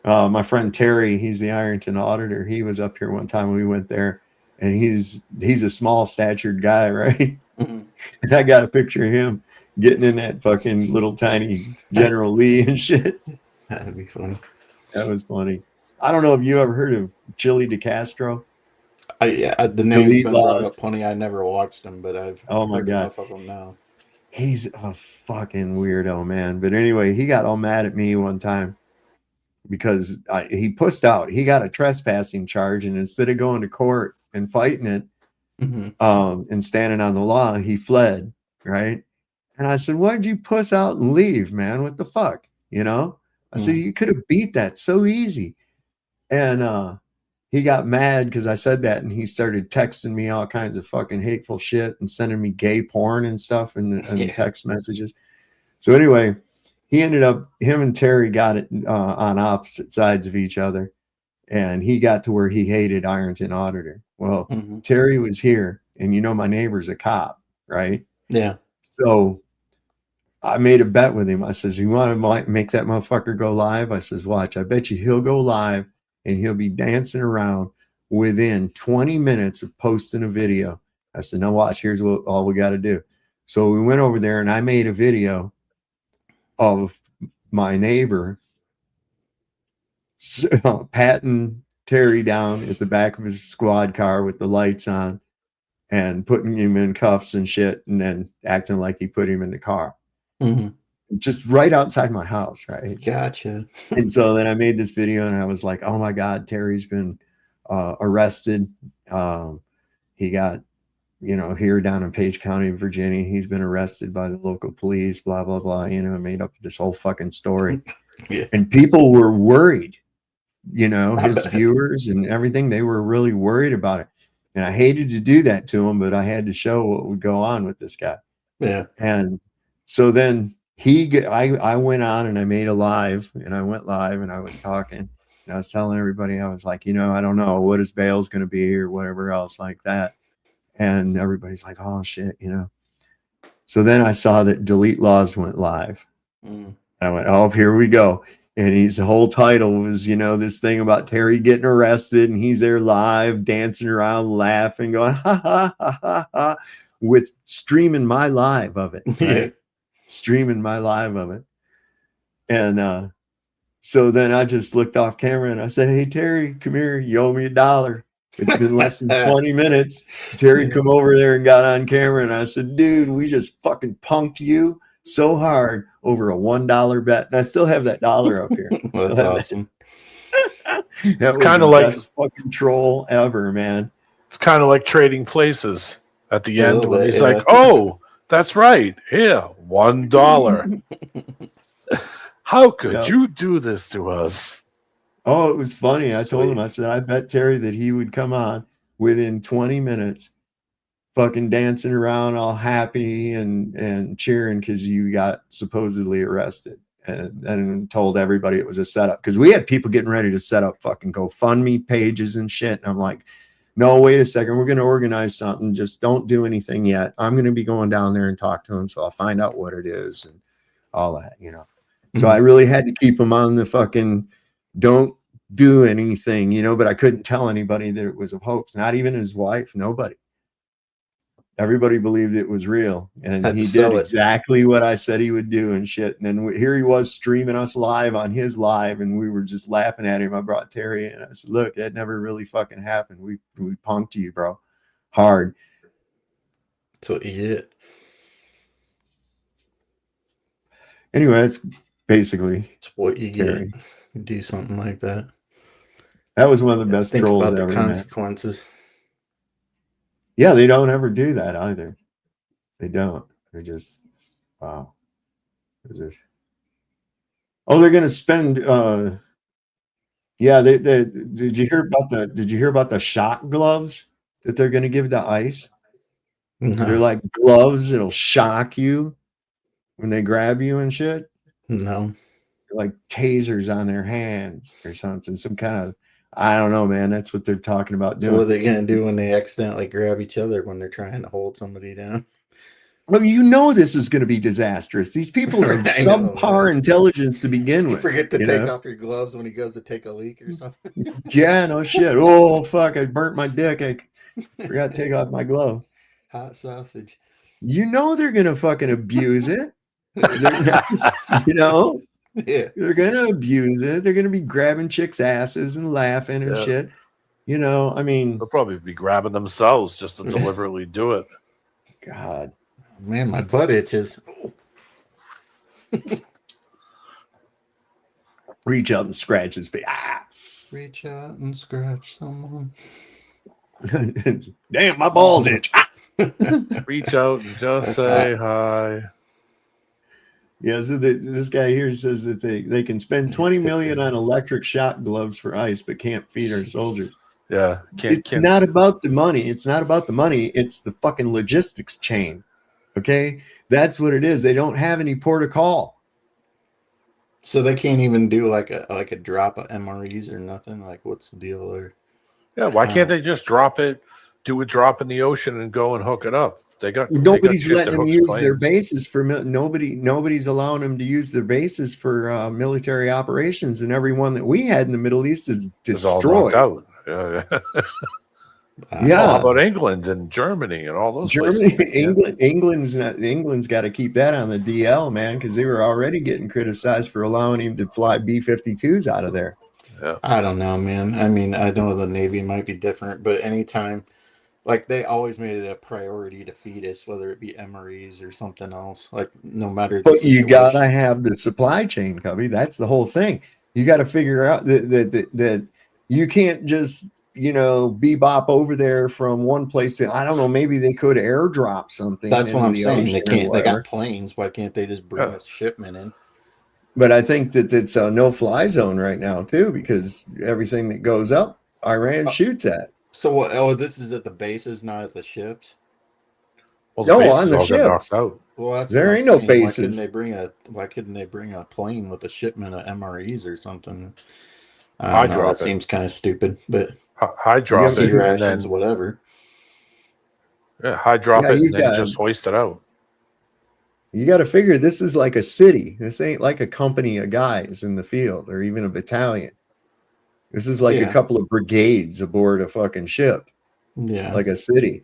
My friend Terry, he's the Ironton auditor. He was up here one time when we went there, and he's a small statured guy, right? And I got a picture of him getting in that fucking little tiny General Lee and shit. That'd be funny. That was funny. I don't know if you ever heard of Chili DeCastro. The name's been brought up plenty. I never watched him, but I've heard enough of them now. He's a fucking weirdo, man. But anyway, he got all mad at me one time because he pushed out. He got a trespassing charge, and instead of going to court and fighting it, and standing on the law, he fled, right? And I said, why'd you puss out and leave, man? What the fuck? I said, you could have beat that so easy. And he got mad because I said that, and he started texting me all kinds of fucking hateful shit and sending me gay porn and stuff and text messages. So anyway, him and Terry got it on opposite sides of each other, and he got to where he hated Ironton Auditor. Well, Terry was here, and my neighbor's a cop, right? Yeah. So I made a bet with him. I says, you want to make that motherfucker go live? I says, watch, I bet you he'll go live and he'll be dancing around within 20 minutes of posting a video. I said, now watch, here's what all we got to do. So we went over there and I made a video of my neighbor patting Terry down at the back of his squad car with the lights on and putting him in cuffs and shit, and then acting like he put him in the car. Just right outside my house, right? Gotcha. And so then I made this video and I was like, oh my God, Terry's been arrested. He got, here down in Page County, Virginia, he's been arrested by the local police, blah, blah, blah. I made up this whole fucking story. And people were worried, his viewers and everything, they were really worried about it. And I hated to do that to him, but I had to show what would go on with this guy. Yeah. And so then I went on and I made a live, and I went live and I was talking and I was telling everybody, I was like, I don't know what his bail's going to be or whatever else like that. And everybody's like, oh shit, So then I saw that Delete Laws went live. I went, oh, here we go. And his whole title was, this thing about Terry getting arrested, and he's there live, dancing around, laughing, going, ha, ha, ha, ha, ha, with streaming my live of it, right? Streaming my live of it. And so then I just looked off camera and I said, hey, Terry, come here. You owe me $1. It's been less than 20 minutes. Terry come over there and got on camera, and I said, dude, we just fucking punked you so hard over a $1 bet. And I still have that dollar up here. That's awesome. That was kind the of like best fucking troll ever, man. It's kind of like trading places at the end when bit, he's like, oh, that's right. Here, $1. How could you do this to us? Oh, it was funny. I told him, I said, I bet Terry that he would come on within 20 minutes, fucking dancing around all happy and cheering because you got supposedly arrested, and told everybody it was a setup, because we had people getting ready to set up fucking GoFundMe pages and shit. And I'm like, no, wait a second. We're going to organize something. Just don't do anything yet. I'm going to be going down there and talk to him. So I'll find out what it is and all that, So I really had to keep him on the fucking don't do anything, but I couldn't tell anybody that it was a hoax, not even his wife, nobody. Everybody believed it was real, and Had to he sell did it. exactly what I said he would do and shit. And then here he was streaming us live on his live, and we were just laughing at him. I brought Terry and I said, "Look, that never really fucking happened. We punked you, bro, hard." That's what you get. Anyway, that's basically It's what you Terry. get. You do something like that. That was one of the best Think trolls about the ever, man. consequences. Yeah, they don't ever do that either. They don't. They're just wow. Oh, they're gonna spend yeah, they did you hear about the shock gloves that they're gonna give to ICE? No. They're like gloves that'll shock you when they grab you and shit. No. Like tasers on their hands or something. Some kind of, I don't know, man. That's what they're talking about So doing. what are they gonna do when they accidentally grab each other when they're trying to hold somebody down? Well, you know this is going to be disastrous. These people are I know, subpar man. intelligence to begin You with. forget to you take know? off your gloves when he goes to take a leak or something. Yeah, no shit. Oh fuck! I burnt my dick. I forgot to take off my glove. Hot sausage. You know they're gonna fucking abuse it. You know, Yeah. they're gonna abuse it. They're gonna be grabbing chicks' asses and laughing and Yeah. shit. You know, I mean, They'll probably be grabbing themselves just to deliberately do it. God, man, my butt itches. Reach out and scratch his face. Ah. Reach out and scratch someone. Damn, my balls itch. Reach out and just say hi. Yeah, so this guy here says that they can spend $20 million on electric shock gloves for ICE, but can't feed our soldiers. Yeah, It's not about the money. It's not about the money. It's the fucking logistics chain. Okay, that's what it is. They don't have any port of call. So they can't even do like a drop of MREs or nothing. Like, what's the deal there? Yeah, why can't they just drop it, do a drop in the ocean, and go and hook it up? Nobody's shit letting that them hooks use planes. their bases for nobody's allowing them to use their bases for military operations, and everyone that we had in the Middle East is It's all destroyed. knocked out. Yeah. Yeah. Oh, how about England and Germany and all those Germany, places? England's got to keep that on the DL, man, because they were already getting criticized for allowing him to fly B-52s out of there. Yeah. I don't know, man. I mean, I know the Navy might be different, but anytime, like, they always made it a priority to feed us, whether it be MREs or something else. Like, no matter the But you situation. gotta have the supply chain, Cubby. That's the whole thing. You got to figure out that you can't just bebop over there from one place to, I don't know, maybe they could airdrop something. That's what into I'm the saying. ocean They or can't. They whatever. got planes. Why can't they just bring a shipment in? But I think that it's a no-fly zone right now too, because everything that goes up, Iran shoots at. So what? Oh, this is at the bases, not at the ships. Well, No, on the ships. out. Well, that's There what I'm ain't no saying. bases. Why couldn't they bring a plane with a shipment of MREs or something? I High don't know. drop That it. seems kind of stupid, but High drop sea it, and rations, then whatever. high drop Yeah, it, you and then got- just hoist it out. You got to figure this is like a city. This ain't like a company of guys in the field or even a battalion. This is like a Yeah. couple of brigades aboard a fucking ship, Yeah. like a city.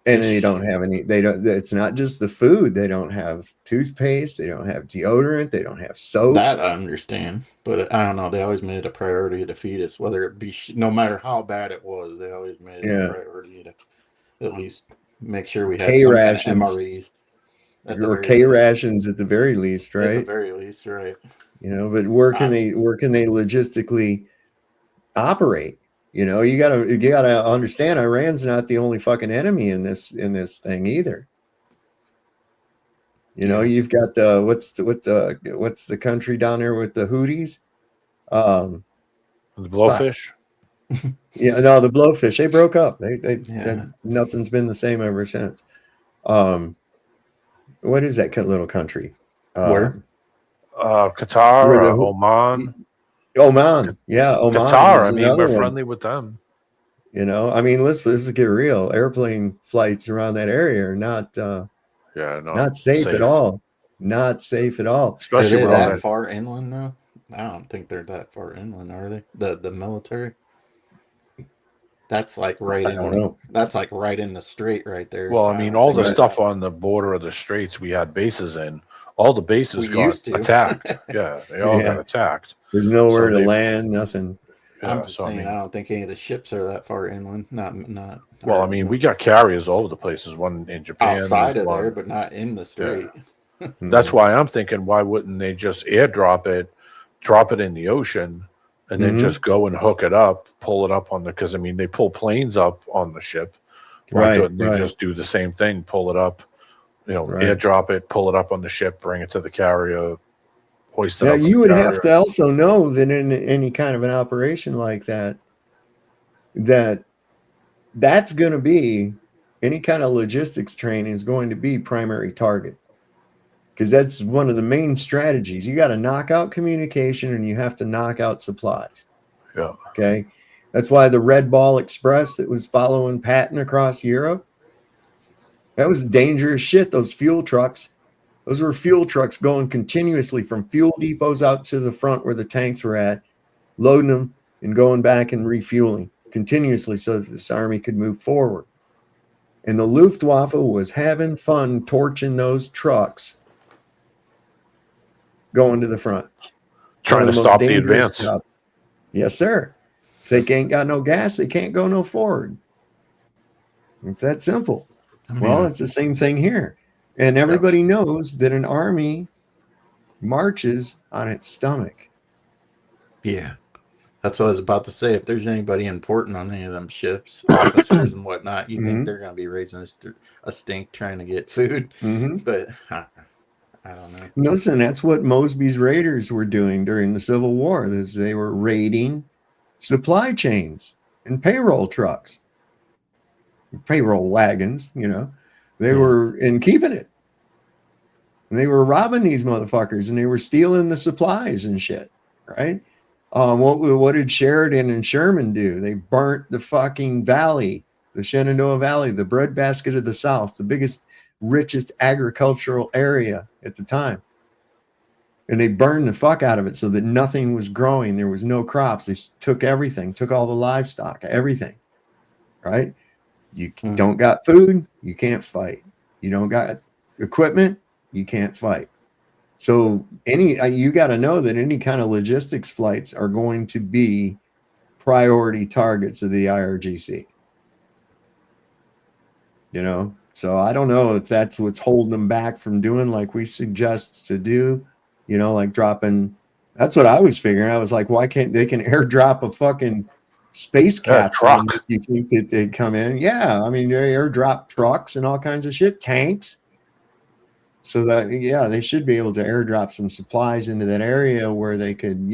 And they don't have any, it's not just the food. They don't have toothpaste. They don't have deodorant. They don't have soap. That I understand, but I don't know. They always made it a priority to feed us, whether it be no matter how bad it was. They always made it Yeah. a priority to at least make sure we had K some kind of rations. MREs. At the Or very K least. rations at the very least, At the right? very least, right? But where can they logistically operate? You gotta understand Iran's not the only fucking enemy in this thing either. You've got what's the country down there with the Houthis? The blowfish. Yeah, no, the blowfish. They broke up. Yeah. Nothing's been the same ever since. What is that little country? Where? Qatar, Where the- Oman. Oman. Yeah, Oman. Qatar. is I mean, another we're one. friendly with them. Let's get real. Airplane flights around that area are not not safe at all. Not safe at all. Are Especially they with all that that. far inland now? I don't think they're that far inland, are they? The military. That's like right I don't in. know. That's like right in the strait right there. Well, I mean, all the Right. stuff on the border of the straits we had bases in, all the bases We got used to. attacked. Yeah, they all got Yeah. attacked. There's nowhere So to they, land, nothing. I'm yeah. just So I saying, I mean, don't think any of the ships are that far inland. Not. well, I mean, we got carriers all over the place. There's one in Japan. outside There's of there, one. but not in the Yeah. strait. That's why I'm thinking, why wouldn't they just airdrop it, drop it in the ocean, and then Mhm. just go and hook it up, pull it up on the? Because I mean, they pull planes up on the ship. Why Right, couldn't they right. just do the same thing? Pull it up, Right. airdrop it, pull it up on the ship, bring it to the carrier, hoist it Now up. you on would the have carrier. to also know that in any kind of an operation like that, that's going to be any kind of logistics training is going to be primary target, because that's one of the main strategies. You got to knock out communication and you have to knock out supplies. Yeah. Okay. That's why the Red Ball Express that was following Patton across Europe, that was dangerous shit. Those fuel trucks, those were fuel trucks going continuously from fuel depots out to the front where the tanks were at, loading them and going back and refueling continuously so that this army could move forward. And the Luftwaffe was having fun torching those trucks going to the front. Trying to stop the advance. Jobs. Yes, sir. If they ain't got no gas, they can't go no forward. It's that simple. Well, it's the same thing here. And everybody knows that an army marches on its stomach. Yeah. That's what I was about to say. If there's anybody important on any of them ships, officers and whatnot, you think they're going to be raising a stink trying to get food. But I don't know. Listen, that's what Mosby's raiders were doing during the Civil War. Is they were raiding supply chains and payroll trucks, payroll wagons. They were keeping it. And they were robbing these motherfuckers, and they were stealing the supplies and shit. Right? What did Sheridan and Sherman do? They burnt the fucking valley, the Shenandoah Valley, the breadbasket of the South, the biggest, richest agricultural area at the time. And they burned the fuck out of it so that nothing was growing. There was no crops. They took everything, took all the livestock, everything. Right? You don't got food, you can't fight. You don't got equipment, you can't fight. So you got to know that any kind of logistics flights are going to be priority targets of the IRGC. So I don't know if that's what's holding them back from doing like we suggest to do, like dropping. That's what I was figuring. I was like, why can't they can airdrop a fucking space capsule? You think that they'd come in? Yeah. I mean, they airdrop trucks and all kinds of shit, tanks. So that, they should be able to airdrop some supplies into that area where they could,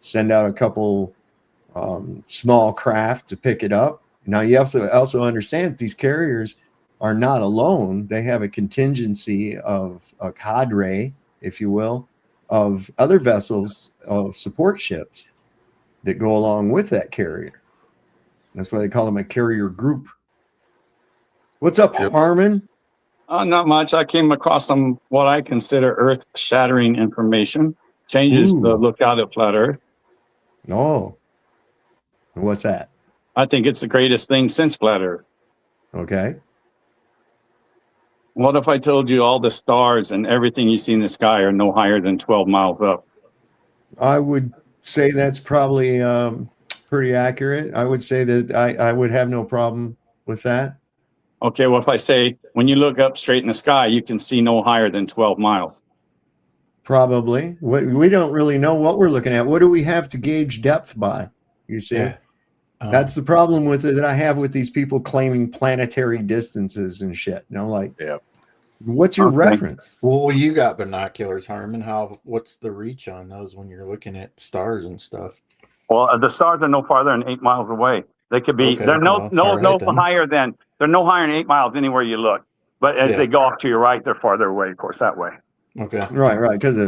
send out a couple small craft to pick it up. Now, you have to also understand these carriers are not alone. They have a contingency of a cadre, if you will, of other vessels of support ships that go along with that carrier. That's why they call them a carrier group. What's up, Harmon? Not much. I came across some what I consider earth-shattering information. Changes the lookout at flat Earth. Oh, what's that? I think it's the greatest thing since flat Earth. Okay. What if I told you all the stars and everything you see in the sky are no higher than 12 miles up? I would say that's probably pretty accurate. I would say that I would have no problem with that. Okay, well, if I say when you look up straight in the sky, you can see no higher than 12 miles. Probably. We don't really know what we're looking at. What do we have to gauge depth by? You see? Yeah. That's the problem with it that I have with these people claiming planetary distances and shit. What's your reference? Well, you got binoculars, Harmon. What's the reach on those when you're looking at stars and stuff? Well, the stars are no farther than 8 miles away. They could be. Okay, They're no then. higher than. They're no higher than 8 miles anywhere you look. But as they go off to your right, they're farther away. Of course, that way. Okay. Right. Because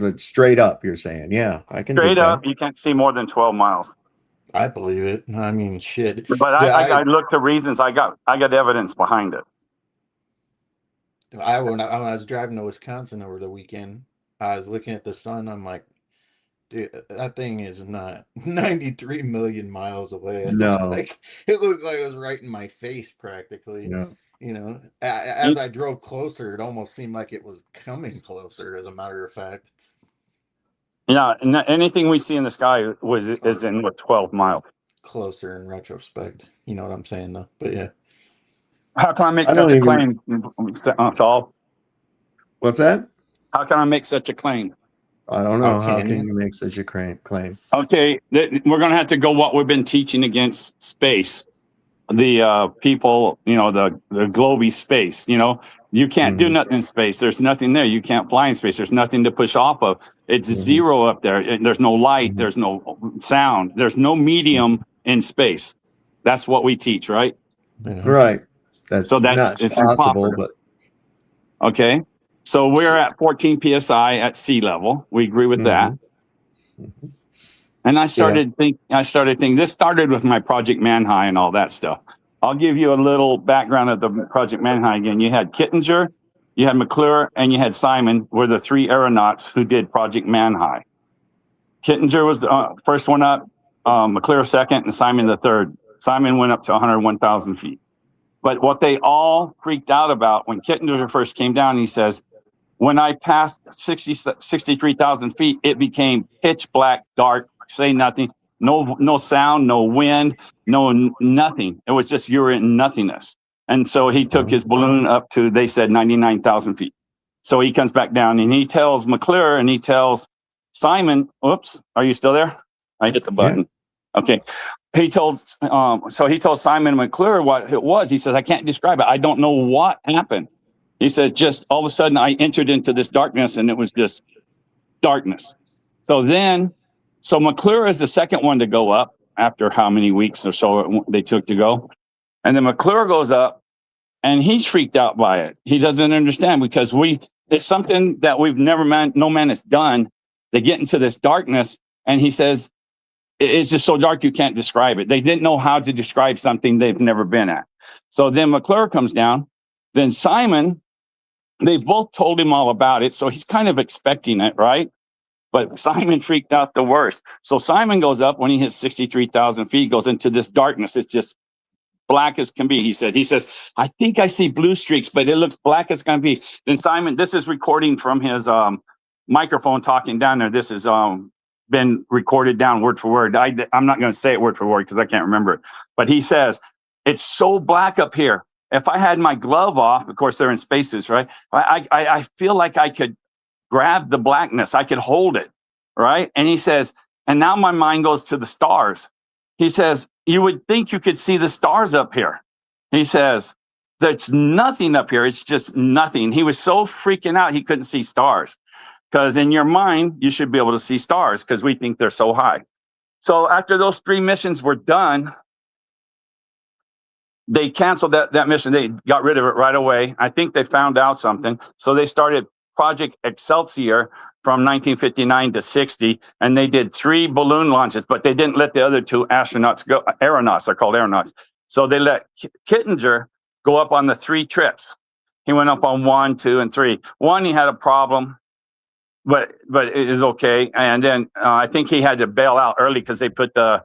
but straight up, you're saying, I can Straight dig up, that. you can't see more than 12 miles. I believe it. I mean, shit. But I looked to reasons. I got evidence behind it. When I was driving to Wisconsin over the weekend, I was looking at the sun. I'm like, Dude, that thing is not 93 million miles away. It's No. like it looked like it was right in my face practically. Yeah. You know, as I drove closer, it almost seemed like it was coming closer, as a matter of fact. Yeah, anything we see in the sky is in 12 miles. Closer in retrospect. You know what I'm saying, though? But yeah. How can I make I such don't a even- claim, Saul? What's that? How can I make such a claim? I don't know. How can can you? you make such a claim? Okay, we're going to have to go what we've been teaching against space. The people, the globy space, you can't do nothing in space. There's nothing there. You can't fly in space. There's nothing to push off of. It's zero up there. There's no light. There's no sound. There's no medium in space. That's what we teach, right? Right. That's not it's possible, impossible. but Okay. So we're at 14 psi at sea level. We agree with that. And I started thinking this started with my Project Manhigh and all that stuff. I'll give you a little background of the Project Manhigh again. You had Kittinger, you had McClure, and you had Simon were the three aeronauts who did Project Manhigh. Kittinger was the first one up, McClure second, and Simon the third. Simon went up to 101,000 feet. But what they all freaked out about when Kittinger first came down, he says, when I passed 63,000 feet, it became pitch black, dark, say nothing, no sound, no wind, no nothing. It was just you were in nothingness. And so he took his balloon up to, they said, 99,000 feet. So he comes back down and he tells McClure and he tells Simon, oops, are you still there? I hit the button. Yeah. Okay. He told Simon and McClure what it was. He says, I can't describe it. I don't know what happened. He says, just all of a sudden I entered into this darkness and it was just darkness. So McClure is the second one to go up after how many weeks or so they took to go. And then McClure goes up and he's freaked out by it. He doesn't understand because it's something that no man has done. They get into this darkness and he says, it's just so dark you can't describe it. They didn't know how to describe something they've never been at. So then McClure comes down. Then Simon, they both told him all about it. So he's kind of expecting it, right? But Simon freaked out the worst. So Simon goes up when he hits 63,000 feet, goes into this darkness. It's just black as can be. He says, I think I see blue streaks, but it looks black as can be. Then Simon, this is recording from his microphone talking down there. This is been recorded down word for word. I'm not going to say it word for word because I can't remember it. But he says, it's so black up here. If I had my glove off, of course they're in spacesuits, right? I feel like I could grab the blackness. I could hold it, right? And he says, and now my mind goes to the stars. He says, you would think you could see the stars up here. He says, there's nothing up here. It's just nothing. He was so freaking out he couldn't see stars. Because in your mind, you should be able to see stars because we think they're so high. So after those 3 missions were done, they canceled that mission. They got rid of it right away. I think they found out something. So they started Project Excelsior from 1959 to 60, and they did 3 balloon launches, but they didn't let the other 2 astronauts go. Aeronauts, they're called aeronauts. So they let Kittinger go up on the 3 trips. He went up on 1, 2, and 3. 1, he had a problem. But it is okay. And then I think he had to bail out early because they put the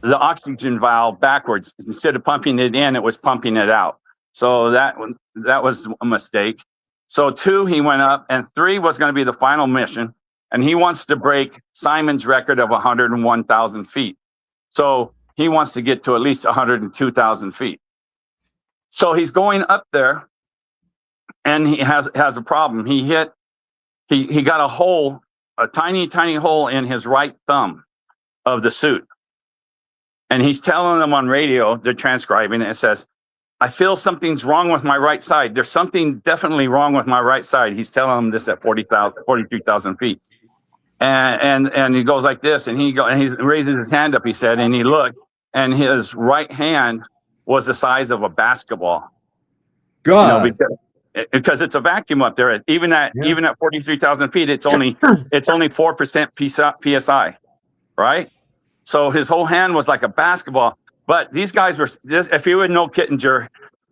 oxygen valve backwards. Instead of pumping it in, it was pumping it out. So that was a mistake. So 2, he went up, and 3 was going to be the final mission. And he wants to break Simon's record of 101,000 feet. So he wants to get to at least 102,000 feet. So he's going up there, and he has a problem. He got a hole, a tiny, tiny hole in his right thumb of the suit. And he's telling them on radio, they're transcribing it. It says, I feel something's wrong with my right side. There's something definitely wrong with my right side. He's telling them this at 43,000 feet. And he goes like this, and he raises his hand up, he said, and he looked, and his right hand was the size of a basketball. God. Because it's a vacuum up there. Even at 43,000 feet, it's only 4% psi, right? So his whole hand was like a basketball. But these guys were, if you would know Kittinger,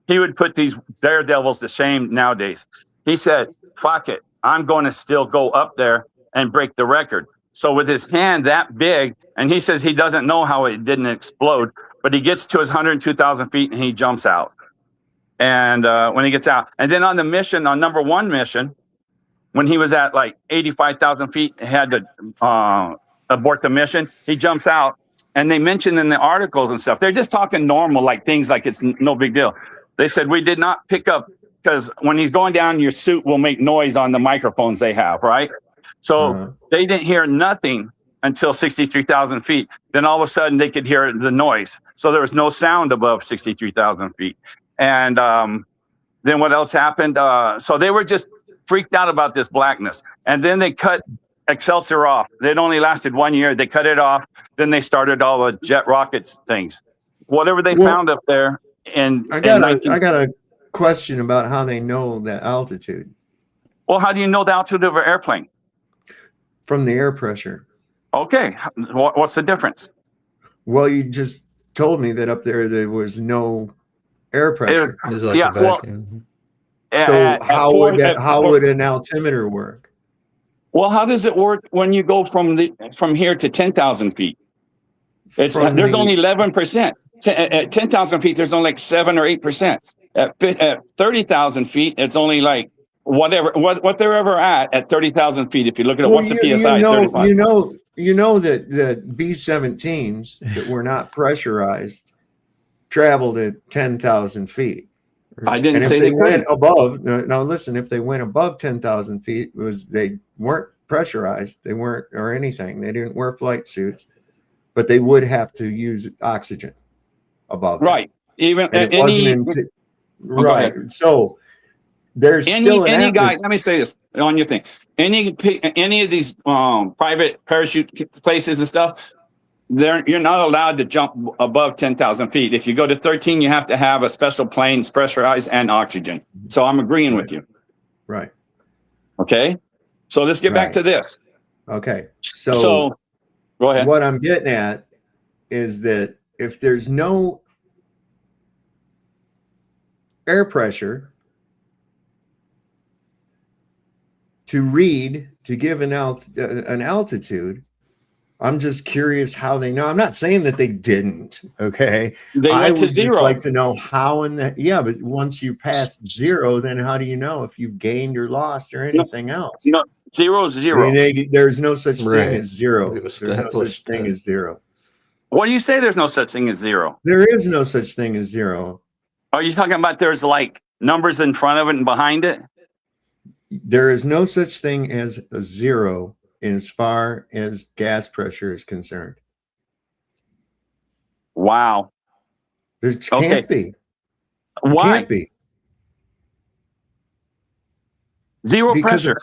he would put these daredevils to shame nowadays. He said, fuck it, I'm going to still go up there and break the record. So with his hand that big, and he says he doesn't know how it didn't explode, but he gets to his 102,000 feet and he jumps out. And when he gets out, and then on the mission, on number 1 mission, when he was at like 85,000 feet, he had to abort the mission. He jumps out, and they mentioned in the articles and stuff, they're just talking normal, like things like it's no big deal. They said, we did not pick up, because when he's going down, your suit will make noise on the microphones they have, right? So they didn't hear nothing until 63,000 feet. Then all of a sudden they could hear the noise. So there was no sound above 63,000 feet. And then what else happened? So they were just freaked out about this blackness. And then they cut Excelsior off. It only lasted 1 year. They cut it off. Then they started all the jet rockets things. Whatever they found up there. And I got a question about how they know the altitude. Well, how do you know the altitude of an airplane? From the air pressure. Okay. What's the difference? Well, you just told me that up there was no air pressure. It's like a vacuum. So how would an altimeter work? Well, how does it work when you go from here to 10,000 feet? There's only 11%. At 10,000 feet, there's only like 7 or 8%. At 30,000 feet, it's only like whatever what they're ever at 30,000 feet. If you look at it, what's the PSI? You know that B-17s that were not pressurized traveled at 10,000 feet. I didn't and say if they went couldn't. above. Now listen, if they went above 10,000 feet, they weren't pressurized. They weren't or anything. They didn't wear flight suits, but they would have to use oxygen above. Right. Even and it wasn't right. So there's still any guy. Let me say this on your thing. Any of these private parachute places and stuff, you're not allowed to jump above 10,000 feet. If you go to 13, you have to have a special planes pressurized and oxygen. So I'm agreeing with you. Right. Okay. So let's get back to this. Okay. So go ahead. What I'm getting at is that if there's no air pressure to give an altitude, I'm just curious how they know. I'm not saying that they didn't. Okay. I would just like to know how but once you pass 0, then how do you know if you've gained or lost or anything else? No, 0 is 0. I mean, there's no such thing as 0. There's no such thing as 0. What do you say? There's no such thing as 0. There is no such thing as 0. Are you talking about there's like numbers in front of it and behind it? There is no such thing as a 0 as far as gas pressure is concerned. Wow. There can't be. Why? Can't be. 0 pressure.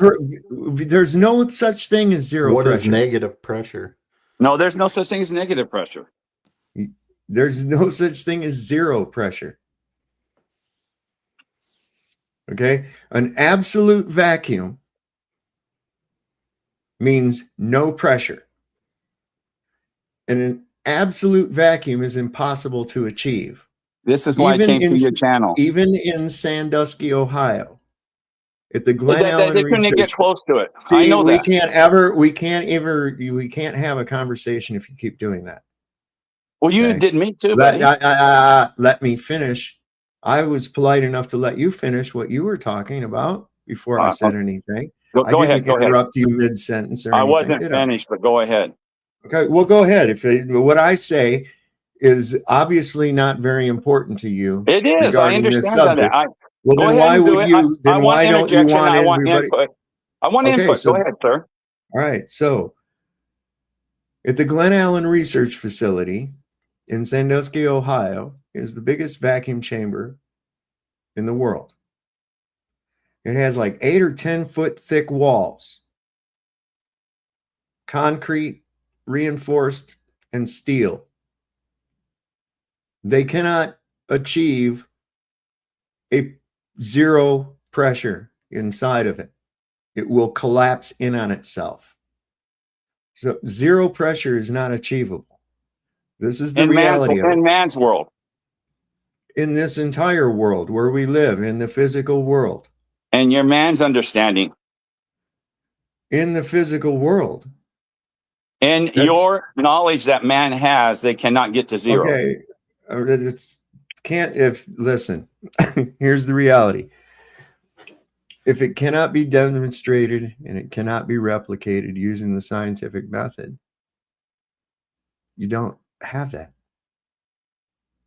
There's no such thing as 0 What pressure. is negative pressure? No, there's no such thing as negative pressure. There's no such thing as 0 pressure. Okay? An absolute vacuum means no pressure. And an absolute vacuum is impossible to achieve. This is why I came to your channel. Even in Sandusky, Ohio, at the Glen Allen they couldn't Research. get close to it. See, I know we that. we can't have a conversation if you keep doing that. Well, you did me too. Let me finish. I was polite enough to let you finish what you were talking about before I said anything. Go I ahead. didn't interrupt you mid-sentence or anything. I wasn't finished, but go ahead. Okay, well, go ahead. What I say is obviously not very important to you. It is. I understand that. Well, then why would you? Then why don't you want everybody? I want input. Go ahead, sir. All right. So, at the Glen Allen Research Facility in Sandusky, Ohio, is the biggest vacuum chamber in the world. It has like 8 or 10 foot thick walls, concrete, reinforced, and steel. They cannot achieve a 0 pressure inside of it. It will collapse in on itself. So 0 pressure is not achievable. This is the reality of it. In man's world. In this entire world where we live, in the physical world. And your man's understanding. In the physical world, And your knowledge that man has, they cannot get to zero. Okay. It's can't if listen, here's the reality. If it cannot be demonstrated and it cannot be replicated using the scientific method, you don't have that.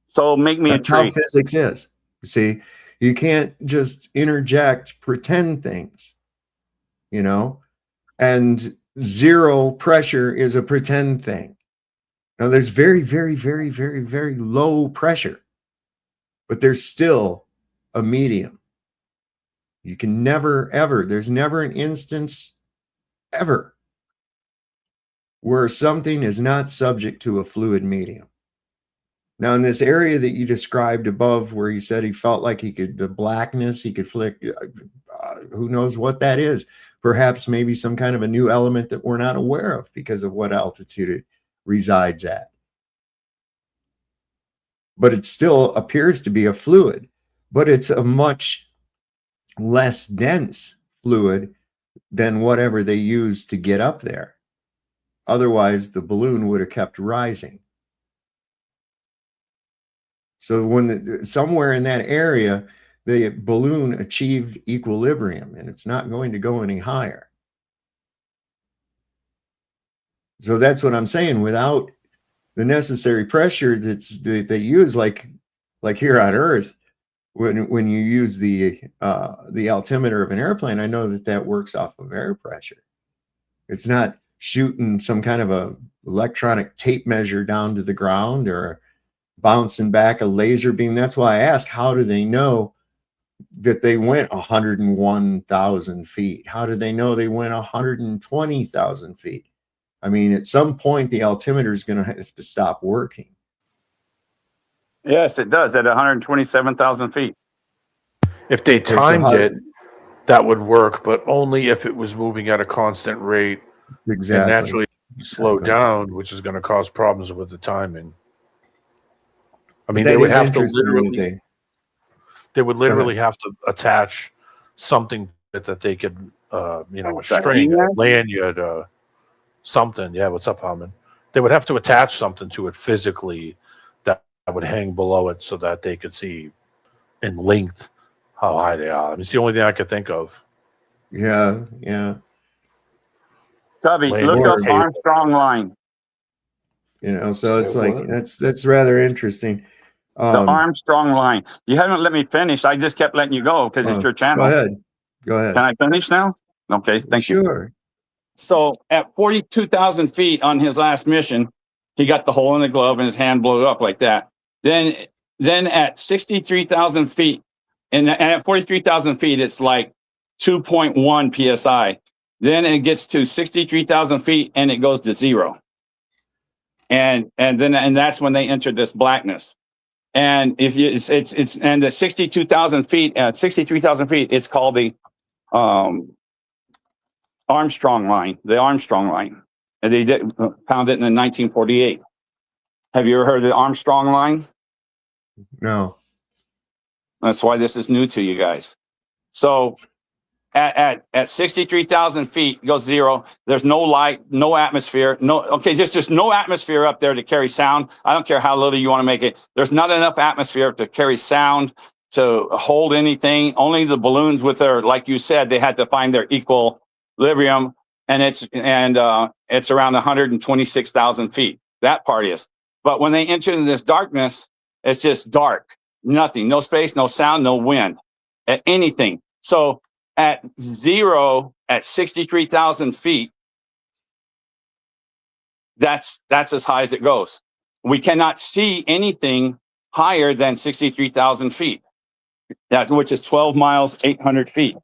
So make me That's a tree. how physics is. You see, you can't just interject pretend things, you know, and zero pressure is a pretend thing. Now there's very, very, very, very, very low pressure, but there's still a medium. You can never, ever, there's never an instance ever where something is not subject to a fluid medium. Now, in this area that you described above, where he said he felt like he could, the blackness, he could flick, who knows what that is? Perhaps maybe some kind of a new element that we're not aware of because of what altitude it resides at. But it still appears to be a fluid, but it's a much less dense fluid than whatever they used to get up there. Otherwise, the balloon would have kept rising. So when somewhere in that area, the balloon achieved equilibrium, and it's not going to go any higher. So that's what I'm saying. Without the necessary pressure that they use, like here on Earth, when you use the altimeter of an airplane, I know that works off of air pressure. It's not shooting some kind of a electronic tape measure down to the ground or bouncing back a laser beam. That's why I ask, how do they know that they went 101,000 feet? How do they know they went 120,000 feet? I mean, at some point, the altimeter is going to have to stop working. Yes, it does at 127,000 feet. If they timed it, that would work, but only if it was moving at a constant rate. Exactly. And naturally slow down, which is going to cause problems with the timing. I mean, they would have to literally, they would literally have to attach something that they could, a string, a lanyard, something. Yeah, what's up, Harmon? They would have to attach something to it physically that would hang below it so that they could see in length how high they are. I mean, it's the only thing I could think of. Yeah. Cubby, look up Armstrong line. So it's like that's rather interesting. The Armstrong line. You haven't let me finish. I just kept letting you go because it's your channel. Go ahead. Can I finish now? Okay, thank you. Sure. So at 42,000 feet on his last mission, he got the hole in the glove and his hand blew up like that. Then at 63,000 feet, and at 43,000 feet, it's like 2.1 psi. Then it gets to 63,000 feet and it goes to zero. And that's when they entered this blackness. And if you, it's and the 62,000 feet at 63,000 feet, it's called the Armstrong line, the Armstrong line. And they found it in 1948. Have you ever heard of the Armstrong line? No. That's why this is new to you guys. So at 63,000 feet, it goes zero. There's no light, no atmosphere, just no atmosphere up there to carry sound. I don't care how little you want to make it. There's not enough atmosphere to carry sound, to hold anything. Only the balloons with their, like you said, they had to find their equilibrium, and it's around 126,000 feet. That part is. But when they enter into this darkness, it's just dark, nothing, no space, no sound, no wind, anything. So at zero, at 63,000 feet, that's as high as it goes. We cannot see anything higher than 63,000 feet, which is 12 miles, 800 feet,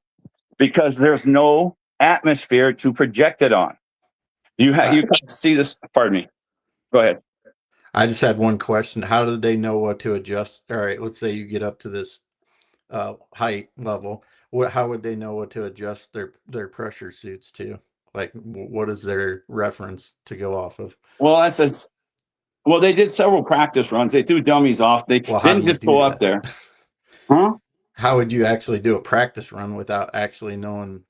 because there's no atmosphere to project it on. You can see this. Pardon me. Go ahead. I just had one question. How did they know what to adjust? All right, let's say you get up to this height level. How would they know what to adjust their pressure suits to? Like, what is their reference to go off of? Well, they did several practice runs. They threw dummies off. They didn't just go up there. Huh? How would you actually do a practice run without actually knowing,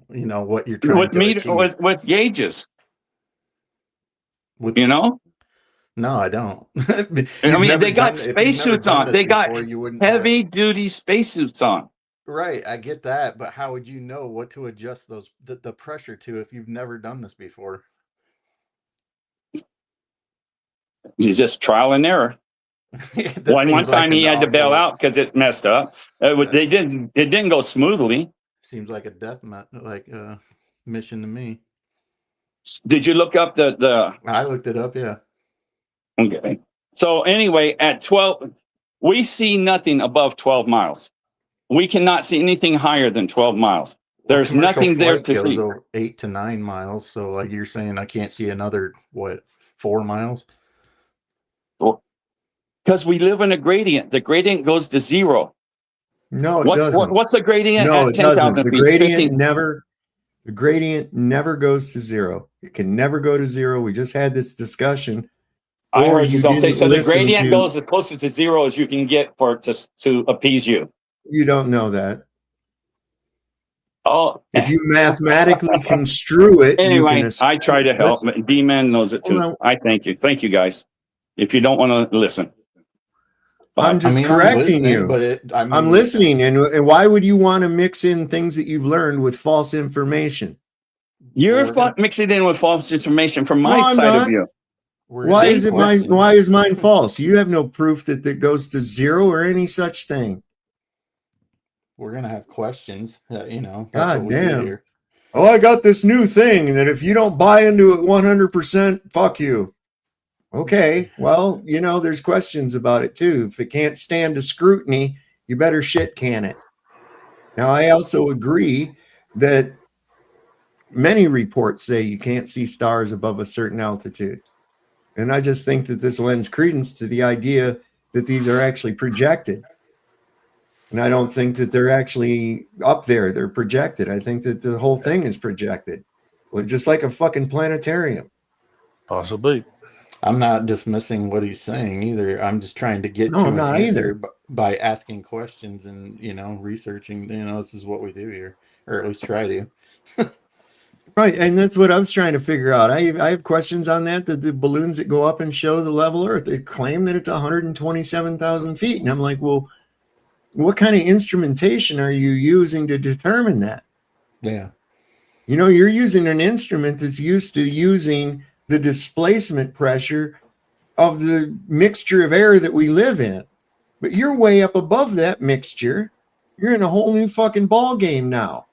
what you're trying to achieve? With gauges. You know? No, I don't. I mean, they got spacesuits on. They got You wouldn't heavy duty spacesuits on. Right, I get that, but how would you know what to adjust the pressure to if you've never done this before? It's just trial and error. One time he had to bail out because it's messed up. It didn't go smoothly. Seems like a mission to me. Did you look up the? I looked it up. Yeah. Okay. So anyway, at 12, we see nothing above 12 miles. We cannot see anything higher than 12 miles. There's nothing there to see. Over 8 to 9 miles. So like you're saying, I can't see another 4 miles? Because we live in a gradient. The gradient goes to 0. No, it doesn't. What's the gradient no, at 10,000 feet? The gradient never goes to 0. It can never go to 0. We just had this discussion. I heard you. Okay, so the gradient goes as close to 0 as you can get to appease you. You don't know that. Oh, if you mathematically construe it. Anyway, I try to help. D-Man knows it too. I thank you. Thank you, guys. If you don't want to listen. I'm just correcting you. I'm listening. And why would you want to mix in things that you've learned with false information? You're mixing it in with false information from my side of you. Why is mine false? You have no proof that it goes to 0 or any such thing. We're gonna have questions. That's God what we do damn. here. Oh, I got this new thing that if you don't buy into it 100%, fuck you. Okay, well, there's questions about it too. If it can't stand to scrutiny, you better shit can it. Now, I also agree that many reports say you can't see stars above a certain altitude. And I just think that this lends credence to the idea that these are actually projected. And I don't think that they're actually up there. They're projected. I think that the whole thing is projected. Well, just like a fucking planetarium. Possibly. I'm not dismissing what he's saying either. I'm just trying to get No, to I'm an not answer either. by asking questions and, researching. This is what we do here, or at least try to. Right, and that's what I was trying to figure out. I have questions on that. The balloons that go up and show the level Earth, they claim that it's 127,000 feet. And I'm like, well, what kind of instrumentation are you using to determine that? Yeah. You're using an instrument that's used to using the displacement pressure of the mixture of air that we live in. But you're way up above that mixture. You're in a whole new fucking ball game now.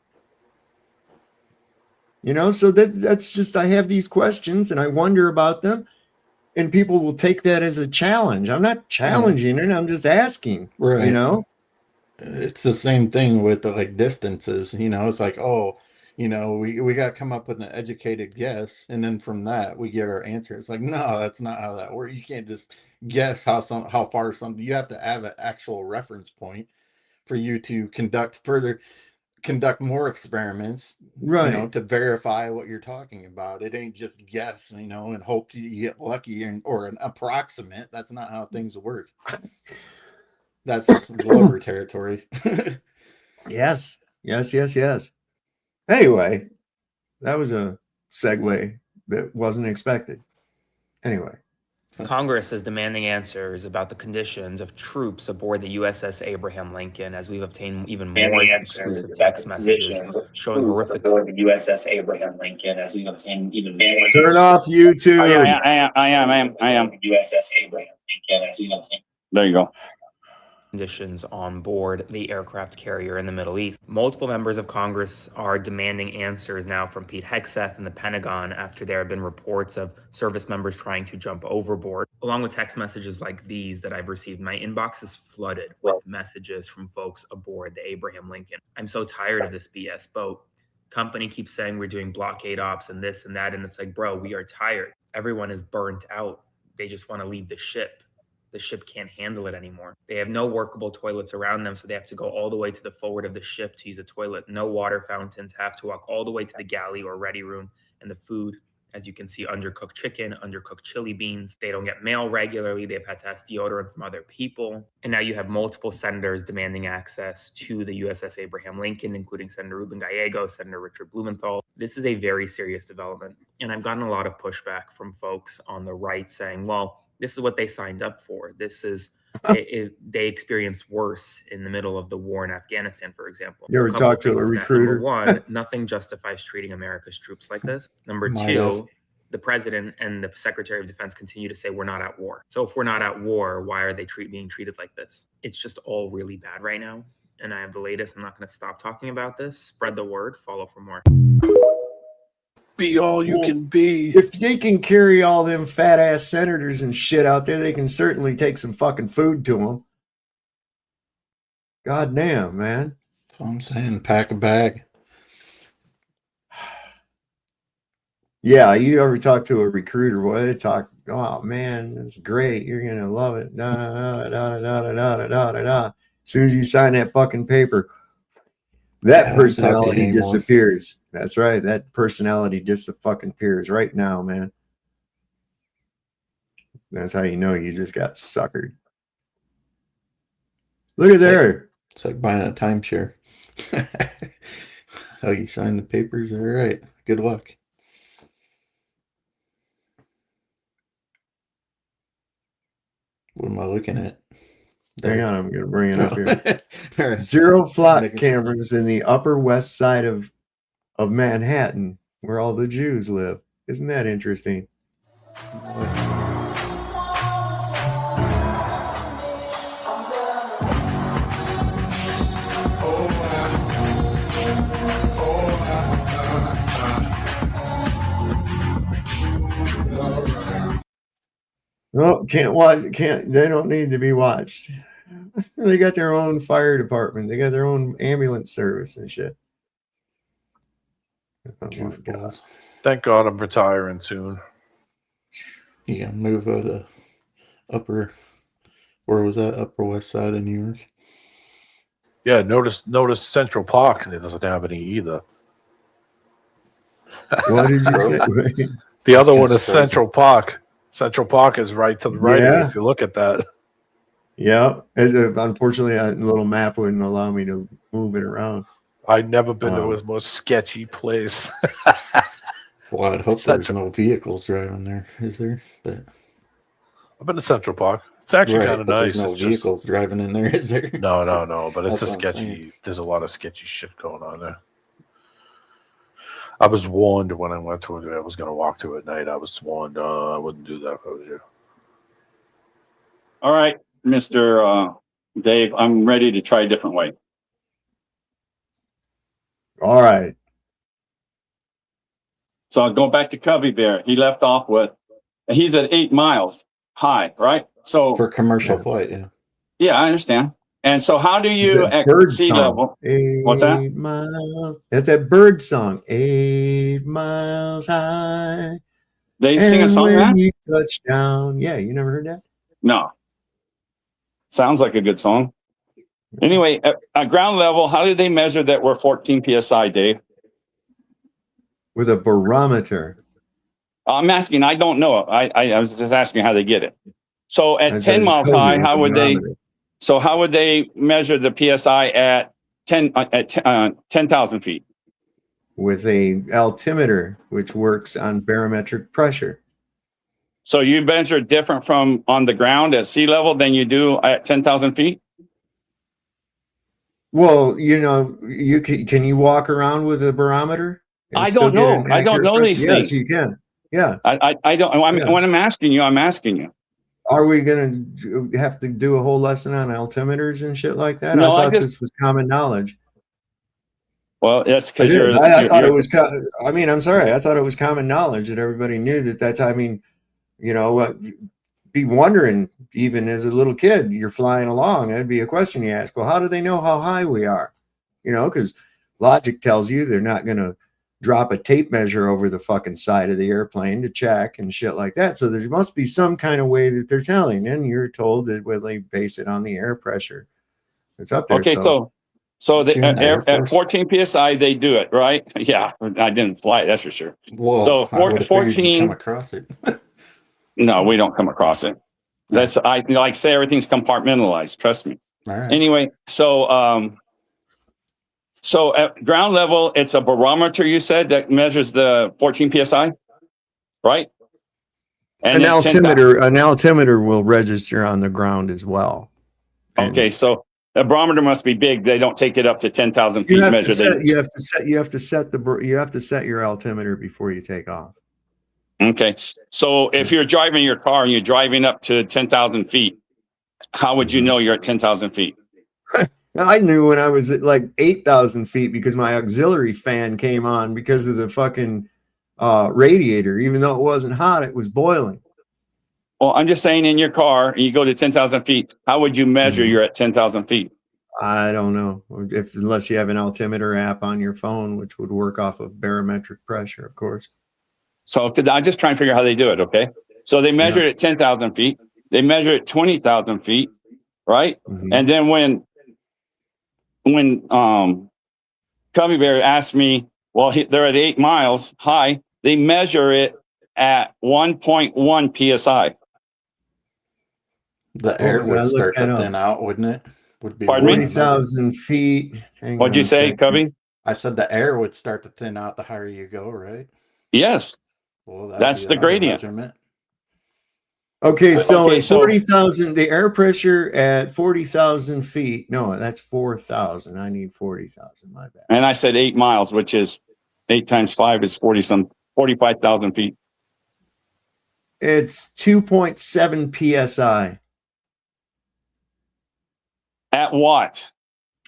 So that's just, I have these questions and I wonder about them, and people will take that as a challenge. I'm not challenging it. I'm just asking, Right. It's the same thing with the distances, it's like, we got to come up with an educated guess. And then from that we get our answer. It's like, no, that's not how that works. You can't just guess how far something, you have to have an actual reference point for you to conduct more experiments, right? To verify what you're talking about. It ain't just guess, and hope you get lucky or an approximate. That's not how things work. That's Glover territory. Yes. Anyway, that was a segue that wasn't expected. Anyway. Congress is demanding answers about the conditions of troops aboard the USS Abraham Lincoln, as we've obtained even more exclusive text messages showing horrific. The USS Abraham Lincoln, as we've obtained even more. Turn off YouTube. I am. USS Abraham Lincoln, as we've obtained. There you go. Conditions on board the aircraft carrier in the Middle East. Multiple members of Congress are demanding answers now from Pete Hegseth and the Pentagon after there have been reports of service members trying to jump overboard. Along with text messages like these that I've received, my inbox is flooded with messages from folks aboard the Abraham Lincoln. I'm so tired of this BS boat. Company keeps saying we're doing blockade ops and this and that, and it's like, bro, we are tired. Everyone is burnt out. They just want to leave the ship. The ship can't handle it anymore. They have no workable toilets around them, so they have to go all the way to the forward of the ship to use a toilet. No water fountains, have to walk all the way to the galley or ready room, and the food As you can see, undercooked chicken, undercooked chili beans. They don't get mail regularly. They've had to ask deodorant from other people. And now you have multiple senators demanding access to the USS Abraham Lincoln, including Senator Ruben Gallego, Senator Richard Blumenthal. This is a very serious development. And I've gotten a lot of pushback from folks on the right saying, well, this is what they signed up for. This is, they experienced worse in the middle of the war in Afghanistan, for example. You ever talk to a recruiter? Number one, nothing justifies treating America's troops like this. Number two, the president and the secretary of defense continue to say we're not at war. So if we're not at war, why are they being treated like this? It's just all really bad right now. And I have the latest. I'm not going to stop talking about this. Spread the word. Follow for more. Be all you can be. If they can carry all them fat ass senators and shit out there, they can certainly take some fucking food to them. God damn, man. That's what I'm saying. Pack a bag. Yeah, you ever talk to a recruiter? Boy, they talk, oh man, it's great. You're gonna love it. Da, da, da, da, da, da, da, da, da. As soon as you sign that fucking paper, that personality disappears. That's right. That personality just fucking appears right now, man. That's how you know you just got suckered. Look at there. It's like buying a timeshare. How you sign the papers? All right. Good luck. What am I looking at? Hang on, I'm going to bring it up here. All right. Zero flock cameras in the Upper West Side of Manhattan, where all the Jews live. Isn't that interesting? No, can't watch. Can't. They don't need to be watched. They got their own fire department. They got their own ambulance service and shit. Oh my God. Thank God I'm retiring soon. You gotta move to the upper, where was that? Upper West Side of New York. Yeah, notice Central Park. It doesn't have any either. What did you say? The other one is Central Park. Central Park is right to the right of it, if you look at that. Yeah. Unfortunately, that little map wouldn't allow me to move it around. I've never been to a more sketchy place. Well, I'd hope there's no vehicles driving there, is there? But I've been to Central Park. It's actually kind of nice. There's no vehicles driving in there, is there? No. But it's a sketchy. There's a lot of sketchy shit going on there. I was warned when I went to it. I was going to walk to it at night. I was warned. I wouldn't do that if I was you. All right, Mr. Dave, I'm ready to try a different way. All right. So I'll go back to Cubby Bear. He left off with, he's at 8 miles high, right? So for commercial flight, yeah. Yeah, I understand. And so how do you at sea level? What's that? Miles. That's that bird song. 8 miles high. They sing a song when that? you touch down. Yeah, you never heard that? No. Sounds like a good song. Anyway, at ground level, how do they measure that we're 14 psi, Dave? With a barometer. I'm asking. I don't know. I was just asking how they get it. So at 10 miles high, how would they? So how would they measure the psi at 10,000 feet? With a altimeter, which works on barometric pressure. So you measure different from on the ground at sea level than you do at 10,000 feet? Well, you know, you can you walk around with a barometer? I don't know. I don't know these things. Yes, you can. Yeah. I don't. When I'm asking you, I'm asking you. Are we going to have to do a whole lesson on altimeters and shit like that? No, I thought this was common knowledge. Well, that's because I thought it was. I mean, I'm sorry. I thought it was common knowledge that everybody knew that. That's. I mean, you know, be wondering even as a little kid, you're flying along. That'd be a question you ask. Well, how do they know how high we are? You know, because logic tells you they're not going to drop a tape measure over the fucking side of the airplane to check and shit like that. So there must be some kind of way that they're telling. And you're told that they base it on the air pressure that's up there. Okay, so So Aren't you in the Air at Force? 14 psi, they do it, right? Yeah, I didn't fly it, that's for sure. Well, So I would have figured you'd come 14. across it. No, we don't come across it. That's I like say everything's compartmentalized. Trust me. All right. Anyway, so at ground level, it's a barometer. You said that measures the 14 psi, right? An then 10,000. altimeter will register on the ground as well. Okay, so a barometer must be big. They don't take it up to 10,000 feet. You have Measure. you have to set your altimeter before you take off. Okay, so if you're driving your car and you're driving up to 10,000 feet, how would you know you're at 10,000 feet? I knew when I was at like 8,000 feet because my auxiliary fan came on because of the fucking radiator. Even though it wasn't hot, it was boiling. Well, I'm just saying, in your car, and you go to 10,000 feet. How would you measure you're at 10,000 feet? I don't know, unless you have an altimeter app on your phone, which would work off of barometric pressure, of course. So I'm just trying to figure out how they do it. Okay, so they measure it at 10,000 feet. They measure it 20,000 feet, right? And then when Cubby Bear asked me, well, they're at 8 miles high. They measure it at 1.1 psi. The air would start to thin out, wouldn't it? Would be 40,000 feet. What'd you say, Cubby? I said the air would start to thin out the higher you go, right? Yes. Well, that's the gradient. Measurement. Okay, so at 40,000, the air pressure at 40,000 feet. No, that's 4,000. I need 40,000. My bad. And I said 8 miles, which is 8 times 5 is 45,000 feet. It's 2.7 psi. At what?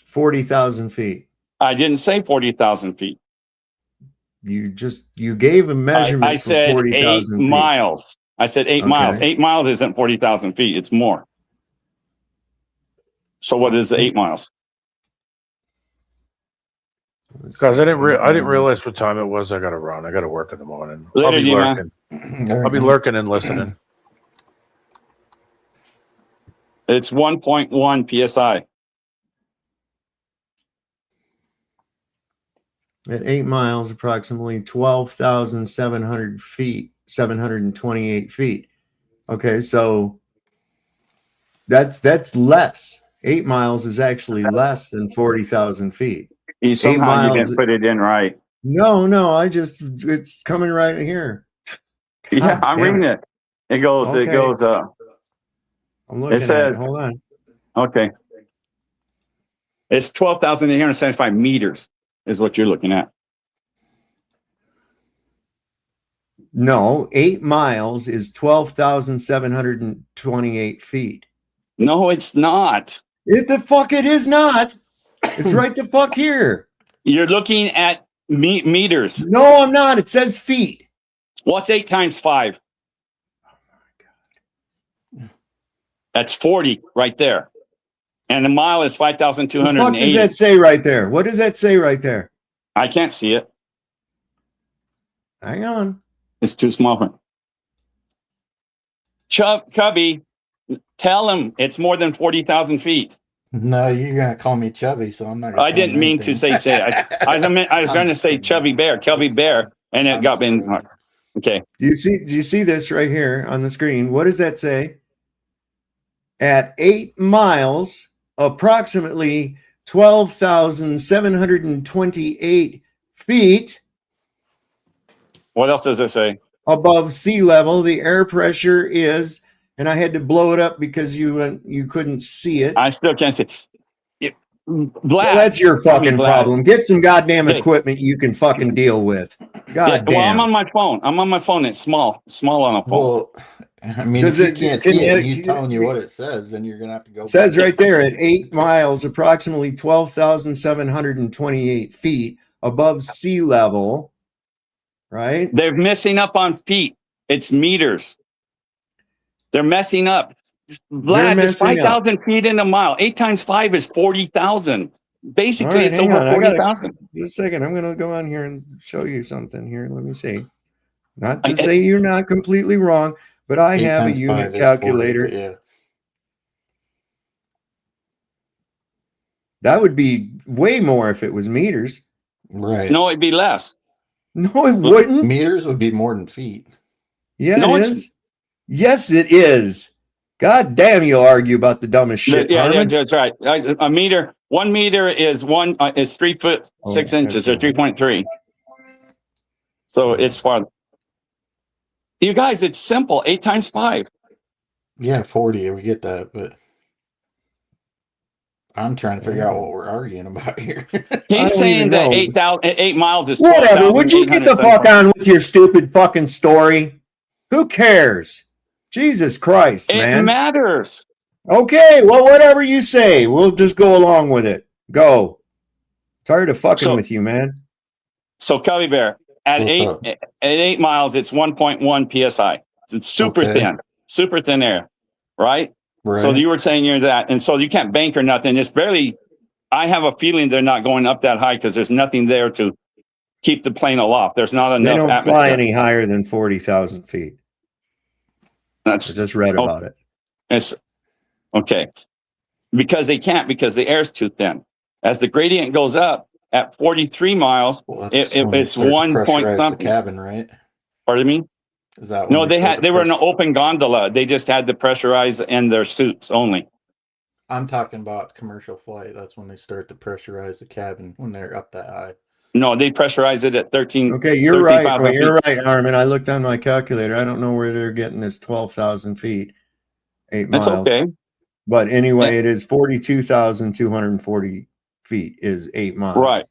40,000 feet. I didn't say 40,000 feet. You gave a measurement. I said 40,000 feet. miles. I said 8 miles. 8 miles isn't 40,000 feet. It's more. So what is the 8 miles? Guys, I didn't realize what time it was. I got to run. I got to work in the morning. I'll be lurking. I'll be lurking and listening. It's 1.1 psi. At 8 miles, approximately 12,700 feet, 728 feet. Okay, so that's less. 8 miles is actually less than 40,000 feet. Somehow you didn't put it in right. No, it's coming right here. Yeah, I'm reading it. It goes, Okay. I'm looking it says, at it. Hold on. Okay. It's 12,875 meters is what you're looking at. No, 8 miles is 12,728 feet. No, it's not. It is not. It's right the fuck here. You're looking at meters. No, I'm not. It says feet. What's 8 times 5? Oh my God. That's 40 right there. And a mile is 5,280. What the fuck does that say right there? What does that say right there? I can't see it. Hang on. It's too small. Cubby, tell him it's more than 40,000 feet. No, you're gonna call me chubby, so I'm not. I didn't mean to say. I was trying to say Chubby Bear, and it got in. Okay. Do you see this right here on the screen? What does that say? At 8 miles, approximately 12,728 feet. What else does it say? Above sea level, the air pressure is, and I had to blow it up because you couldn't see it. I still can't see it. Well, that's your fucking problem. Get some goddamn equipment you can fucking deal with. God damn. Well, I'm on my phone. It's small on a phone. Well, I mean, if you can't see it, he's telling you what it says, then you're gonna have to go. It says right there at 8 miles, approximately 12,728 feet above sea level. Right? They're messing up on feet. It's meters. They're messing up. Vlad, it's 5,000 feet in a mile. 8 times 5 is 40,000. Basically, it's over 40,000. Just a second. I'm going to go on here and show you something here. Let me see. Not to say you're not completely wrong, but I have a unit calculator. 40, yeah. That would be way more if it was meters. Right. No, it'd be less. No, it wouldn't. Meters would be more than feet. Yeah, No, it it's- is. Yes, it is. God damn, you'll argue about the dumbest shit, Yeah, Harmon. that's right. A meter, 1 meter is 3 foot 6 inches, or 3.3. So it's far. You guys, it's simple. 8 times 5. Yeah, 40. We get that, but I'm trying to figure out what we're arguing about here. He's saying that 8 miles is Whatever. Would you get the fuck on with your stupid fucking story? Who cares? Jesus Christ, man. It matters. Okay, well, whatever you say, we'll just go along with it. Go. Tired of fucking with you, man. So Cubby Bear, at What's 8 miles, it's 1.1 psi. It's super thin air, right? So you were saying you're that, and so you can't bank or nothing. It's barely. I have a feeling they're not going up that high because there's nothing there to keep the plane aloft. There's not enough. They don't atmosphere. fly any higher than 40,000 feet. I just read about it. It's okay because they can't, because the air's too thin. As the gradient goes up at 43 miles, it's 1 point something. The cabin, right? Pardon me? Is that no? They were in an open gondola. They just had to pressurize in their suits only. I'm talking about commercial flight. That's when they start to pressurize the cabin when they're up that high. No, they pressurize it at 13. Okay, you're right. Well, you're right, Harmon. I looked on my calculator. I don't know where they're getting this 12,000 feet, 8 miles. That's okay. But anyway, it is 42,240 feet is 8 miles.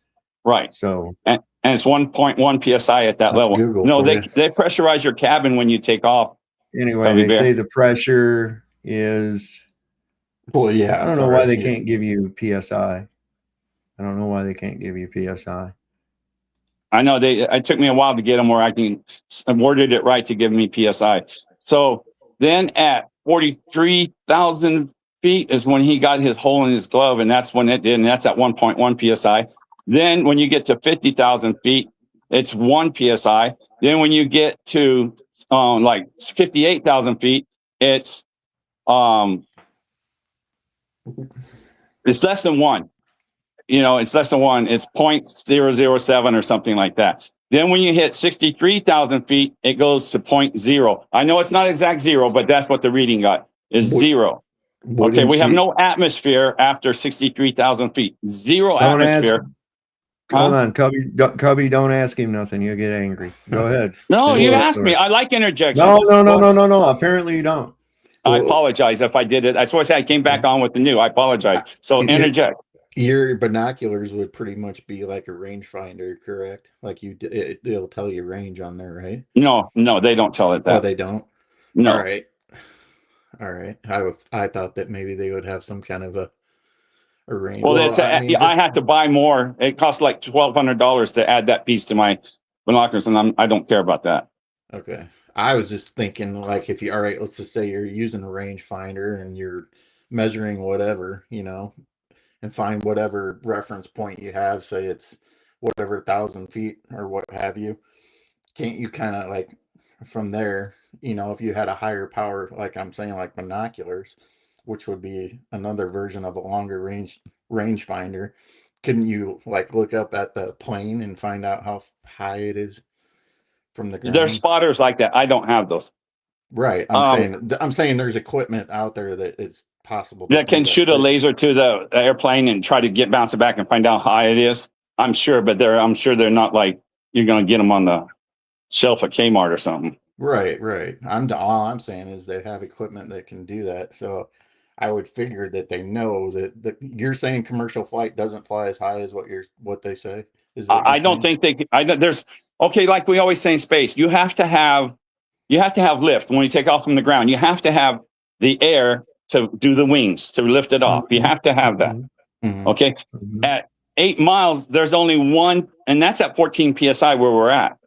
Right. So and it's 1.1 psi at that level. Google no, for they pressurize your cabin when you take off. Anyway, they say the pressure is. Well, yeah. I don't know why they can't give you PSI. I don't know why they can't give you PSI. I know it took me a while to get them where I can worded it right to give me PSI. So then at 43,000 feet is when he got his hole in his glove, and that's when it did, and that's at 1.1 PSI. Then when you get to 50,000 feet, it's 1 PSI. Then when you get to like 58,000 feet, it's less than 1. It's less than 1. It's 0.007 or something like that. Then when you hit 63,000 feet, it goes to 0.0. I know it's not exact 0, but that's what the reading got is 0. Okay, we have no atmosphere after 63,000 feet. Zero Don't atmosphere. Hold on, Cubby, don't ask him nothing. You'll get angry. Go ahead. No, Finish you the asked story. me. I like interjections. No. Apparently you don't. I apologize if I did it. That's why I said I came back on with the new. I apologize. So interject. Your binoculars would pretty much be like a rangefinder, correct? Like it'll tell you range on there, right? No, they don't tell it that. Oh, they don't? No. All right. I thought that maybe they would have some kind of a range. Well, I had to buy more. It costs like $1,200 to add that piece to my binoculars, and I don't care about that. Okay. I was just thinking, like, if you, all right, let's just say you're using a rangefinder and you're measuring whatever, and find whatever reference point you have, say it's whatever 1,000 feet or what have you. Can't you kind of like from there, if you had a higher power, like I'm saying, like binoculars, which would be another version of a longer rangefinder, couldn't you like look up at the plane and find out how high it is from the ground? There's spotters like that. I don't have those. Right. I'm saying there's equipment out there that it's possible that can shoot a laser to the airplane and try to bounce it back and find out how high it is. I'm sure, but I'm sure they're not like you're going to get them on the shelf at Kmart or something. Right. All I'm saying is they have equipment that can do that. So I would figure that they know that you're saying commercial flight doesn't fly as high as what they say. I don't think there's like we always say in space, you have to have lift when you take off from the ground. You have to have the air to do the wings, to lift it off. You have to have that. Okay. At 8 miles, there's only one, and that's at 14 PSI where we're at,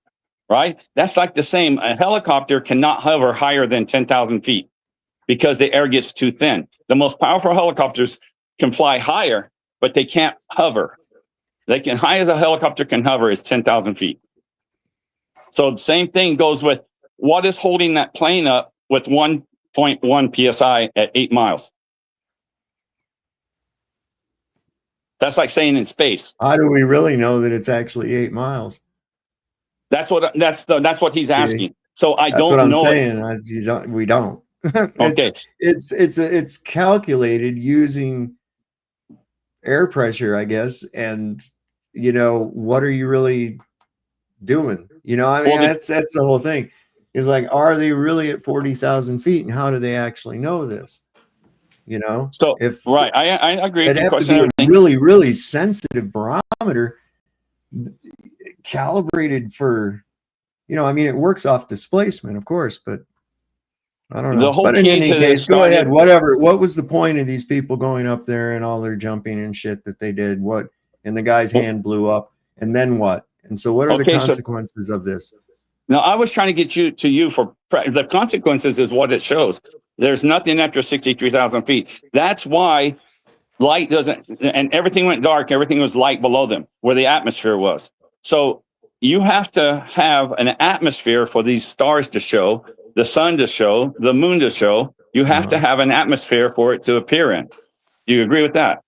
right? That's like the same. A helicopter cannot hover higher than 10,000 feet because the air gets too thin. The most powerful helicopters can fly higher, but they can't hover. High as a helicopter can hover is 10,000 feet. So the same thing goes with what is holding that plane up with 1.1 PSI at 8 miles. That's like saying in space. How do we really know that it's actually 8 miles? That's what he's asking. So I That's don't what I'm know saying. We don't. Okay. It's calculated using air pressure, I guess, and what are you really doing? I mean, that's the whole thing. Is like, are they really at 40,000 feet, and how do they actually know this? So if right, I agree. it'd have to be a really, really sensitive barometer calibrated for, I mean, it works off displacement, of course, but I don't know. The whole But in key any to case, go starting- ahead. Whatever. What was the point of these people going up there and all their jumping and shit that they did? And the guy's hand blew up. And then what? And so, what are the consequences of this? Now, I was trying to get you for the consequences is what it shows. There's nothing after 63,000 feet. That's why light doesn't, and everything went dark. Everything was light below them where the atmosphere was. So you have to have an atmosphere for these stars to show, the sun to show, the moon to show. You have to have an atmosphere for it to appear in. Do you agree with that?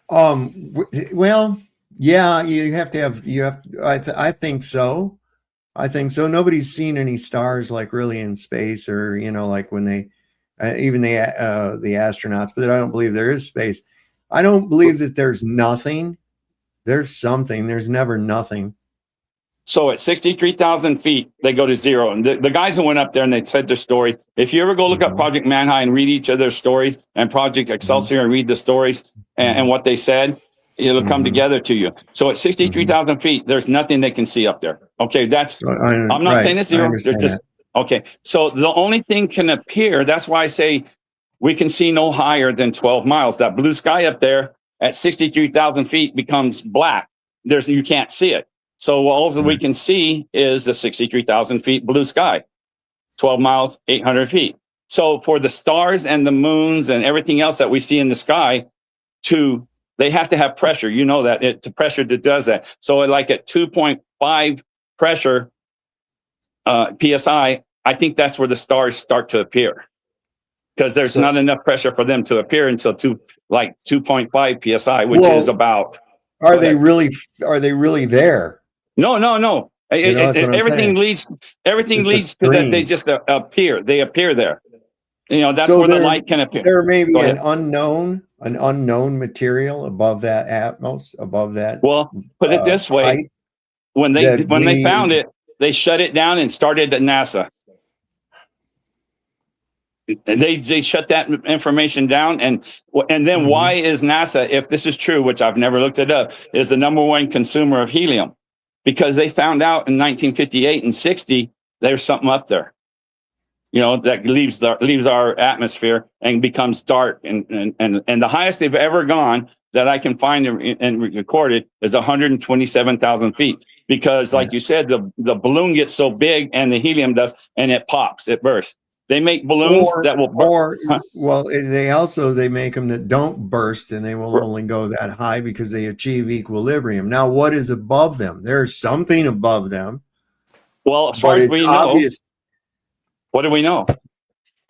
Well, yeah, you have to have, I think so. I think so. Nobody's seen any stars like really in space, or like when they, even the astronauts. But I don't believe there is space. I don't believe that there's nothing. There's something. There's never nothing. So at 63,000 feet, they go to zero. And the guys who went up there and they said their stories. If you ever go look up Project Manhigh and read each of their stories, and Project Excelsior and read the stories and what they said, it'll come together to you. So at 63,000 feet, there's nothing they can see up there. Okay, I'm not saying it's zero. They're just okay. So the only thing can appear. That's why I say we can see no higher than 12 miles. That blue sky up there at 63,000 feet becomes black. You can't see it. So all that we can see is the 63,000 feet blue sky, 12 miles, 800 feet. So for the stars and the moons and everything else that we see in the sky, they have to have pressure. You know that it's pressure that does that. So like at 2.5 pressure PSI, I think that's where the stars start to appear, because there's not enough pressure for them to appear until 2.5 PSI, which is about. Are they really there? No. Everything leads to that. They just appear. They appear there. That's where the light can appear. There may be an unknown material above that atmos, above that. Well, put it this way: when they found it, they shut it down and started at NASA. They shut that information down, and then why is NASA, if this is true, which I've never looked it up, is the #1 consumer of helium? Because they found out in 1958 and 60 there's something up there, that leaves our atmosphere and becomes dark, and the highest they've ever gone that I can find and recorded is 127,000 feet. Because, like you said, the balloon gets so big, and the helium does, and it pops, it bursts. They make balloons that will burst. Well, they make them that don't burst, and they will only go that high because they achieve equilibrium. Now, what is above them? There's something above them. Well, as far as we know, what do we know?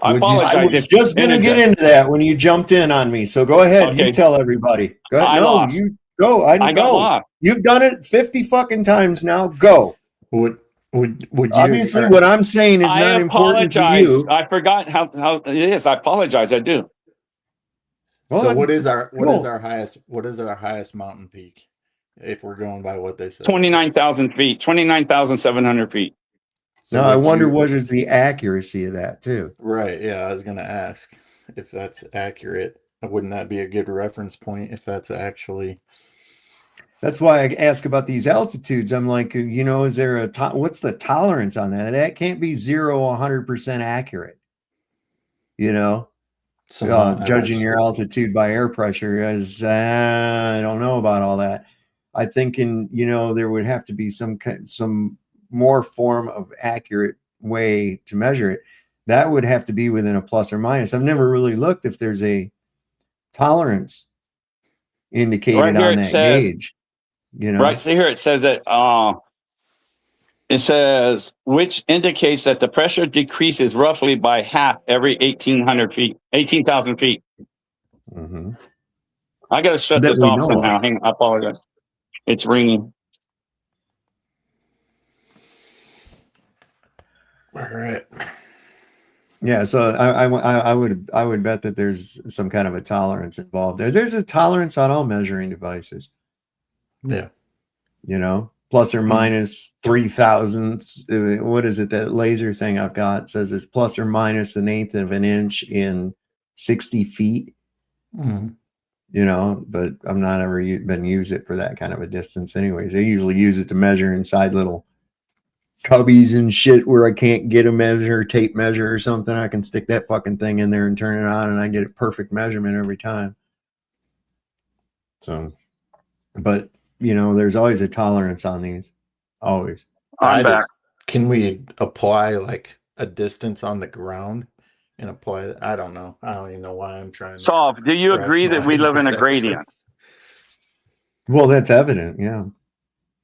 I apologize. I was just going to get into that when you jumped in on me. So go ahead. Okay. You tell everybody. Go ahead. You go. I go. Lost. You've done it 50 fucking times now. Go. Would you, obviously what I'm saying is not important to you. I forgot how it is. I apologize. I do. Well, so what is our highest mountain peak, if we're going by what they said? 29,000 feet, 29,700 feet. So now I wonder what is the accuracy of that too. Right. Yeah, I was going to ask if that's accurate. Wouldn't that be a good reference point if that's actually? That's why I ask about these altitudes. I'm like, is there what's the tolerance on that? That can't be 100% accurate. Judging your altitude by air pressure, as I don't know about all that. I think there would have to be some more form of accurate way to measure it. That would have to be within a plus or minus. I've never really looked if there's a tolerance indicated on that gauge. Right. So here it says that which indicates that the pressure decreases roughly by half every 18,000 feet. Mm-hmm. I got to shut that this we off know somehow. of. Hang on, I apologize. It's ringing. All right. Yeah, so I would bet that there's some kind of a tolerance involved there. There's a tolerance on all measuring devices. Yeah. You know, plus or minus 0.003. What is it? That laser thing I've got says it's plus or minus an eighth of an inch in 60 feet. Mhm. You know, but I'm not ever been use it for that kind of a distance. Anyways, they usually use it to measure inside little cubbies and shit where I can't get a measure, tape measure or something. I can stick that fucking thing in there and turn it on, and I get a perfect measurement every time. So, but you know, there's always a tolerance on these. Always. I'm back. Can we apply like a distance on the ground and apply? I don't know. I don't even know why I'm trying to. Solve. Do you agree that we live in a gradient? Well, that's evident. Yeah.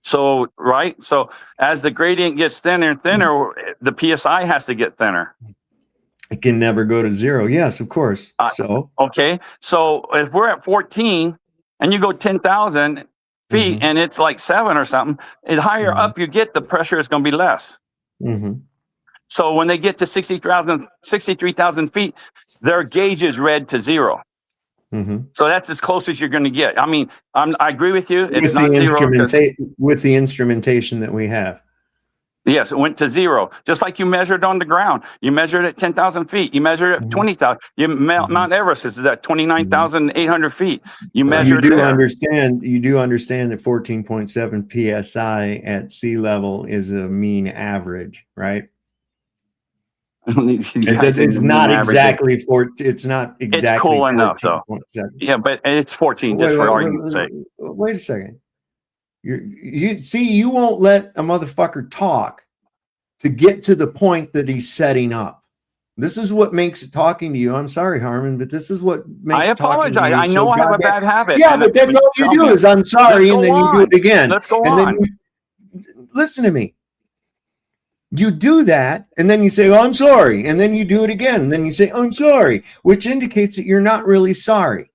So, right. So as the gradient gets thinner and thinner, the PSI has to get thinner. It can never go to zero. Yes, of course. So, okay. So if we're at 14 and you go 10,000 feet and it's like 7 or something, the higher up you get, the pressure is going to be less. So when they get to 63,000 feet, their gauge is read to zero. So that's as close as you're going to get. I mean, I agree with you. It's not zero. With the instrumentation that we have. Yes, it went to zero. Just like you measured on the ground. You measured at 10,000 feet. You measured at 20,000. Mount Everest is at 29,800 feet. You measured You do there. understand that 14.7 psi at sea level is a mean average, right? It's not exactly it's not exactly. It's cool enough though. Yeah, but it's 14 just for argument's sake. Wait a second. You see, you won't let a motherfucker talk to get to the point that he's setting up. This is what makes talking to you. I'm sorry, Harmon, but this is what makes I talking to you. apologize. I know I have a bad habit. Yeah, but that's all you do is I'm sorry, and then you do it again. Let's go on. on. Listen to me. You do that, and then you say, "Oh, I'm sorry," and then you do it again, and then you say, "I'm sorry," which indicates that you're not really sorry.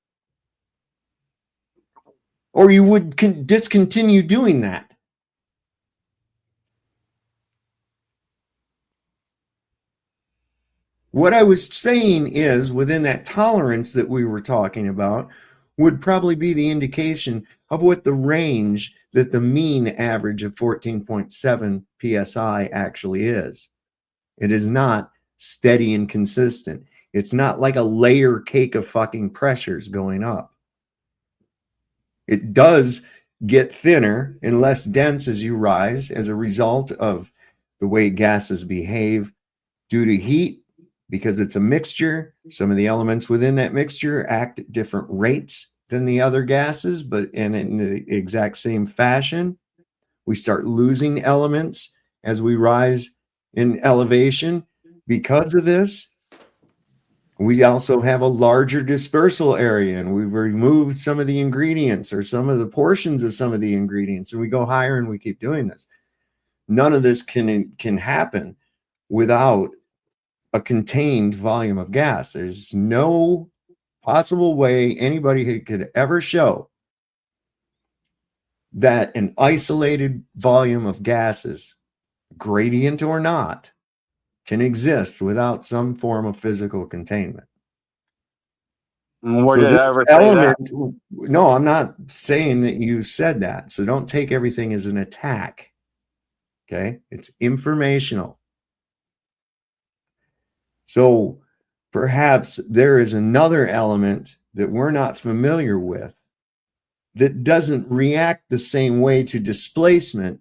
Or you would discontinue doing that. What I was saying is within that tolerance that we were talking about would probably be the indication of what the range that the mean average of 14.7 psi actually is. It is not steady and consistent. It's not like a layer cake of fucking pressures going up. It does get thinner and less dense as you rise as a result of the way gases behave due to heat, because it's a mixture. Some of the elements within that mixture act at different rates than the other gases, but in the exact same fashion. We start losing elements as we rise in elevation. Because of this, we also have a larger dispersal area, and we've removed some of the ingredients or some of the portions of some of the ingredients, and we go higher and we keep doing this. None of this can happen without a contained volume of gas. There's no possible way anybody could ever show that an isolated volume of gases, gradient or not, can exist without some form of physical containment. Where did I ever say that? No, I'm not saying that you said that. So don't take everything as an attack. Okay? It's informational. So perhaps there is another element that we're not familiar with that doesn't react the same way to displacement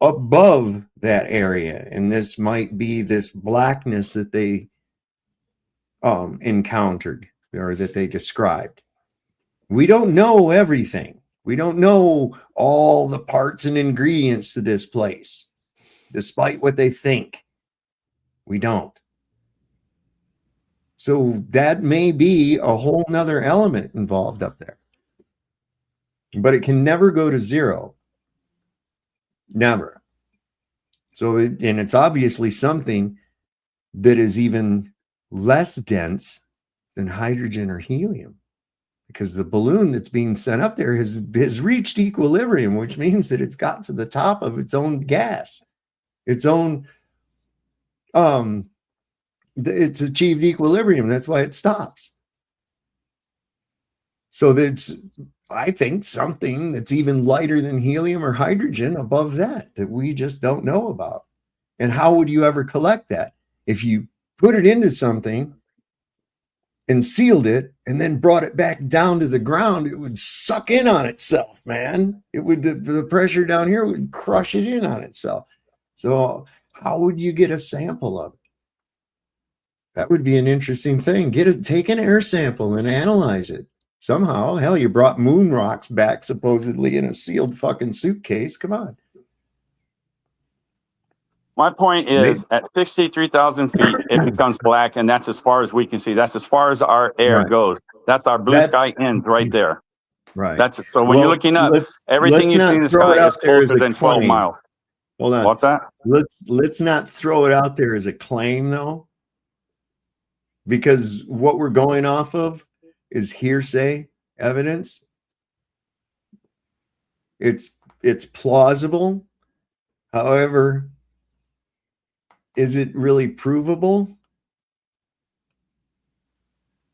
above that area. And this might be this blackness that they encountered or that they described. We don't know everything. We don't know all the parts and ingredients to this place, despite what they think. We don't. So that may be a whole nother element involved up there. But it can never go to zero. Never. So, and it's obviously something that is even less dense than hydrogen or helium. because the balloon that's being sent up there has reached equilibrium, which means that it's got to the top of its own gas, its own it's achieved equilibrium. That's why it stops. So that's, I think, something that's even lighter than helium or hydrogen above that we just don't know about. And how would you ever collect that? If you put it into something and sealed it and then brought it back down to the ground, it would suck in on itself, man. It would, the pressure down here would crush it in on itself. So how would you get a sample of it? That would be an interesting thing. Take an air sample and analyze it somehow. Hell, you brought moon rocks back supposedly in a sealed fucking suitcase. Come on. My point is, at 63,000 feet, it becomes black, and that's as far as we can see. That's as far as our air goes. That's our blue sky ends right there. Right. That's so when you're looking up, everything you see in the sky is closer than 12 miles. Hold on. What's that? Let's not throw it out there as a claim, though, because what we're going off of is hearsay evidence. It's plausible. However, is it really provable?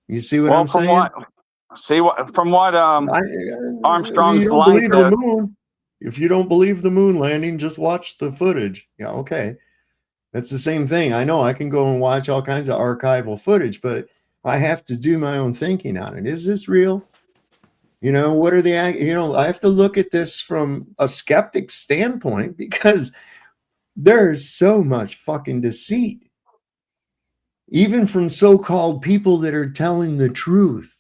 You see what I'm saying? From what Armstrong's you don't line believe said. the moon. If you don't believe the moon landing, just watch the footage. Yeah, okay. That's the same thing. I know I can go and watch all kinds of archival footage, but I have to do my own thinking on it. Is this real? You know, what are the, you know, I have to look at this from a skeptic standpoint because there's so much fucking deceit, even from so-called people that are telling the truth.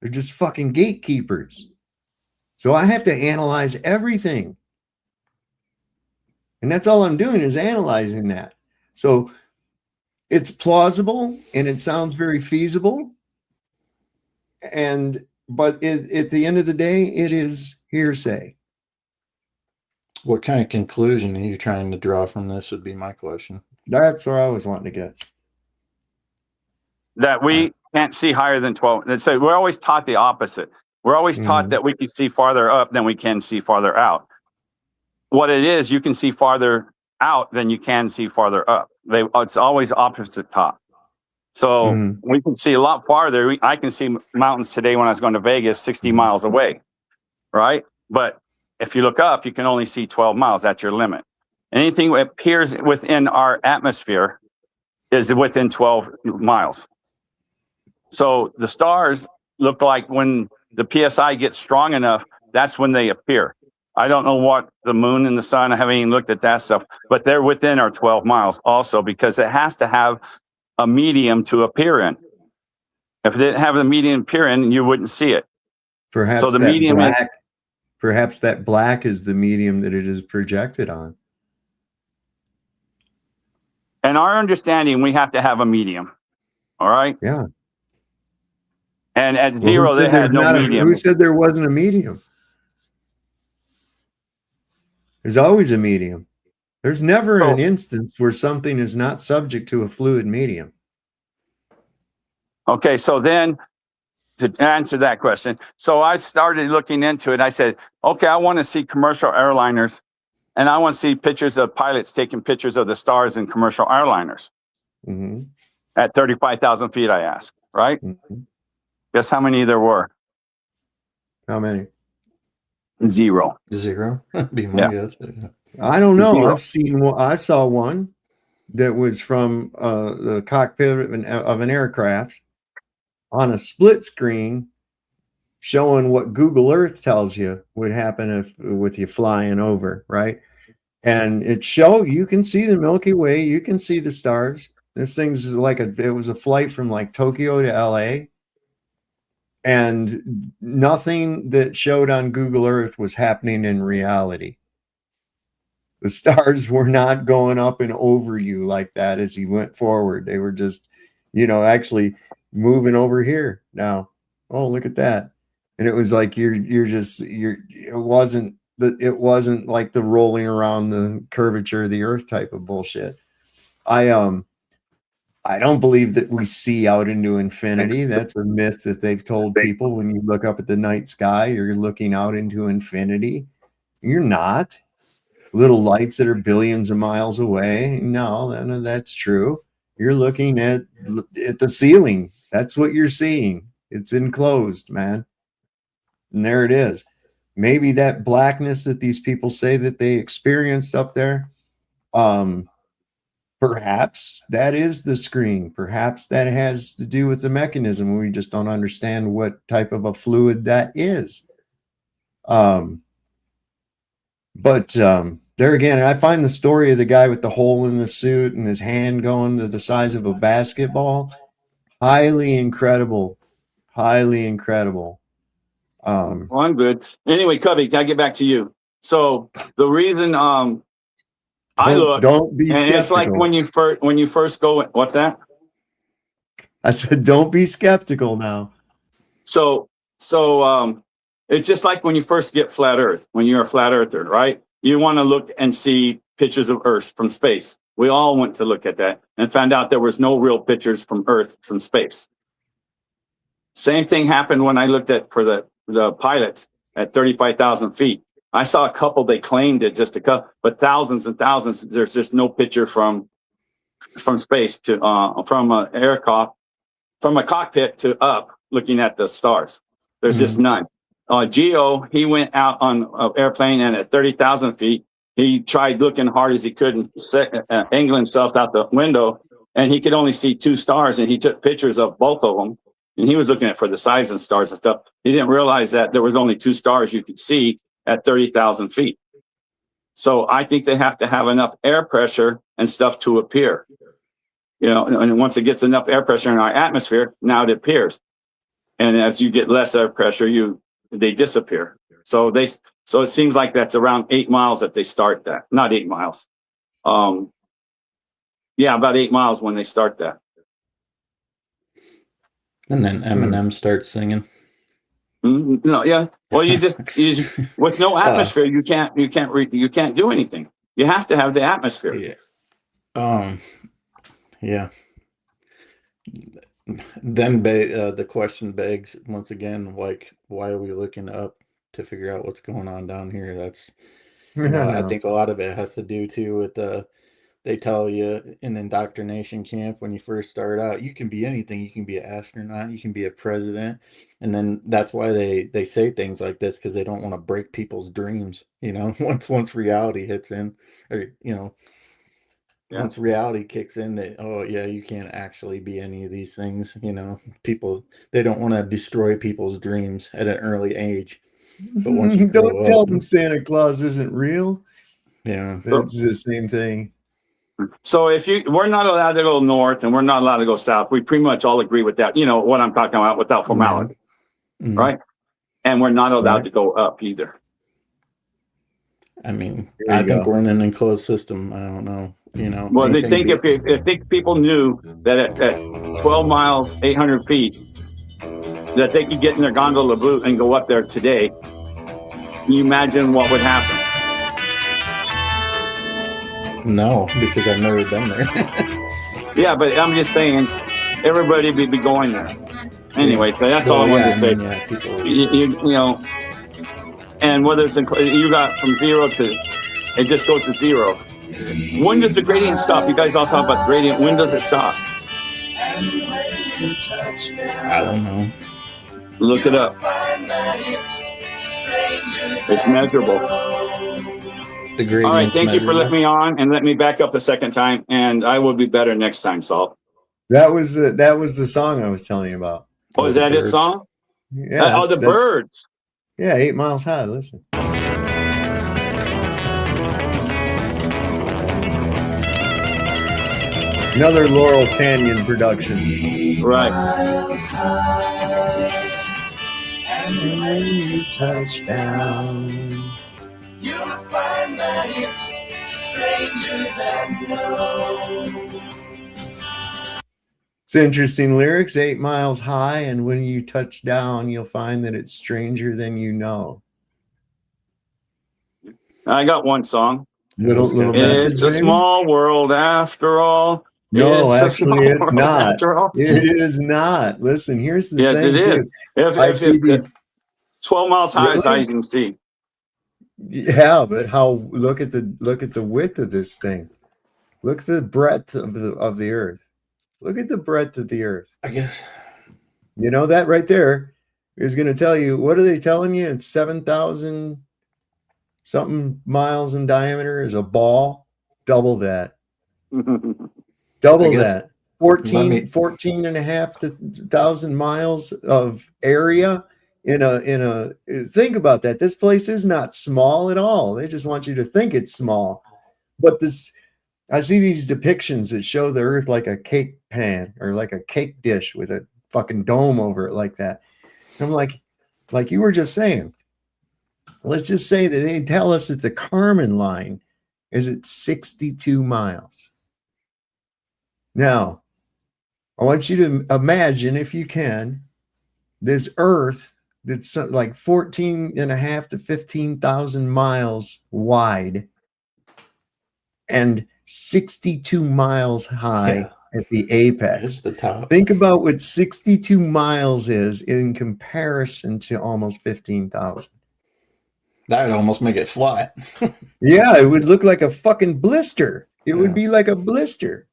They're just fucking gatekeepers. So I have to analyze everything. And that's all I'm doing is analyzing that. So it's plausible and it sounds very feasible. But at the end of the day, it is hearsay. What kind of conclusion are you trying to draw from this would be my question. That's where I was wanting to get. That we can't see higher than 12. And so we're always taught the opposite. We're always taught that we can see farther up than we can see farther out. What it is, you can see farther out than you can see farther up. It's always opposite top. So we can see a lot farther. I can see mountains today when I was going to Vegas, 60 miles away, right? But if you look up, you can only see 12 miles. That's your limit. Anything that appears within our atmosphere is within 12 miles. So the stars look like when the PSI gets strong enough, that's when they appear. I don't know what the moon and the sun, I haven't even looked at that stuff, but they're within our 12 miles also because it has to have a medium to appear in. If it didn't have the medium appear in, you wouldn't see it. Perhaps so the that medium black, perhaps that black is the medium that it is projected on. In our understanding, we have to have a medium. All right. Yeah. And at zero, they had no medium. Who said there wasn't a medium? There's always a medium. There's never an instance where something is not subject to a fluid medium. Okay, so then to answer that question, so I started looking into it. I said, okay, I want to see commercial airliners, and I want to see pictures of pilots taking pictures of the stars in commercial airliners. At 35,000 feet, I asked, right? Guess how many there were? How many? Zero. Zero? Be my guess. I don't know. Zero. I saw one that was from the cockpit of an aircraft on a split screen showing what Google Earth tells you would happen with you flying over, right? And you can see the Milky Way, you can see the stars. This thing's like it was a flight from like Tokyo to LA. And nothing that showed on Google Earth was happening in reality. The stars were not going up and over you like that as you went forward. They were just, actually moving over here now. Oh, look at that. And it was like it wasn't like the rolling around the curvature of the earth type of bullshit. I don't believe that we see out into infinity. That's a myth that they've told people. When you look up at the night sky, you're looking out into infinity. You're not. Little lights that are billions of miles away. No, none of that's true. You're looking at the ceiling. That's what you're seeing. It's enclosed, man. And there it is. Maybe that blackness that these people say that they experienced up there, perhaps that is the screen. Perhaps that has to do with the mechanism. We just don't understand what type of a fluid that is. But there again, I find the story of the guy with the hole in the suit and his hand going to the size of a basketball highly incredible. Highly incredible. Well, I'm good. Anyway, Cubby, can I get back to you? So the reason I look, don't be and skeptical. it's like when you first go. What's that? I said, don't be skeptical now. So it's just like when you first get flat Earth. When you're a flat earther, right? You want to look and see pictures of Earth from space. We all went to look at that and found out there was no real pictures from Earth from space. Same thing happened when I looked at for the pilots at 35,000 feet. I saw a couple, they claimed it just a couple, but thousands and thousands, there's just no picture from space to from an aircraft, from a cockpit to up looking at the stars. There's just none. Geo, he went out on an airplane and at 30,000 feet, he tried looking hard as he could and angle himself out the window, and he could only see 2 stars, and he took pictures of both of them. And he was looking at for the size of stars and stuff. He didn't realize that there was only 2 stars you could see at 30,000 feet. So I think they have to have enough air pressure and stuff to appear. You know, and once it gets enough air pressure in our atmosphere, now it appears. And as you get less air pressure, they disappear. So it seems like that's around 8 miles that they start that. Not 8 miles. Yeah, about 8 miles when they start that. And then Eminem starts singing. No, yeah. Well, you just with no atmosphere, you can't do anything. You have to have the atmosphere. Yeah. Yeah. Then the question begs once again, like, why are we looking up to figure out what's going on down here? That's, I think a lot of it has to do too with they tell you in indoctrination camp when you first start out, you can be anything. You can be an astronaut, you can be a president. And then that's why they say things like this, because they don't want to break people's dreams, once reality hits in, or once reality kicks in, you can't actually be any of these things. People, they don't want to destroy people's dreams at an early age. But once you grow don't tell up, them Santa Claus isn't real. Yeah, it's the same thing. So we're not allowed to go north and we're not allowed to go south. We pretty much all agree with that. You know what I'm talking about without formality, right? And we're not allowed to go up either. I mean, I think we're in an enclosed system. I don't know. Well, they think if people knew that at 12 miles, 800 feet, that they could get in their gondola boot and go up there today, can you imagine what would happen? No, because I've never been there. Yeah, but I'm just saying, everybody would be going there. Anyway, so that's all I wanted to say. You know, and whether it's you got from 0 to, it just goes to 0. When does the gradient stop? You guys all talk about gradient. When does it stop? I don't know. Look it up. It's measurable. All right, thank you for letting me on and let me back up a second time, and I will be better next time, Saul. That was the song I was telling you about. Oh, is that his song? Yeah. The birds. Yeah, 8 miles high. Listen. Another Laurel Canyon production. Right. And when you touch down, you'll find that it's stranger than known. It's interesting lyrics, 8 miles high, and when you touch down, you'll find that it's stranger than you know. I got one song. Little it's a small world after all. No, It's a actually, small it's world not. after all. It is not. Listen, here's the Yes, it thing, is. too. I see If these 12 miles high is really. high as you can see. Yeah, but how? Look at the width of this thing. Look at the breadth of the earth. Look at the breadth of the earth. I guess. You know that right there is going to tell you. What are they telling you? It's 7,000 something miles in diameter is a ball. Double that. Double guess that. let me 14 and a half to 1,000 miles of area in a think about that. This place is not small at all. They just want you to think it's small. But this I see these depictions that show the earth like a cake pan or like a cake dish with a fucking dome over it like that. And I'm like you were just saying, let's just say that they tell us that the Kármán line is at 62 miles. Now, I want you to imagine, if you can, this earth that's like 14 and a half to 15,000 miles wide and 62 miles high at the apex. It's the top. Think about what 62 miles is in comparison to almost 15,000. That would almost make it flat. Yeah, it would look like a fucking blister. It would be like a blister.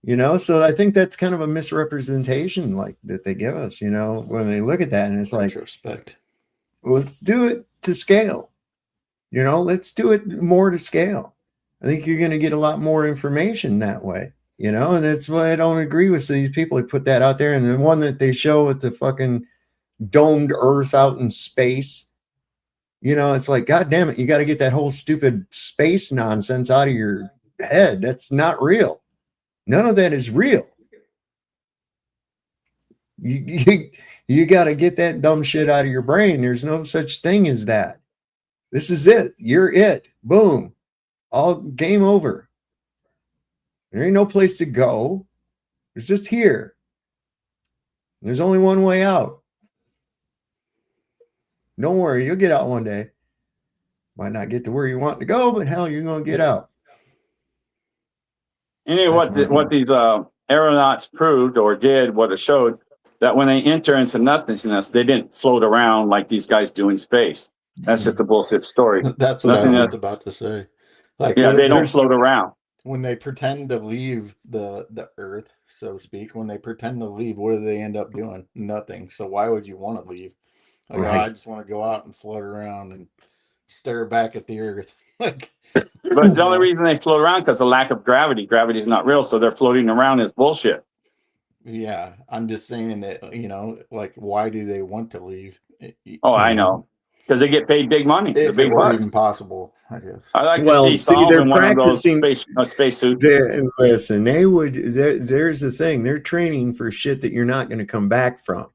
You know, so I think that's kind of a misrepresentation like that they give us, you know, when they look at that and it's like, Retrospect. let's do it to scale. You know, let's do it more to scale. I think you're going to get a lot more information that way, you know, and that's why I don't agree with these people who put that out there. And the one that they show with the fucking domed earth out in space, you know, it's like, God damn it, you got to get that whole stupid space nonsense out of your head. That's not real. None of that is real. You got to get that dumb shit out of your brain. There's no such thing as that. This is it. You're it. Boom. All game over. There ain't no place to go. It's just here. There's only one way out. Don't worry, you'll get out one day. Might not get to where you want to go, but hell, you're going to get out. Anyway, what these aeronauts proved or did, what it showed, that when they enter into nothingness, they didn't float around like these guys do in space. That's just a bullshit story. That's what I was just about to say. Like, yeah, they don't float around. When they pretend to leave the earth, so to speak, when they pretend to leave, what do they end up doing? Nothing. So why would you want to leave? Like, Right. I just want to go out and float around and stare back at the earth. Like, but the only reason they float around because of lack of gravity. Gravity is not real, so they're floating around is bullshit. yeah, I'm just saying that, you know, like, why do they want to leave? Oh, I know. Because they get paid big money. If the big it were bucks. even possible, I guess. I like Well, to see see, Saul they're in one of those practicing space suits. Listen, they would. There's the thing. They're training for shit that you're not going to come back from,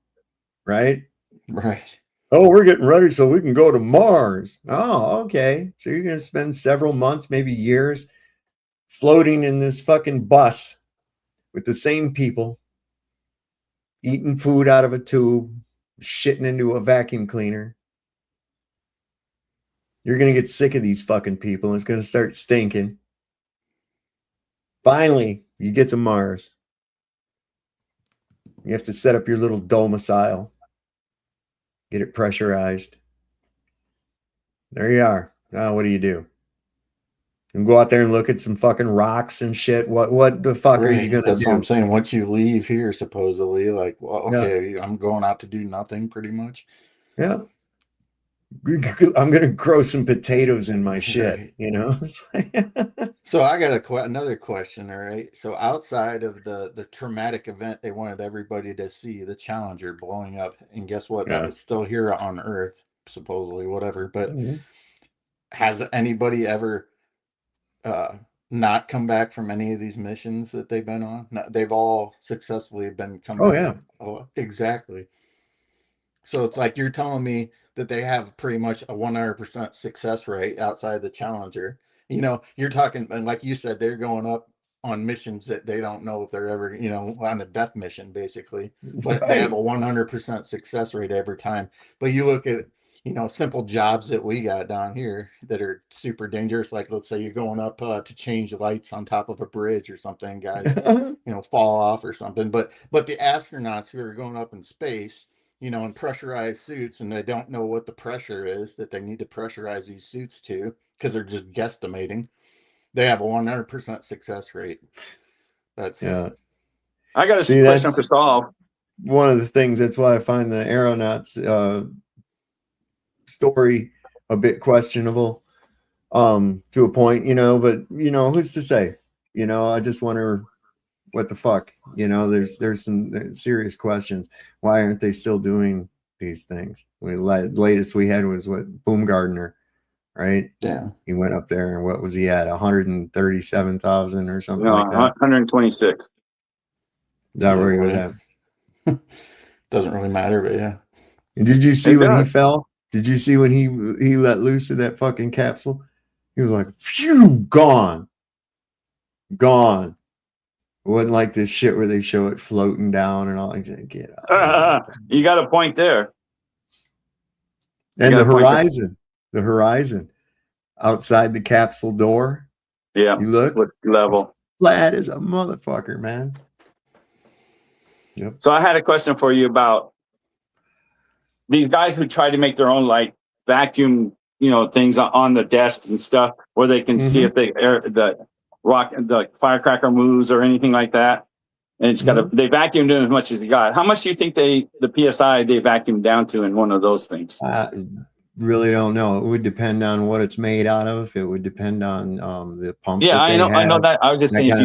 right? Right. Oh, we're getting ready so we can go to Mars. Oh, okay. So you're going to spend several months, maybe years, floating in this fucking bus with the same people, eating food out of a tube, shitting into a vacuum cleaner. You're going to get sick of these fucking people. And it's going to start stinking. Finally, you get to Mars. You have to set up your little domicile. Get it pressurized. There you are. Now, what do? You can go out there and look at some fucking rocks and shit. What the fuck are you going to do? That's what I'm saying. Once you leave here, supposedly, like, well, okay, I'm going out to do nothing pretty much. Yeah. I'm going to grow some potatoes in my shit, you know? So I got another question, all right? So outside of the traumatic event they wanted everybody to see, the Challenger blowing up, and guess what? That was still here on Earth, supposedly, whatever. But has anybody ever not come back from any of these missions that they've been on? No, they've all successfully been come back. Yeah. Oh, exactly. So it's like you're telling me that they have pretty much a 100% success rate outside the Challenger. You know, you're talking, and like you said, they're going up on missions that they don't know if they're ever, you know, on a death mission, basically. But they have a 100% success rate every time. But you look at simple jobs that we got down here that are super dangerous. Like, let's say you're going up to change lights on top of a bridge or something, guys, fall off or something. But the astronauts who are going up in space, in pressurized suits, and they don't know what the pressure is that they need to pressurize these suits to because they're just guesstimating. They have a 100% success rate. That's I got a See, question that's for Saul. one of the things. That's why I find the aeronauts story a bit questionable, to a point, but who's to say? I just wonder what the fuck, there's some serious questions. Why aren't they still doing these things? Latest we had was what, Baumgartner, right? Yeah. He went up there, and what was he at, 137,000 or something like that? 126. Is that where he was at? Doesn't really matter, but yeah. And did you see when he fell? Did you see when he let loose of that fucking capsule? He was like, phew, gone. It wasn't like this shit where they show it floating down and all. Get out. You got a point there. And the horizon outside the capsule door. Yeah. You look level. Flat as a motherfucker, man. Yep. So I had a question for you about these guys who try to make their own like vacuum, things on the desks and stuff where they can see if the firecracker moves or anything like that. And it's they vacuumed in as much as they got. How much do you think the PSI they vacuumed down to in one of those things? Really don't know. It would depend on what it's made out of. It would depend on the pump. Yeah, I know that. I was just saying if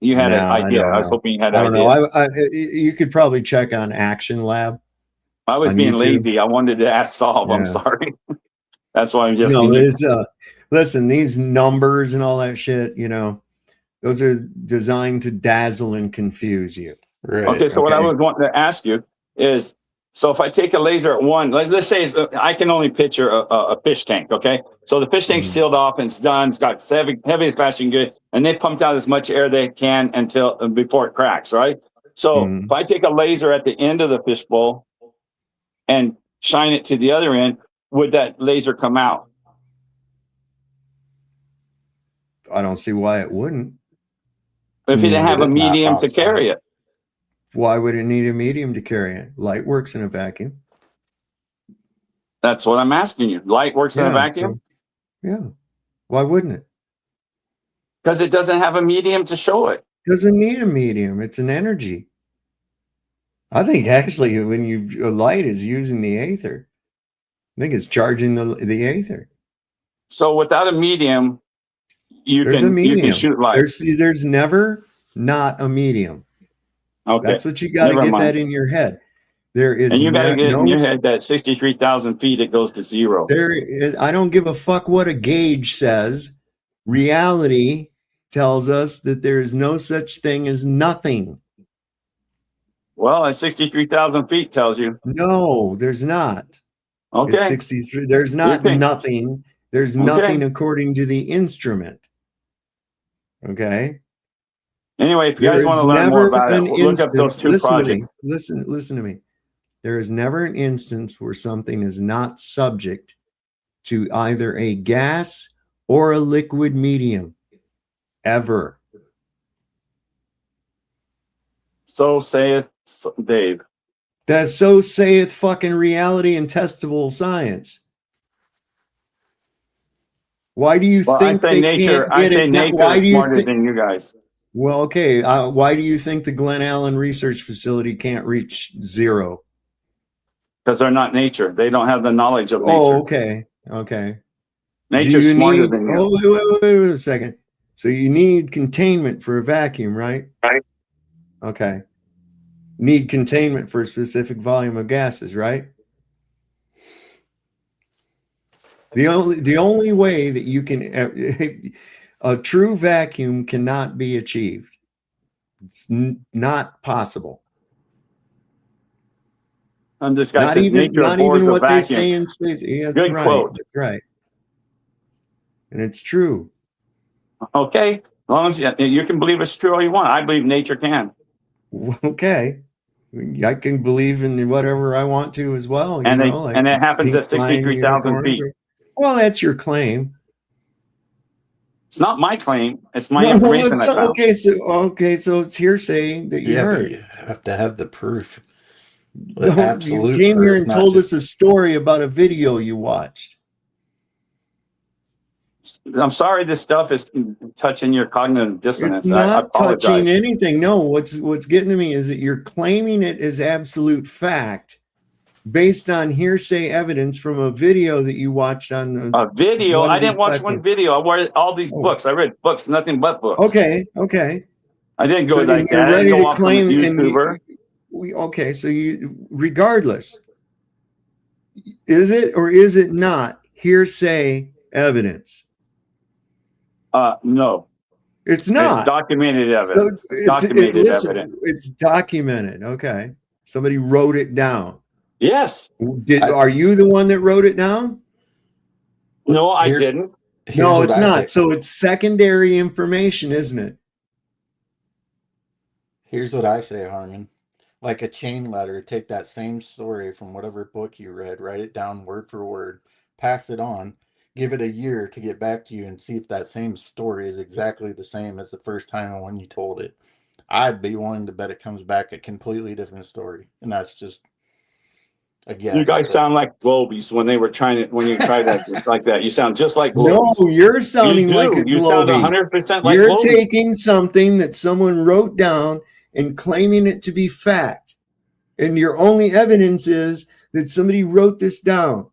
you had an idea. I was hoping you had an idea. I don't know. You could probably check on Action Lab. I was being lazy. I wanted to ask Saul. Yeah. I'm sorry. That's why I'm just. Listen, these numbers and all that shit, those are designed to dazzle and confuse you. Right. Okay, so what I was wanting to ask you is, so if I take a laser at one, let's say I can only picture a fish tank, okay? So the fish tank's sealed off and it's done. It's got heaviest clashing good, and they pumped out as much air they can before it cracks, right? So if I take a laser at the end of the fishbowl and shine it to the other end, would that laser come out? I don't see why it wouldn't. If you didn't have a medium to carry it. Why would it need a medium to carry it? Light works in a vacuum. That's what I'm asking you. Light works in a vacuum? Yeah. Why wouldn't it? Because it doesn't have a medium to show it. Doesn't need a medium. It's an energy. I think actually a light is using the aether. I think it's charging the aether. So without a medium, you can shoot light. There's never not a medium. Okay. That's what you got to get that in your head. There is, and you got to get in your head that 63,000 feet it goes to zero. I don't give a fuck what a gauge says. Reality tells us that there is no such thing as nothing. Well, at 63,000 feet tells you. No, there's not. Okay. At 63, there's not nothing. There's nothing according to the instrument. Okay. Anyway, if you guys want to learn more about it, look up those two projects. Listen to me. There is never an instance where something is not subject to either a gas or a liquid medium. Ever. So saith Dave. That so saith fucking reality and testable science. Why do you think I say nature is smarter than you guys. Well, okay. Why do you think the Glen Allen Research Facility can't reach zero? Because they're not nature. They don't have the knowledge of nature. Oh, okay. Okay. Nature's smarter than you. Oh, wait a second. So you need containment for a vacuum, right? Right. Okay. Need containment for a specific volume of gases, right? The only way that you can a true vacuum cannot be achieved. It's not possible. And this guy not says even, nature not abhors even a what vacuum. they say in space. Yeah, that's Good right. quote. That's right. And it's true. Okay. As long as you can believe it's true all you want. I believe nature can. Okay. I can believe in whatever I want to as well. And Like and it happens pink at flying 63,000 unicorns. feet. Well, that's your claim. It's not my claim. It's my No, information I found. okay, so it's hearsay that you Yeah, but heard. you have to have the proof. The You absolute came here proof, and not told just us a story about a video you watched. I'm sorry this stuff is touching your cognitive dissonance. It's I not apologize. touching anything. No, what's getting to me is that you're claiming it as absolute fact based on hearsay evidence from a video that you watched on A video? one I of these didn't watch platforms. one video. I read all these Oh. books. I read books, nothing but books. Okay. I didn't go So like you're that. I ready didn't to go off some claim, YouTuber. okay, so regardless, is it or is it not hearsay evidence? No. It's not. It's documented evidence. So It's documented evidence. it's documented. Okay. Somebody wrote it down. Yes. Are you the one that wrote it down? No, I didn't. No, it's not. So it's secondary information, isn't it? Here's what I say, Harmon. Like a chain letter, take that same story from whatever book you read, write it down word for word, pass it on, give it a year to get back to you and see if that same story is exactly the same as the first time when you told it. I'd be willing to bet it comes back a completely different story. And that's just a guess. You guys sound like Globies when you try that like that. You sound just like Globies. No, you're sounding You like do. a You sound Globie. 100% like You're Globies. taking something that someone wrote down and claiming it to be fact. And your only evidence is that somebody wrote this down.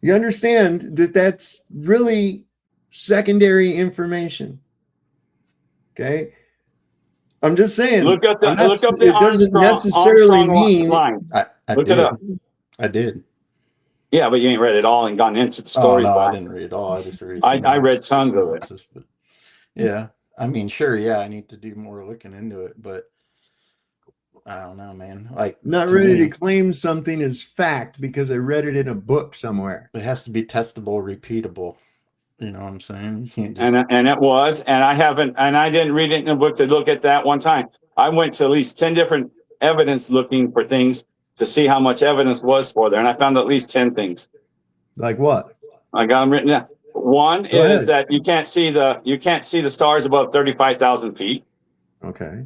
You understand that that's really secondary information. Okay? I'm just saying. Look up the it doesn't necessarily mean. line. I Look did. it up. I did. Yeah, but you ain't read it all and gone into the stories. Oh, no, I back. didn't read it all. I just read. I read tons of it. But yeah, I mean, sure, yeah, I need to do more looking into it, but I don't know, man. Like, Not ready to claim something as fact because I read it in a book somewhere. It has to be testable, repeatable. You know what I'm saying? You can't just. And it was, and I didn't read it in a book to look at that one time. I went to at least 10 different evidence looking for things to see how much evidence was for there, and I found at least 10 things. Like what? I got them written down. One is that you can't see the stars above 35,000 feet. Okay.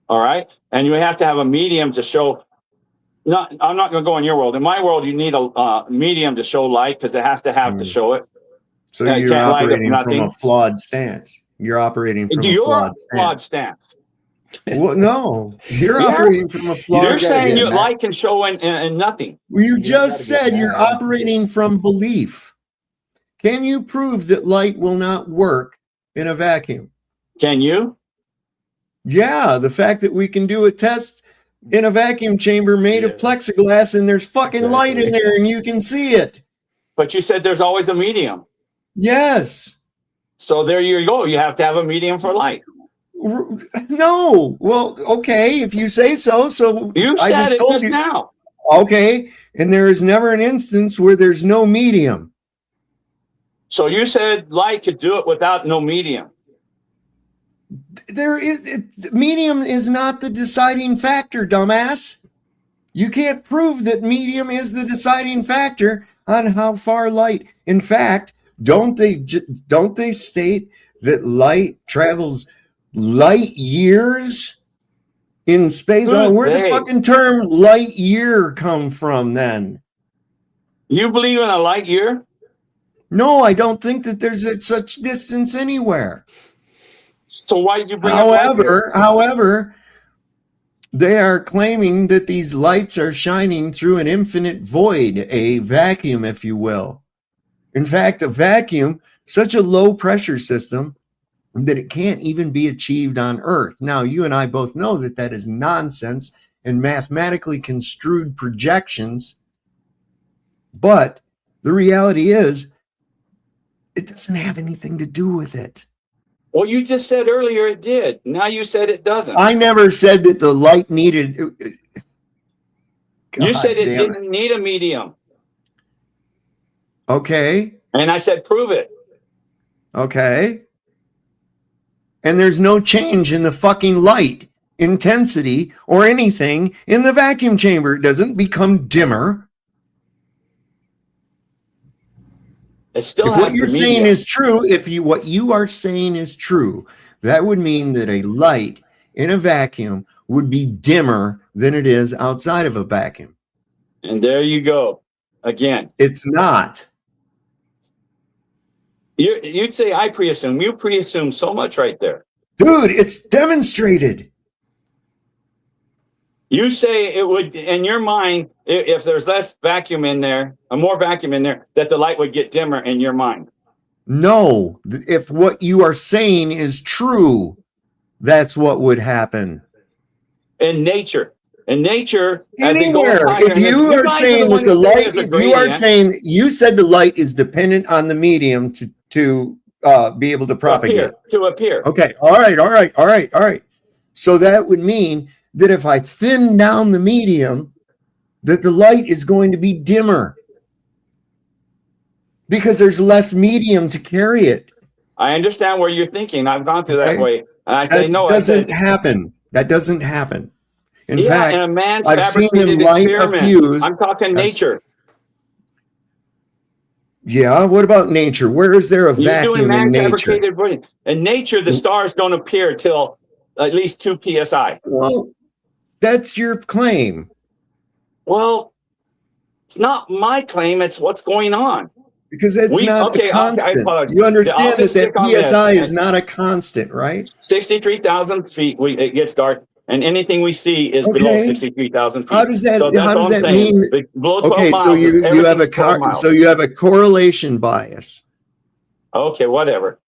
All right, and you have to have a medium to show. I'm not going to go in your world. In my world, you need a medium to show light because it has to have to show it. So you're operating from a flawed stance. You're operating from a flawed stance. Well, no, you're operating from a flawed You're stance. saying light can show in nothing. Well, you just said you're operating from belief. Can you prove that light will not work in a vacuum? Can you? Yeah, the fact that we can do a test in a vacuum chamber made of plexiglass and there's fucking light in there and you can see it. But you said there's always a medium. Yes. So there you go. You have to have a medium for light. No. Well, okay, if you say so. So you I said just it told just you now. Okay, and there is never an instance where there's no medium. So you said light could do it without no medium. Medium is not the deciding factor, dumbass. You can't prove that medium is the deciding factor on how far light. In fact, don't they state that light travels light years in space? Where the fucking term light year come from then? You believe in a light year? No, I don't think that there's such distance anywhere. So why did you bring However, they are claiming that these lights are shining through an infinite void, a vacuum, if you will. In fact, a vacuum, such a low pressure system that it can't even be achieved on Earth. Now, you and I both know that that is nonsense and mathematically construed projections. But the reality is, it doesn't have anything to do with it. Well, you just said earlier it did. Now you said it doesn't. I never said that the light needed. You said it didn't need a medium. Okay. And I said, prove it. Okay. And there's no change in the fucking light. intensity or anything in the vacuum chamber. It doesn't become dimmer. It still If has what you're the saying medium. is true, what you are saying is true, that would mean that a light in a vacuum would be dimmer than it is outside of a vacuum. And there you go. Again. It's not. You'd say I pre-assume. You pre-assume so much right there. Dude, it's demonstrated. You say it would, in your mind, if there's less vacuum in there, or more vacuum in there, that the light would get dimmer in your mind. No, if what you are saying is true, that's what would happen. In nature, Anywhere, higher, if you are saying that the light, if you are gradient. saying, you said the light is dependent on the medium to be able to propagate. To appear. Okay, all right. So that would mean that if I thin down the medium, that the light is going to be dimmer because there's less medium to carry it. I understand where you're thinking. I've gone through that Okay. way. And I say, no, doesn't happen. That doesn't happen. In yeah, fact, in a man's I've seen them fabricated light a experiment. fuse. I'm talking nature. Yeah, what about nature? Where is there a You're vacuum doing in man nature? fabricated brilliance. In nature, the stars don't appear till at least 2 psi. Well, that's your claim. Well, it's not my claim. It's what's going on. Because that's not a constant. You understand that PSI is not a constant, right? 63,000 feet, it gets dark, and anything we see is below 63,000 feet. How does that? So How does that mean? Below 12 Okay, miles, so you have a 12 miles. so you have a correlation bias. Okay, whatever.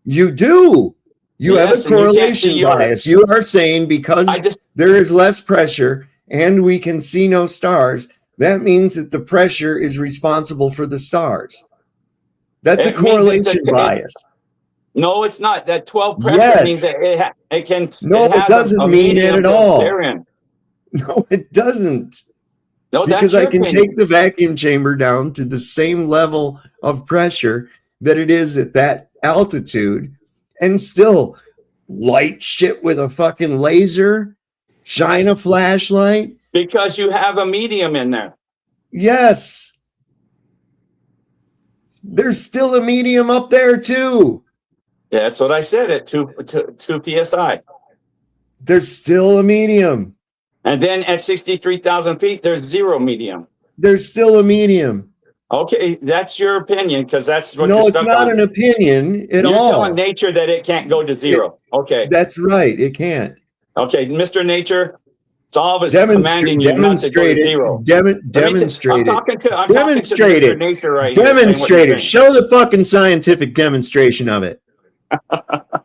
You do. You Yes, have a and you can't correlation see yours. bias. You are saying because there is less pressure and we can see no stars, that means that the pressure is responsible for the stars. That's a It means correlation bias. No, it's not. That 12 pressure means Yes. that it can. No, it has doesn't a mean that medium at to all. appear in. No, it doesn't. No, that's Because I your can opinion. take the vacuum chamber down to the same level of pressure that it is at that altitude and still light shit with a fucking laser, shine a flashlight. Because you have a medium in there. Yes. There's still a medium up there too. Yeah, that's what I said at 2 psi. There's still a medium. And then at 63,000 feet, there's zero medium. There's still a medium. Okay, that's your opinion because that's what. No, you're it's stuck not on. an opinion at You're all. telling nature that it can't go to zero. Okay. That's right. It can't. Okay, Mr. Nature, it's always commanding you not to go to zero. Demonstrate I'm talking to Mr. Nature right here. Demonstrate it. Show the fucking scientific demonstration of it.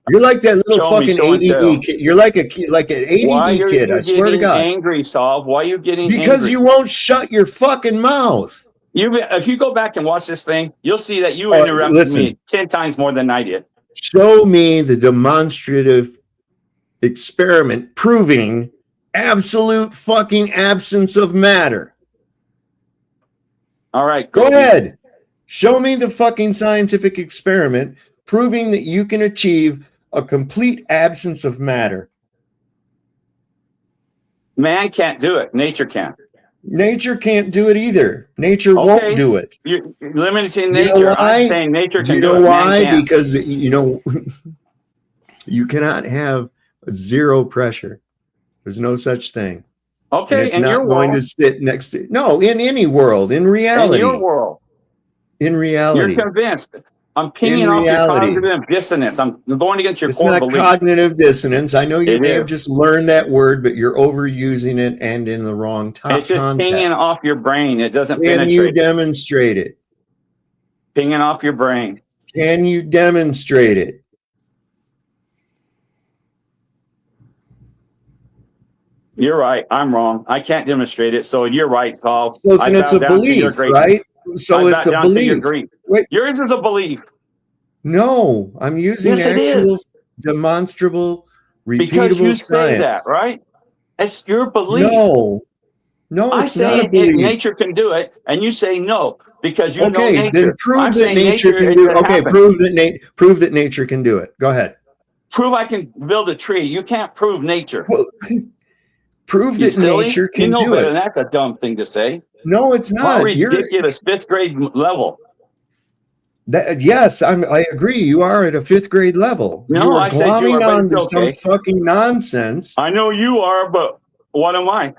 You're like that little Show me, fucking show and tell. ADD kid. You're like an Why ADD are kid. you I swear to getting God. angry, Saul? Why are you getting Because angry? you won't shut your fucking mouth. If you go back and watch this thing, you'll see that you Oh, interrupted listen. me 10 times more than I did. Show me the demonstrative experiment proving absolute fucking absence of matter. All right. Go ahead. Show me the fucking scientific experiment proving that you can achieve a complete absence of matter. Man can't do it. Nature can. Nature can't do it either. Nature Okay. won't do it. You're limiting You know nature. why? I'm saying nature can You do know it. Man why? can't. Because you cannot have zero pressure. There's no such thing. Okay, And it's in not your going world. to sit next to in any world, in reality. In your world. In reality. You're convinced. I'm pinging In off reality. your cognitive dissonance. I'm going against your It's core not belief. cognitive dissonance. I know you It may have is. just learned that word, but you're overusing it and in the wrong It's just context. pinging off your brain. It doesn't Can you penetrate. demonstrate it? Pinging off your brain. Can you demonstrate it? You're right. I'm wrong. I can't demonstrate it. So you're right, Paul. So I then it's bow a down to your belief, greatness. right? So I it's bow a down to your belief. grief. Wait. Yours is a belief. No, I'm using Yes, it is. actual demonstrable, Because you repeatable say science. that, right? It's your belief. No, I it's say not a belief. nature can do it, and you say no because you know Okay, nature. then prove I'm that saying nature can it do it. can Okay, happen. prove that nature can do it. Go ahead. Prove I can build a tree. You can't prove nature. Well, prove You that silly? nature You can know do better it. than that's a dumb thing to say. No, it's What not. You're ridiculous 5th grade level. that. Yes, I agree. You are at a 5th grade level. You No, are I said you are, glomming but on it's to some okay. fucking nonsense. I know you are, but what am I?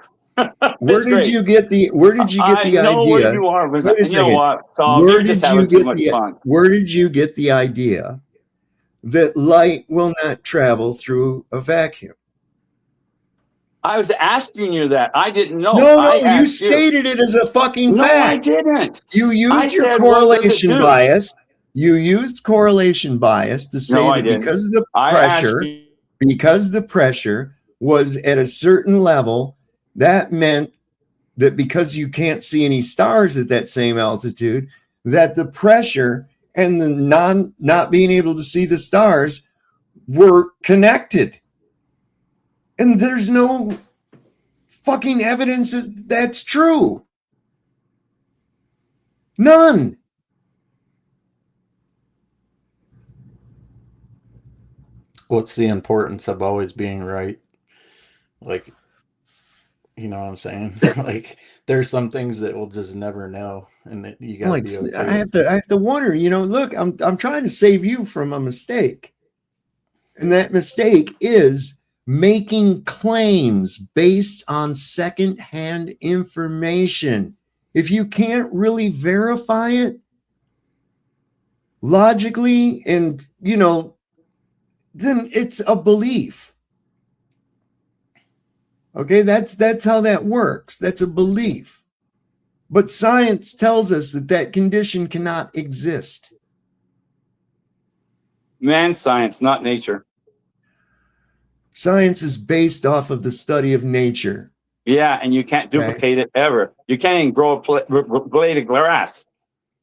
Where 5th did grade. you get the I know what idea? you are, but Wait a you know second. what, Saul? Where You're just did you having too get much the fun. where did you get the idea that light will not travel through a vacuum? I was asking you that. I didn't know. No, I you asked you. stated it as a fucking No, I fact. didn't. You I used your said, what does it correlation do? bias. You used correlation bias to say No, I that didn't. because the I asked you. pressure was at a certain level, that meant that because you can't see any stars at that same altitude, that the pressure and the not being able to see the stars were connected. And there's no fucking evidence that that's true. None. What's the importance of always being right? Like, you know what I'm saying? Like, there's some things that we'll just never know, and that you got to Like, be okay. I have to wonder, look, I'm trying to save you from a mistake. And that mistake is making claims based on secondhand information. If you can't really verify it logically and, then it's a belief. Okay, that's how that works. That's a belief. But science tells us that that condition cannot exist. Man science, not nature. Science is based off of the study of nature. Yeah, and you can't duplicate it ever. You can't even grow a blade of grass.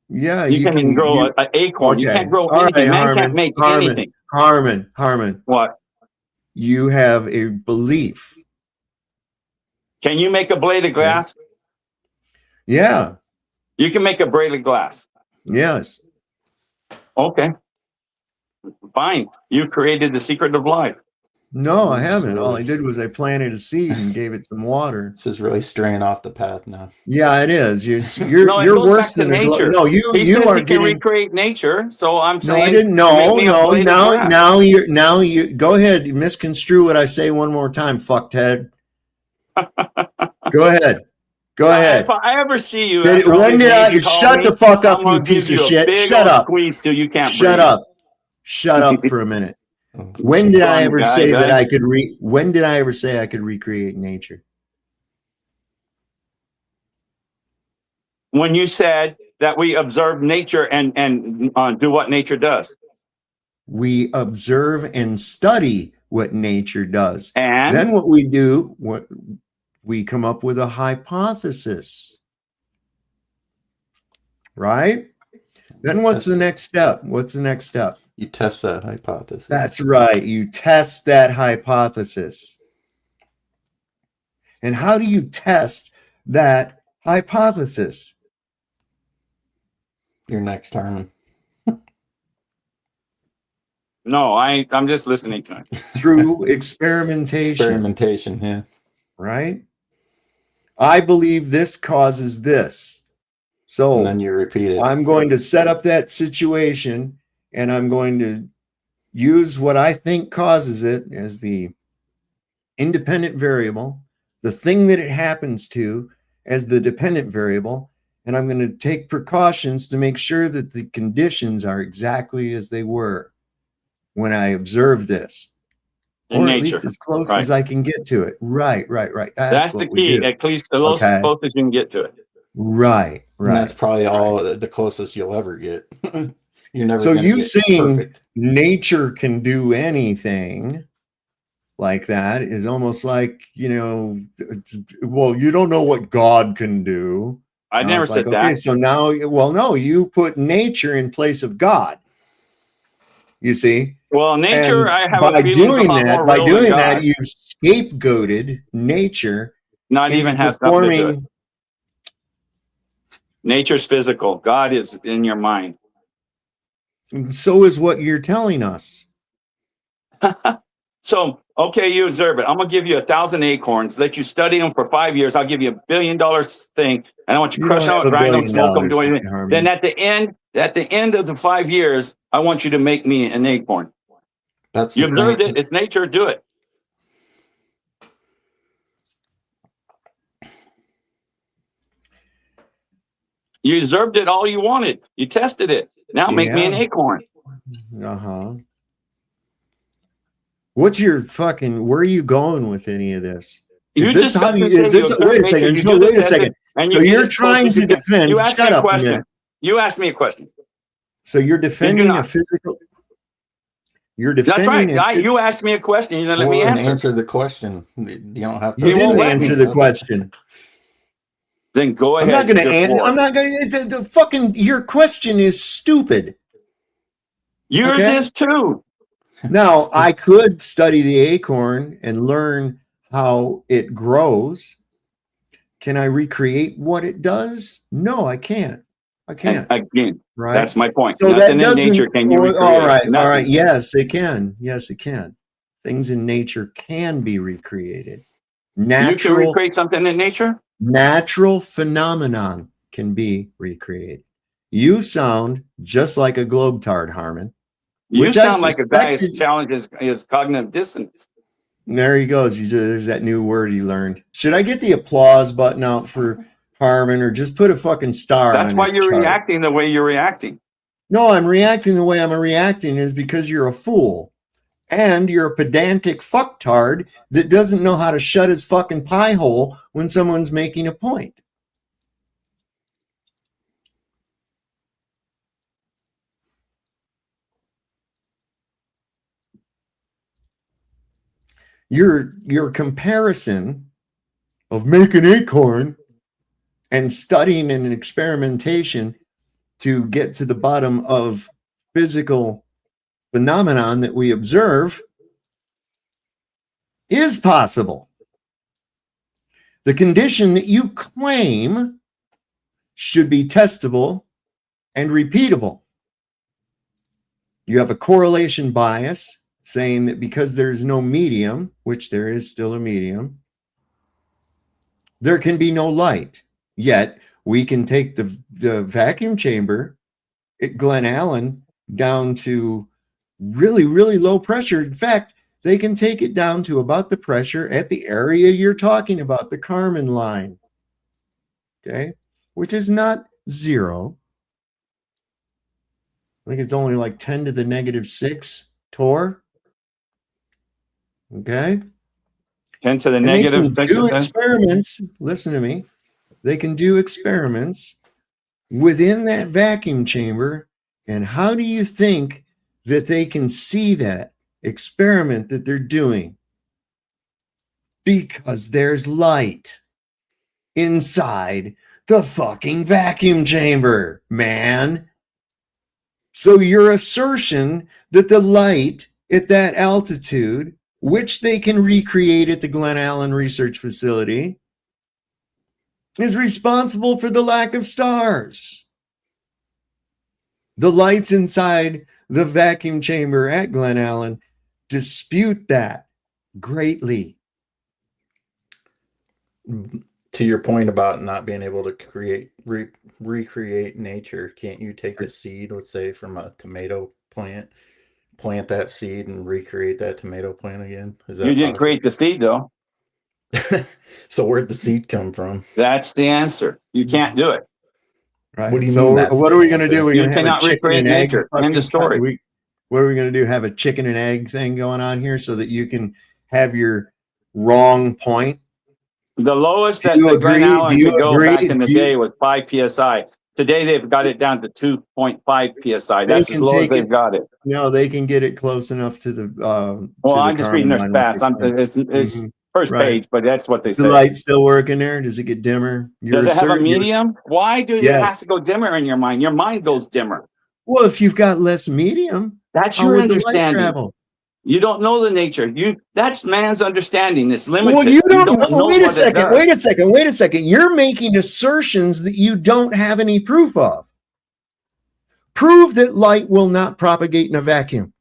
Yeah, you can't even grow an acorn. You can't grow All anything. right, Man can't make anything. Harmon. What? You have a belief. Can you make a blade of glass? Yeah. You can make a blade of glass. Yes. Okay. Fine. You created the secret of life. No, I haven't. All I did was I planted a seed and gave it some water. This is really straying off the path now. Yeah, it is. You're No, it you're goes worse back to than a nature. no. He You says are he can getting. recreate nature. So I'm No, saying I didn't. make me a blade of grass. Now you go ahead. Misconstrue what I say one more time, fuckhead. Go ahead. Go ahead. If I ever see you, When did I shut the fuck up, you piece of shit? Shut up. Squeeze till you can't Shut breathe. up. Shut up for a minute. When did I ever say that I could when did I ever say I could recreate nature? When you said that we observe nature and do what nature does. We observe and study what nature does. And then what we do, we come up with a hypothesis. Right? Then what's the next step? What's the next step? You test that hypothesis. That's right. You test that hypothesis. And how do you test that hypothesis? You're next, Harmon. No, I'm just listening to it. Through experimentation. Experimentation, yeah. Right? I believe this causes this. So and then you repeat it. I'm going to set up that situation and I'm going to use what I think causes it as the independent variable, the thing that it happens to as the dependent variable, and I'm going to take precautions to make sure that the conditions are exactly as they were when I observed this. Or at least as close as I can get to it. Right. That's the key. At least the close as you can get to it. Right. And that's probably all the closest you'll ever get. You're never. So you saying perfect. Nature can do anything like that is almost like, well, you don't know what God can do. I never said that. Okay, so now, no, you put nature in place of God. You see? Well, nature, and I have by a feeling by doing that, you've scapegoated nature. Not even has nothing to do it. Nature's physical. God is in your mind. So is what you're telling us. So, okay, you observe it. I'm gonna give you 1,000 acorns, let you study them for 5 years. I'll give you $1 billion thing, and I want you to You crush don't have them, $1 grind them, billion, smoke them, do Mr. anything. Harmon. Then at the end of the 5 years, I want you to make me an acorn. That's You the observed thing. it. It's nature. Do it. You observed it all you wanted. You tested it. Now make me an Yeah. acorn. Uh-huh. What's your fucking, where are you going with any of this? You Is this just how got you, to say is you this, observe wait a nature, second, you so do the wait a testing, second. and So you get you're as close trying as to you can. defend, You asked shut me a up a question. minute. You asked me a question. So you're defending a not? physical, you're That's defending right. a, You asked me a question. You didn't let Well, me then answer. answer the question. You don't have to. you He won't didn't let answer me. the question. Then go I'm ahead. not going It's your to, floor. I'm not going to, the fucking, your question is stupid. Yours Okay? is too. Now, I could study the acorn and learn how it grows. Can I recreate what it does? No, I can't. I can't. And again, Right? that's my point. So Nothing that in doesn't, nature can you all recreate. right. All right. Nothing. Yes, it can. Yes, it can. Things in nature can be recreated. You can Natural recreate something in nature? Natural phenomenon can be recreated. You sound just like a globetard, Harmon. You Which I sound like a guy who's suspected. challenged his cognitive dissonance. There he goes. There's that new word he learned. Should I get the applause button out for Harmon, or just put a fucking star That's on why his you're chart? reacting the way you're reacting. No, I'm reacting the way I'm reacting is because you're a fool. And you're a pedantic fucktard that doesn't know how to shut his fucking pie hole when someone's making a point. Your comparison of making acorn and studying and experimentation to get to the bottom of physical phenomenon that we observe is possible. The condition that you claim should be testable and repeatable. You have a correlation bias saying that because there's no medium, which there is still a medium, there can be no light. Yet we can take the vacuum chamber at Glen Allen down to really, really low pressure. In fact, they can take it down to about the pressure at the area you're talking about, the Kármán line, okay, which is not zero. I think it's only like 10 to the -6 torr. Okay. 10 to the And negative they can 6. do experiments. Listen to me. They can do experiments within that vacuum chamber. And how do you think that they can see that experiment that they're doing? Because there's light inside the fucking vacuum chamber, man. So your assertion that the light at that altitude, which they can recreate at the Glen Allen Research Facility, is responsible for the lack of stars. The lights inside the vacuum chamber at Glen Allen dispute that greatly. To your point about not being able to recreate nature, can't you take a seed, let's say from a tomato plant, plant that seed and recreate that tomato plant again? Is that You didn't possible? create the seed, though. So where'd the seed come from? That's the answer. You can't do it. Right. What do you so mean that's what the are we going to answer? do? We're You going to have a cannot chicken recreate and egg. nature. End of story. What are we going to do? Have a chicken and egg thing going on here so that you can have your wrong point? The lowest Do that you the Glen agree? Allen Do you could go agree? back in the Do you- day was 5 psi. Today they've got it down to 2.5 psi. They That's as can low as take they've it. No, No, they can get it close enough to the well, to the I'm just reading Kármán their line. stats. It's first Right. page, but that's what they The say. light still working there? Does it get dimmer? Does it have a medium? Why do it Yes. has to go dimmer in your mind? Your mind goes dimmer. Well, if you've got less medium, That's how your would the light understanding. travel? You don't know the nature. That's man's understanding. It's limited. Well, you don't know. Wait a what it second. does. Wait a second. Wait a second. You're making assertions that you don't have any proof of. Prove that light will not propagate in a vacuum.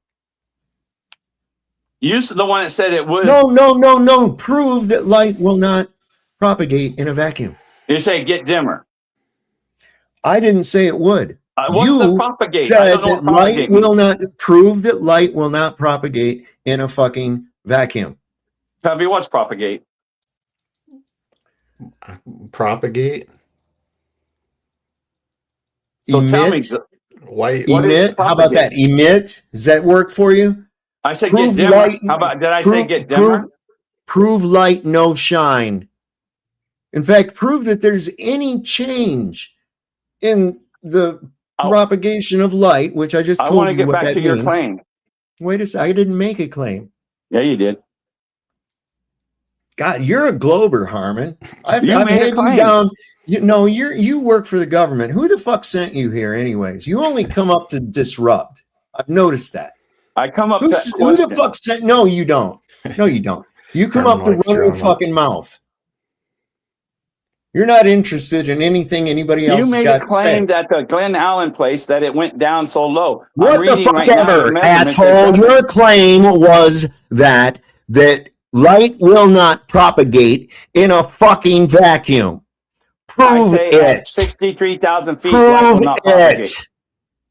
You the one that said it would. No. Prove that light will not propagate in a vacuum. You say get dimmer. I didn't say it would. What's the propagate? Said I don't know that what propagate light will means. not prove that light will not propagate in a fucking vacuum. Tell me what's propagate. Propagate. So emit. tell me. White. Emit. How about that? Emit. Does that work for you? I said Prove get dimmer. light. How about did I say get dimmer? Prove light no shine. In fact, prove that there's any change in the propagation of light, which I just I told want to you get what back that to your means. claim. Wait a second. I didn't make a claim. Yeah, you did. God, you're a glober, Harmon. I've made a had you claim. down. You work for the government. Who the fuck sent you here, anyways? You only come up to disrupt. I've noticed that. I come up Who to the question. fuck sent? No, you don't. No, you don't. You come Harmon up to likes run your drama. fucking mouth. You're not interested in anything anybody else You has made got a to say. claim that the Glen Allen place that it went down so low. What I'm the reading fuck right now the ever, measurements it asshole? doesn't. Your claim was that light will not propagate in a fucking vacuum. I Prove say it. at 63,000 feet, light will Prove not propagate. it.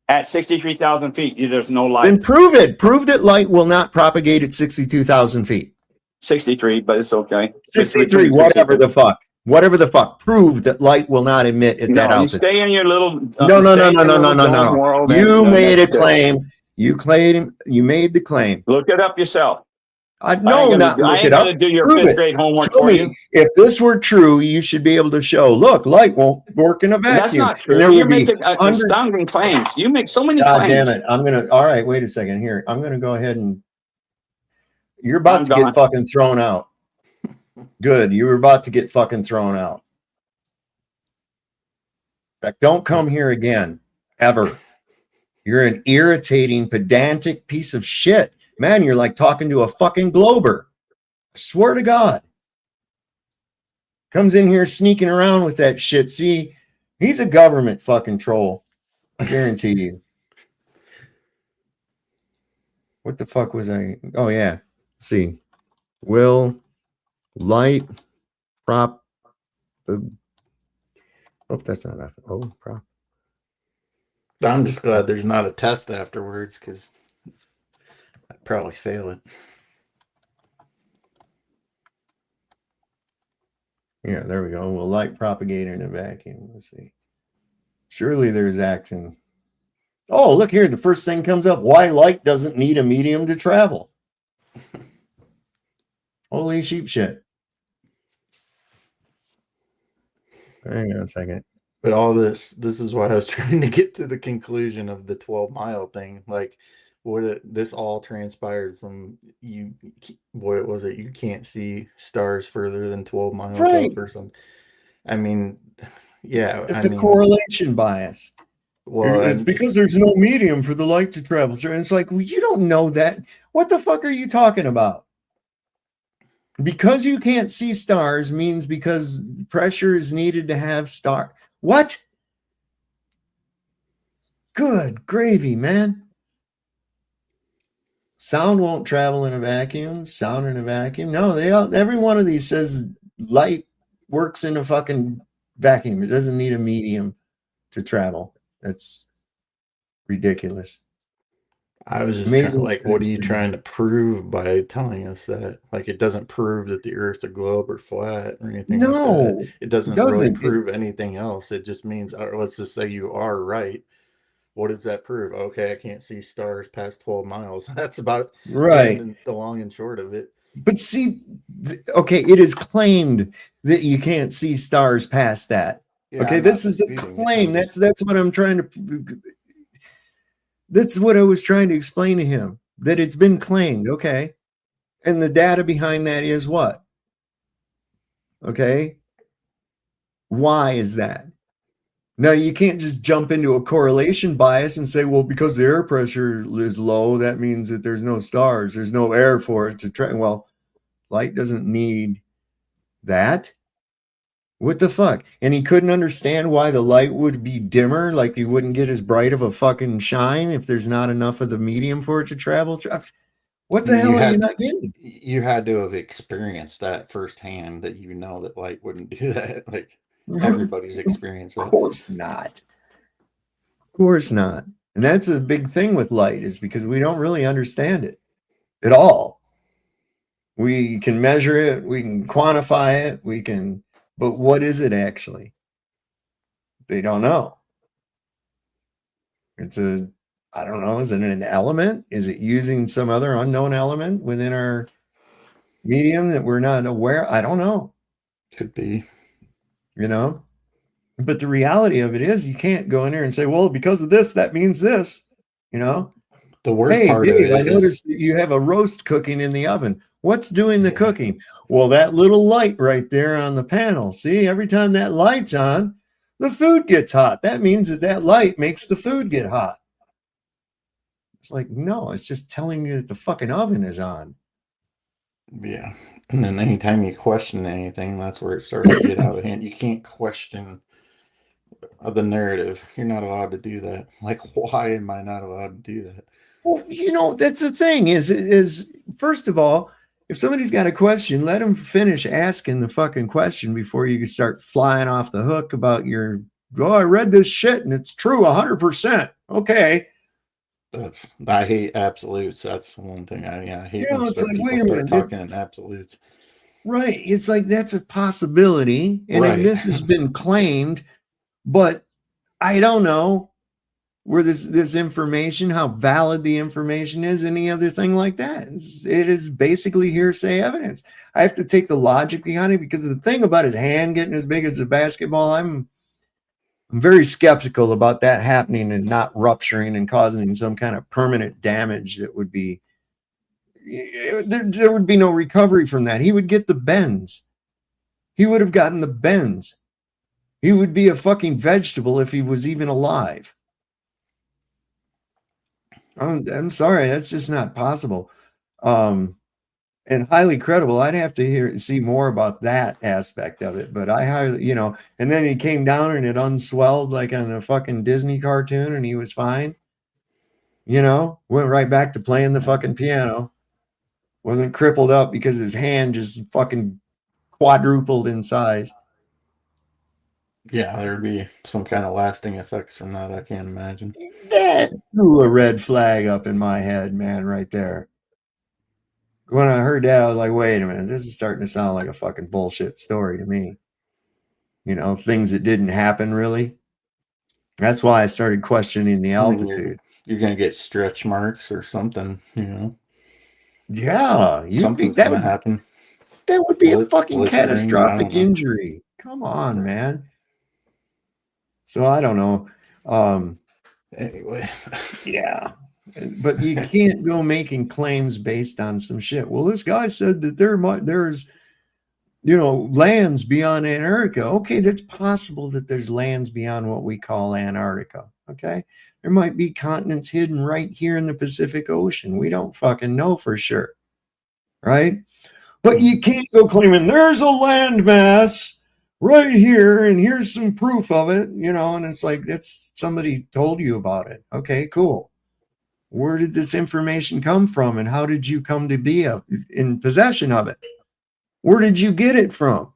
At 63,000 feet, there's no light. Then prove it. Prove that light will not propagate at 62,000 feet. 63, but it's okay. 63, Between whatever 63. the fuck. Whatever the fuck. Prove that light will not emit at that No, you altitude. stay in your little. No. Dome world You and made a that's it. claim. You made the claim. Look it up yourself. No, not I look ain't it up. gonna do your Prove fifth it. grade homework Show for me. you. If this were true, you should be able to show. Look, light won't work in a vacuum. That's not And true. there You're would be making hundreds. astounding claims. You make so many God claims. damn it! All right. Wait a second. Here, I'm gonna go ahead and. You're about I'm to get gone. fucking thrown out. Good. You were about to get fucking thrown out. In fact, don't come here again, ever. You're an irritating, pedantic piece of shit. Man, you're like talking to a fucking glober. I swear to God. Comes in here sneaking around with that shit. See, he's a government fucking troll. I guarantee you. What the fuck was I? Oh, yeah. Let's see. Will light prop. Oh, that's not enough. Oh, prop. I'm just glad there's not a test afterwards because I'd probably fail it. Yeah, there we go. Will light propagate in a vacuum? Let's see. Surely there's action. Oh, look here. The first thing comes up. Why light doesn't need a medium to travel. Holy sheep shit. Hang on a second. But all this is why I was trying to get to the conclusion of the 12-mile thing. Like, this all transpired from you. What was it? You can't see stars further than 12 miles Right. up or something. I mean, yeah. It's a correlation bias. Well, It's because there's no medium for the light to travel through. And it's like, well, you don't know that. What the fuck are you talking about? Because you can't see stars means because pressure is needed to have star. What? Good gravy, man. Sound won't travel in a vacuum. Sound in a vacuum. No, every one of these says light works in a fucking vacuum. It doesn't need a medium to travel. That's ridiculous. I was just Amazing. what are you trying to prove by telling us that? Like, it doesn't prove that the Earth's a globe or flat or anything. No, like that. It doesn't really doesn't. prove anything else. It just means, let's just say you are right. What does that prove? Okay, I can't see stars past 12 miles. That's about Right. the long and short of it. But see, okay, it is claimed that you can't see stars past that. Yeah, Okay, I'm this not is the disputing it. claim. That's what I'm trying to. That's what I was trying to explain to him. That it's been claimed. Okay, and the data behind that is what? Okay, why is that? Now you can't just jump into a correlation bias and say, well, because the air pressure is low, that means that there's no stars. There's no air for it to travel. Well, light doesn't need that. What the fuck? And he couldn't understand why the light would be dimmer, like he wouldn't get as bright of a fucking shine if there's not enough of the medium for it to travel through. What the hell are you not getting? You had to have experienced that firsthand that you know that light wouldn't do that. Like everybody's experienced that. Of course not. Of course not. And that's a big thing with light, is because we don't really understand it at all. We can measure it, we can quantify it, but what is it actually? They don't know. I don't know, is it an element? Is it using some other unknown element within our medium that we're not aware? I don't know. Could be. But the reality of it is you can't go in there and say, well, because of this, that means this, The worst hey, part Dave, of it I noticed that you have a roast cooking in the oven. What's doing the cooking? Well, that little light right there on the panel. See, every time that light's on, the food gets hot. That means that light makes the food get hot. It's like, no, it's just telling you that the fucking oven is on. Yeah. And then anytime you question anything, that's where it starts to get out of hand. You can't question the narrative. You're not allowed to do that. Like, why am I not allowed to do that? Well, that's the thing is first of all, if somebody's got a question, let them finish asking the fucking question before you start flying off the hook about I read this shit and it's true 100%. Okay. I hate absolutes. That's one thing I hate. It's like, people wait a start minute. talking in absolutes. Right. It's like, that's a possibility. And Right. this has been claimed, but I don't know where this information, how valid the information is, any other thing like that. It is basically hearsay evidence. I have to take the logic behind it, because the thing about his hand getting as big as a basketball, I'm very skeptical about that happening and not rupturing and causing some kind of permanent damage that would be, there would be no recovery from that. He would get the bends. He would have gotten the bends. He would be a fucking vegetable if he was even alive. I'm sorry, that's just not possible. And highly credible. I'd have to see more about that aspect of it, but I highly, and then he came down and it unswelled like on a fucking Disney cartoon and he was fine. Went right back to playing the fucking piano. Wasn't crippled up because his hand just fucking quadrupled in size. Yeah, there'd be some kind of lasting effects from that, I can't imagine. That threw a red flag up in my head, man, right there. When I heard that, I was like, wait a minute, this is starting to sound like a fucking bullshit story to me. Things that didn't happen really. That's why I started questioning the altitude. You're going to get stretch marks or something, Yeah. Something's going to happen. That would be a fucking catastrophic injury. Come on, man. So I don't know. Anyway. Yeah. But you can't go making claims based on some shit. Well, this guy said that there's lands beyond Antarctica. Okay, that's possible that there's lands beyond what we call Antarctica. Okay. There might be continents hidden right here in the Pacific Ocean. We don't fucking know for sure. Right? But you can't go claiming there's a landmass right here and here's some proof of it, and it's like, that's somebody told you about it. Okay, cool. Where did this information come from and how did you come to be in possession of it? Where did you get it from?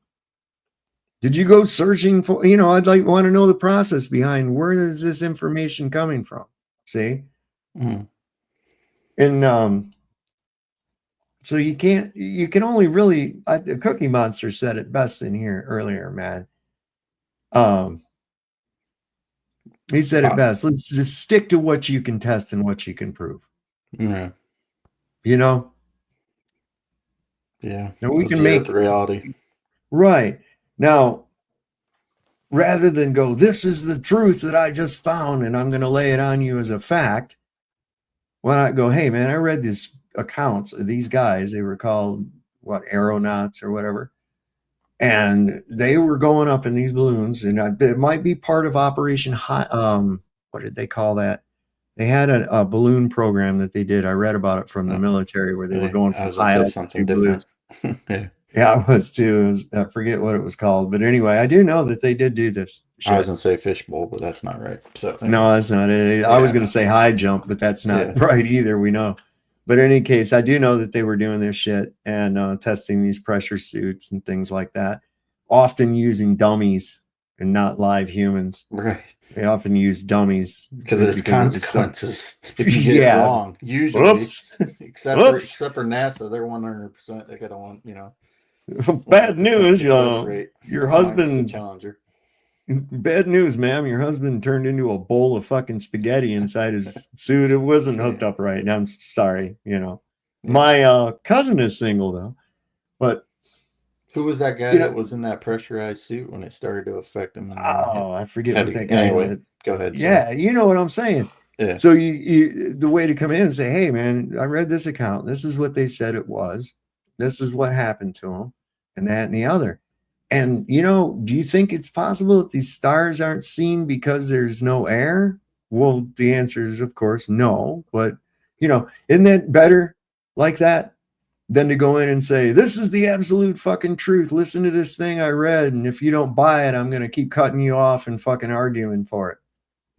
Did you go searching for, I'd want to know the process behind where is this information coming from? See? Mm. And so you can only really, the Cookie Monster said it best in here earlier, man. He said it best. Let's just stick to what you can test and what you can prove. Yeah. Yeah. And we can make reality. Right. Now, rather than go, this is the truth that I just found and I'm going to lay it on you as a fact, why not go, hey, man, I read these accounts of these guys. They were called, aeronauts or whatever. And they were going up in these balloons, and it might be part of Operation what did they call that? They had a balloon program that they did. I read about it from the military where they were going from high altitude balloons. Yeah, I was too. I forget what it was called, but anyway, I do know that they did do this shit. I was gonna say fishbowl, but that's not right. So no, that's not it. I was gonna say high jump, but that's not right either. We know, But in any case, I do know that they were doing this shit and testing these pressure suits and things like that, often using dummies and not live humans. Right. They often use dummies because there's consequences if you get it wrong. Usually, Oops. except for NASA, they're 100%. They gotta want Bad news, success rate. your Minus husband. the Challenger. Bad news, ma'am. Your husband turned into a bowl of fucking spaghetti inside his suit. It wasn't hooked up right. I'm sorry. My cousin is single though, but who was that guy that was in that pressurized suit when it started to affect him? I forget what that guy anyway, is. Go ahead. Yeah, you know what I'm saying. Yeah. So you the way to come in and say, hey man, I read this account. This is what they said it was. This is what happened to him, and that and the other. And, do you think it's possible that these stars aren't seen because there's no air? Well, the answer is, of course, no. But, isn't that better like that than to go in and say, this is the absolute fucking truth. Listen to this thing I read. And if you don't buy it, I'm going to keep cutting you off and fucking arguing for it.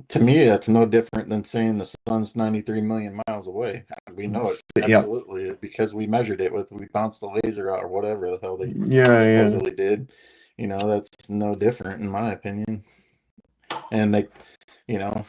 To me, that's no different than saying the sun's 93 million miles away. We know it absolutely because we measured it we bounced the laser out or whatever the hell they supposedly did. That's no different in my opinion. And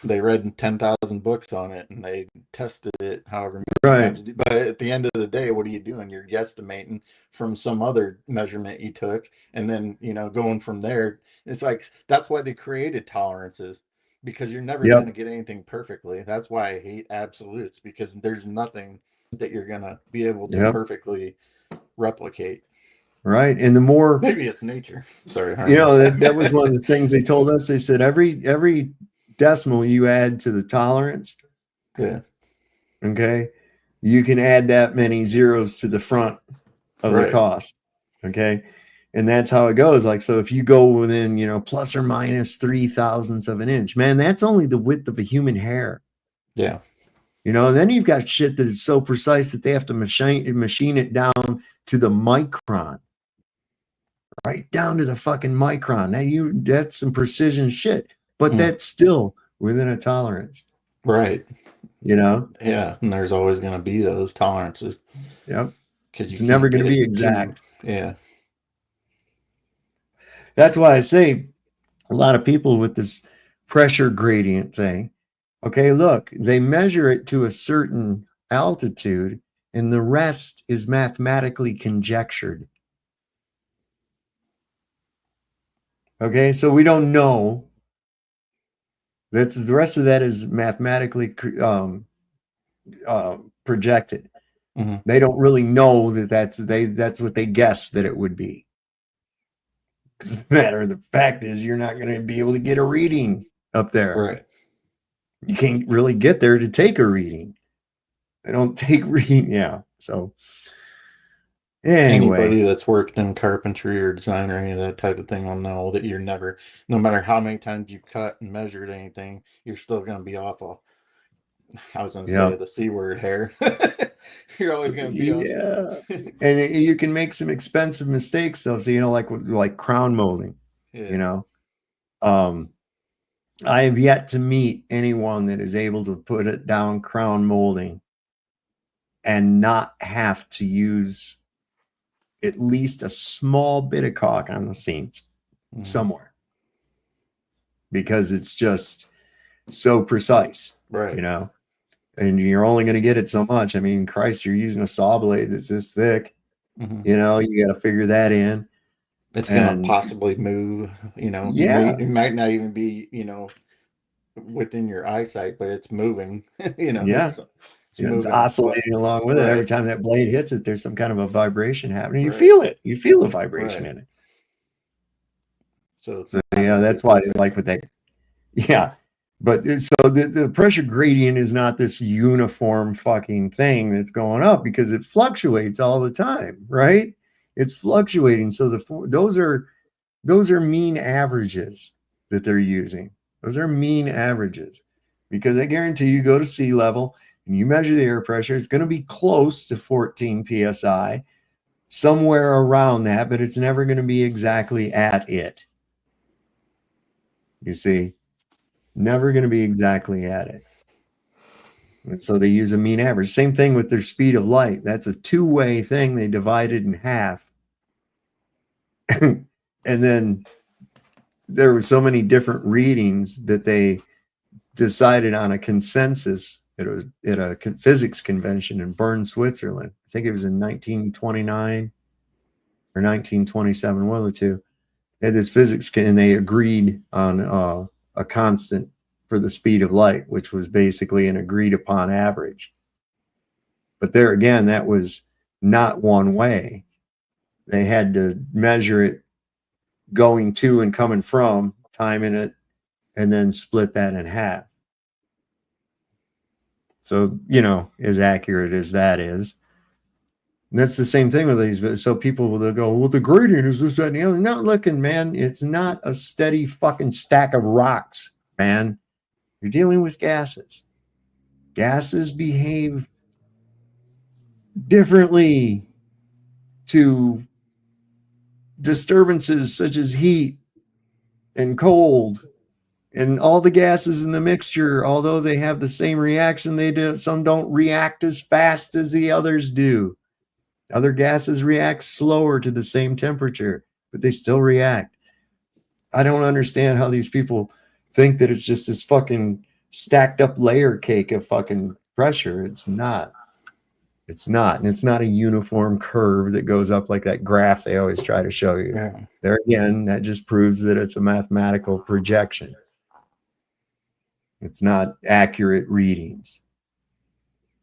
they read 10,000 books on it and they tested it however many times. But at the end of the day, what are you doing? You're guesstimating from some other measurement you took, and then going from there. It's like that's why they created tolerances. Because you're never going to get anything perfectly. That's why I hate absolutes, because there's nothing that you're going to be able to perfectly replicate. Right. And the more maybe it's nature. Sorry. That was one of the things they told us. They said every decimal you add to the tolerance. Yeah. Okay. You can add that many zeros to the front of the cost. Okay. And that's how it goes. Like, so if you go within, plus or minus 0.003 of an inch, man, that's only the width of a human hair. Yeah. And then you've got shit that is so precise that they have to machine it down to the micron. Right down to the fucking micron. That's some precision shit. But that's still within a tolerance. Right. Yeah. And there's always going to be those tolerances. Yep. Because it's never going to be exact. Yeah. That's why I say a lot of people with this pressure gradient thing, okay, look, they measure it to a certain altitude and the rest is mathematically conjectured. Okay, so we don't know. The rest of that is mathematically projected. Mm-hmm. They don't really know that's what they guess that it would be. Because the matter of the fact is, you're not going to be able to get a reading up there. Right. You can't really get there to take a reading. They don't take reading. Yeah. So anyway, anybody that's worked in carpentry or design or any of that type of thing will know that you're never, no matter how many times you've cut and measured anything, you're still going to be off of, I was going to say the C word hair. You're always going to be and you can make some expensive mistakes though. So like crown molding. I have yet to meet anyone that is able to put it down crown molding and not have to use at least a small bit of caulk on the seams somewhere, because it's just so precise, right? And you're only going to get it so much. I mean, Christ, you're using a saw blade that's this thick. Mm-hmm. You got to figure that in. It's going to possibly move. It might not even be within your eyesight, but it's moving. It's oscillating along with it. Every time that blade hits it, there's some kind of a vibration happening. You feel it. You feel the vibration in it. So that's why they like with that. Yeah. But so the pressure gradient is not this uniform fucking thing that's going up, because it fluctuates all the time, right? It's fluctuating. So those are mean averages that they're using. Those are mean averages, because I guarantee you go to sea level and you measure the air pressure, it's going to be close to 14 psi, somewhere around that, but it's never going to be exactly at it. You see? Never going to be exactly at it. And so they use a mean average. Same thing with their speed of light. That's a two-way thing. They divided in half. And then there were so many different readings that they decided on a consensus at a physics convention in Bern, Switzerland. I think it was in 1929 or 1927, one of the two. They had this physics, and they agreed on a constant for the speed of light, which was basically an agreed upon average. But there again, that was not one way. They had to measure it going to and coming from, timing it, and then split that in half. So, as accurate as that is. And that's the same thing with these. So people will go, well, the gradient is this, that, and the other. Not looking, man. It's not a steady fucking stack of rocks, man. You're dealing with gases. Gases behave differently to disturbances such as heat and cold, and all the gases in the mixture, although they have the same reaction, some don't react as fast as the others do. Other gases react slower to the same temperature, but they still react. I don't understand how these people think that it's just this fucking stacked up layer cake of fucking pressure. It's not. It's not. And it's not a uniform curve that goes up like that graph they always try to show you. Yeah. There again, that just proves that it's a mathematical projection. It's not accurate readings.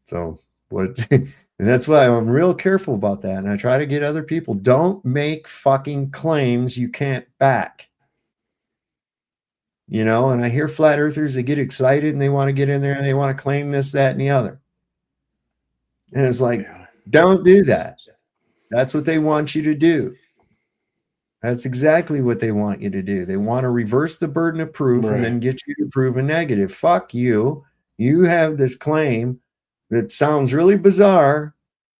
So and that's why I'm real careful about that. And I try to get other people, don't make fucking claims you can't back. And I hear flat earthers, they get excited and they want to get in there and they want to claim this, that, and the other. And it's like, don't do that. That's what they want you to do. That's exactly what they want you to do. They want to reverse the burden of proof and then get you to prove a negative. Fuck you. You have this claim that sounds really bizarre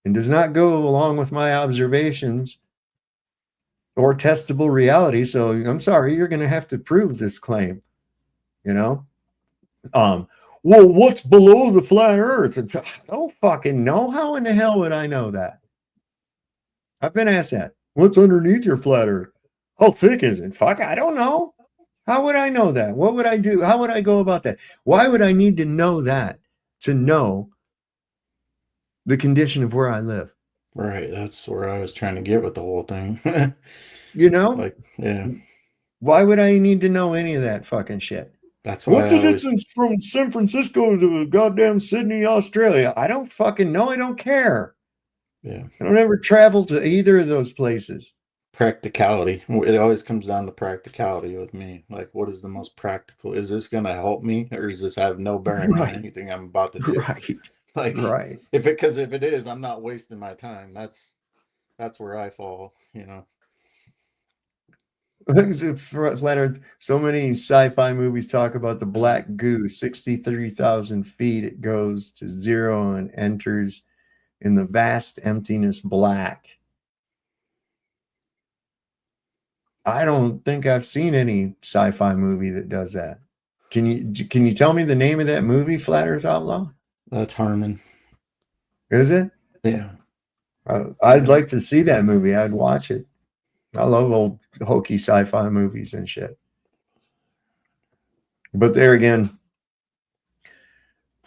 and does not go along with my observations or testable reality. So I'm sorry, you're going to have to prove this claim. Well, what's below the flat earth? I don't fucking know. How in the hell would I know that? I've been asked that. What's underneath your flat earth? How thick is it? Fuck, I don't know. How would I know that? What would I do? How would I go about that? Why would I need to know that to know the condition of where I live? Right. That's where I was trying to get with the whole thing. Like, yeah. Why would I need to know any of that fucking shit? That's why. What's the distance from San Francisco to goddamn Sydney, Australia? I don't fucking know. I don't care. Yeah. I don't ever travel to either of those places. Practicality. It always comes down to practicality with me. Like, what is the most practical? Is this going to help me, or does this have no bearing on anything I'm about to do? Right. If it is, I'm not wasting my time. That's where I fall. Flat Earth. So many sci-fi movies talk about the black goo. 63,000 feet, it goes to zero and enters in the vast emptiness black. I don't think I've seen any sci-fi movie that does that. Can you tell me the name of that movie, Flat Earth Outlaw? That's Harmon. Is it? Yeah. I'd like to see that movie. I'd watch it. I love old hokey sci-fi movies and shit. But there again,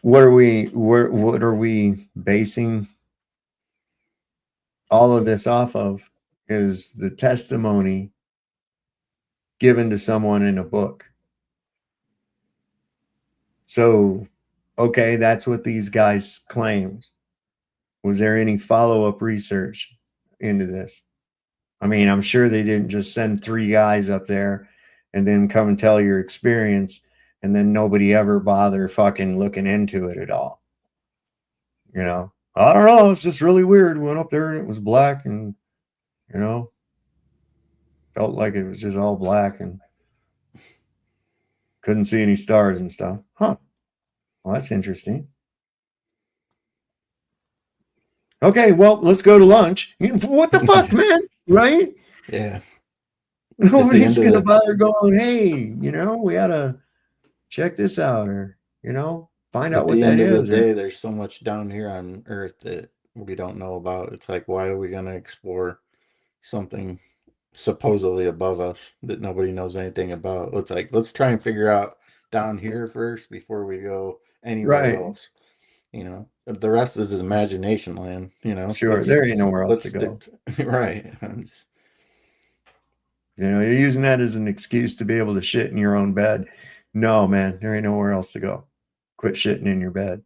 what are we basing all of this off of is the testimony given to someone in a book. So, okay, that's what these guys claimed. Was there any follow-up research into this? I mean, I'm sure they didn't just send 3 guys up there and then come and tell your experience and then nobody ever bother fucking looking into it at all. I don't know. It's just really weird. Went up there and it was black and, felt like it was just all black and couldn't see any stars and stuff. Huh. Well, that's interesting. Okay, well, let's go to lunch. What the fuck, man? Right? Yeah. Nobody's going to bother going, hey, we ought to check this out or, Find At out what the that end of the is. day, there's so much down here on Earth that we don't know about. It's like, why are we going to explore something supposedly above us that nobody knows anything about? It's like, let's try and figure out down here first before we go anywhere Right. else. You know, the rest is imagination land. You know, Sure, there ain't nowhere else to go. Right. You know, you're using that as an excuse to be able to shit in your own bed. No, man, there ain't nowhere else to go. Quit shitting in your bed.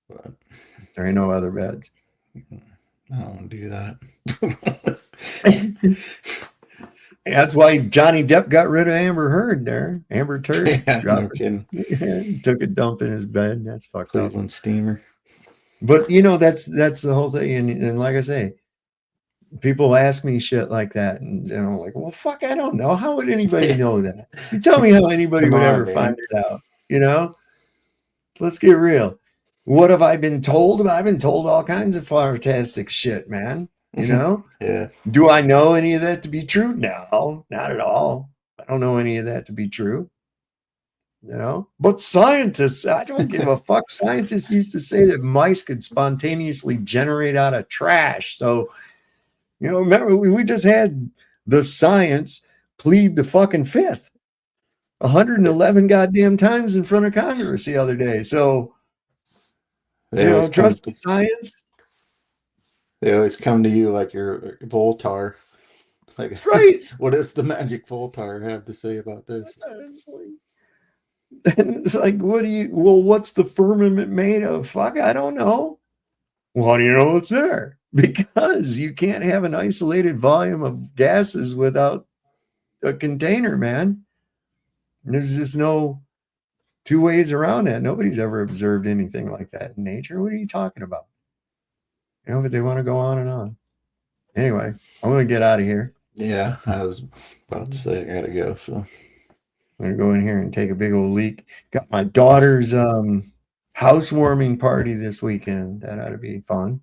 But there ain't no other beds. I don't want to do that. That's why Johnny Depp got rid of Amber Heard there. Amber Turd. Yeah, no kidding. Took a dump in his bed. That's fucked Cleveland up. steamer. But you know, that's the whole thing. And like I say, people ask me shit like that, and I'm like, well, fuck, I don't know. How would anybody know that? You tell me how anybody would ever find it out. You know? Let's get real. What have I been told? I've been told all kinds of fantastic shit, man. You know? Yeah. Do I know any of that to be true? No, not at all. I don't know any of that to be true. You know? But scientists, I don't give a fuck. Scientists used to say that mice could spontaneously generate out of trash. So, you know, remember, we just had the science plead the fucking fifth 111 goddamn times in front of Congress the other day. So, They you know, always trust the science. They always come to you like you're Voltar. Like, right. What does the magic Voltar have to say about this? It's like, what's the firmament made of? Fuck, I don't know. Well, how do you know it's there? Because you can't have an isolated volume of gases without a container, man. There's just no two ways around that. Nobody's ever observed anything like that in nature. What are you talking about? You know, but they want to go on and on. Anyway, I'm going to get out of here. Yeah, I was about to say I gotta go. So I'm going to go in here and take a big old leak. Got my daughter's housewarming party this weekend. That ought to be fun.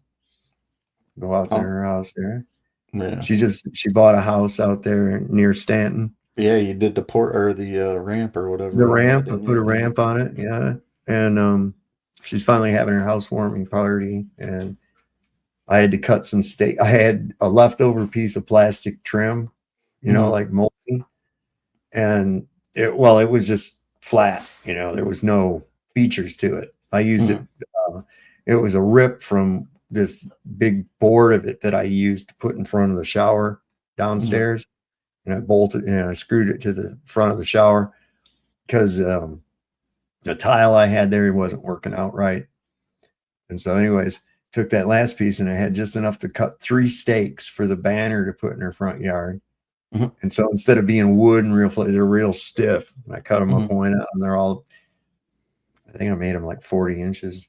Go out to her house there. Yeah. She bought a house out there near Stanton. Yeah, you did the ramp or whatever. The ramp, I put a ramp on it, yeah. And she's finally having her housewarming party, and I had to cut some steak. I had a leftover piece of plastic trim, you know, like moldy, and it was just flat. You know, there was no features to it. I used it. It was a rip from this big board of it that I used to put in front of the shower downstairs. And I bolted and I screwed it to the front of the shower because the tile I had there wasn't working out right. And so anyways, took that last piece and I had just enough to cut 3 stakes for the banner to put in her front yard. And so instead of being wood and they're real stiff. And I cut them a point out and they're all, I think I made them like 40 inches,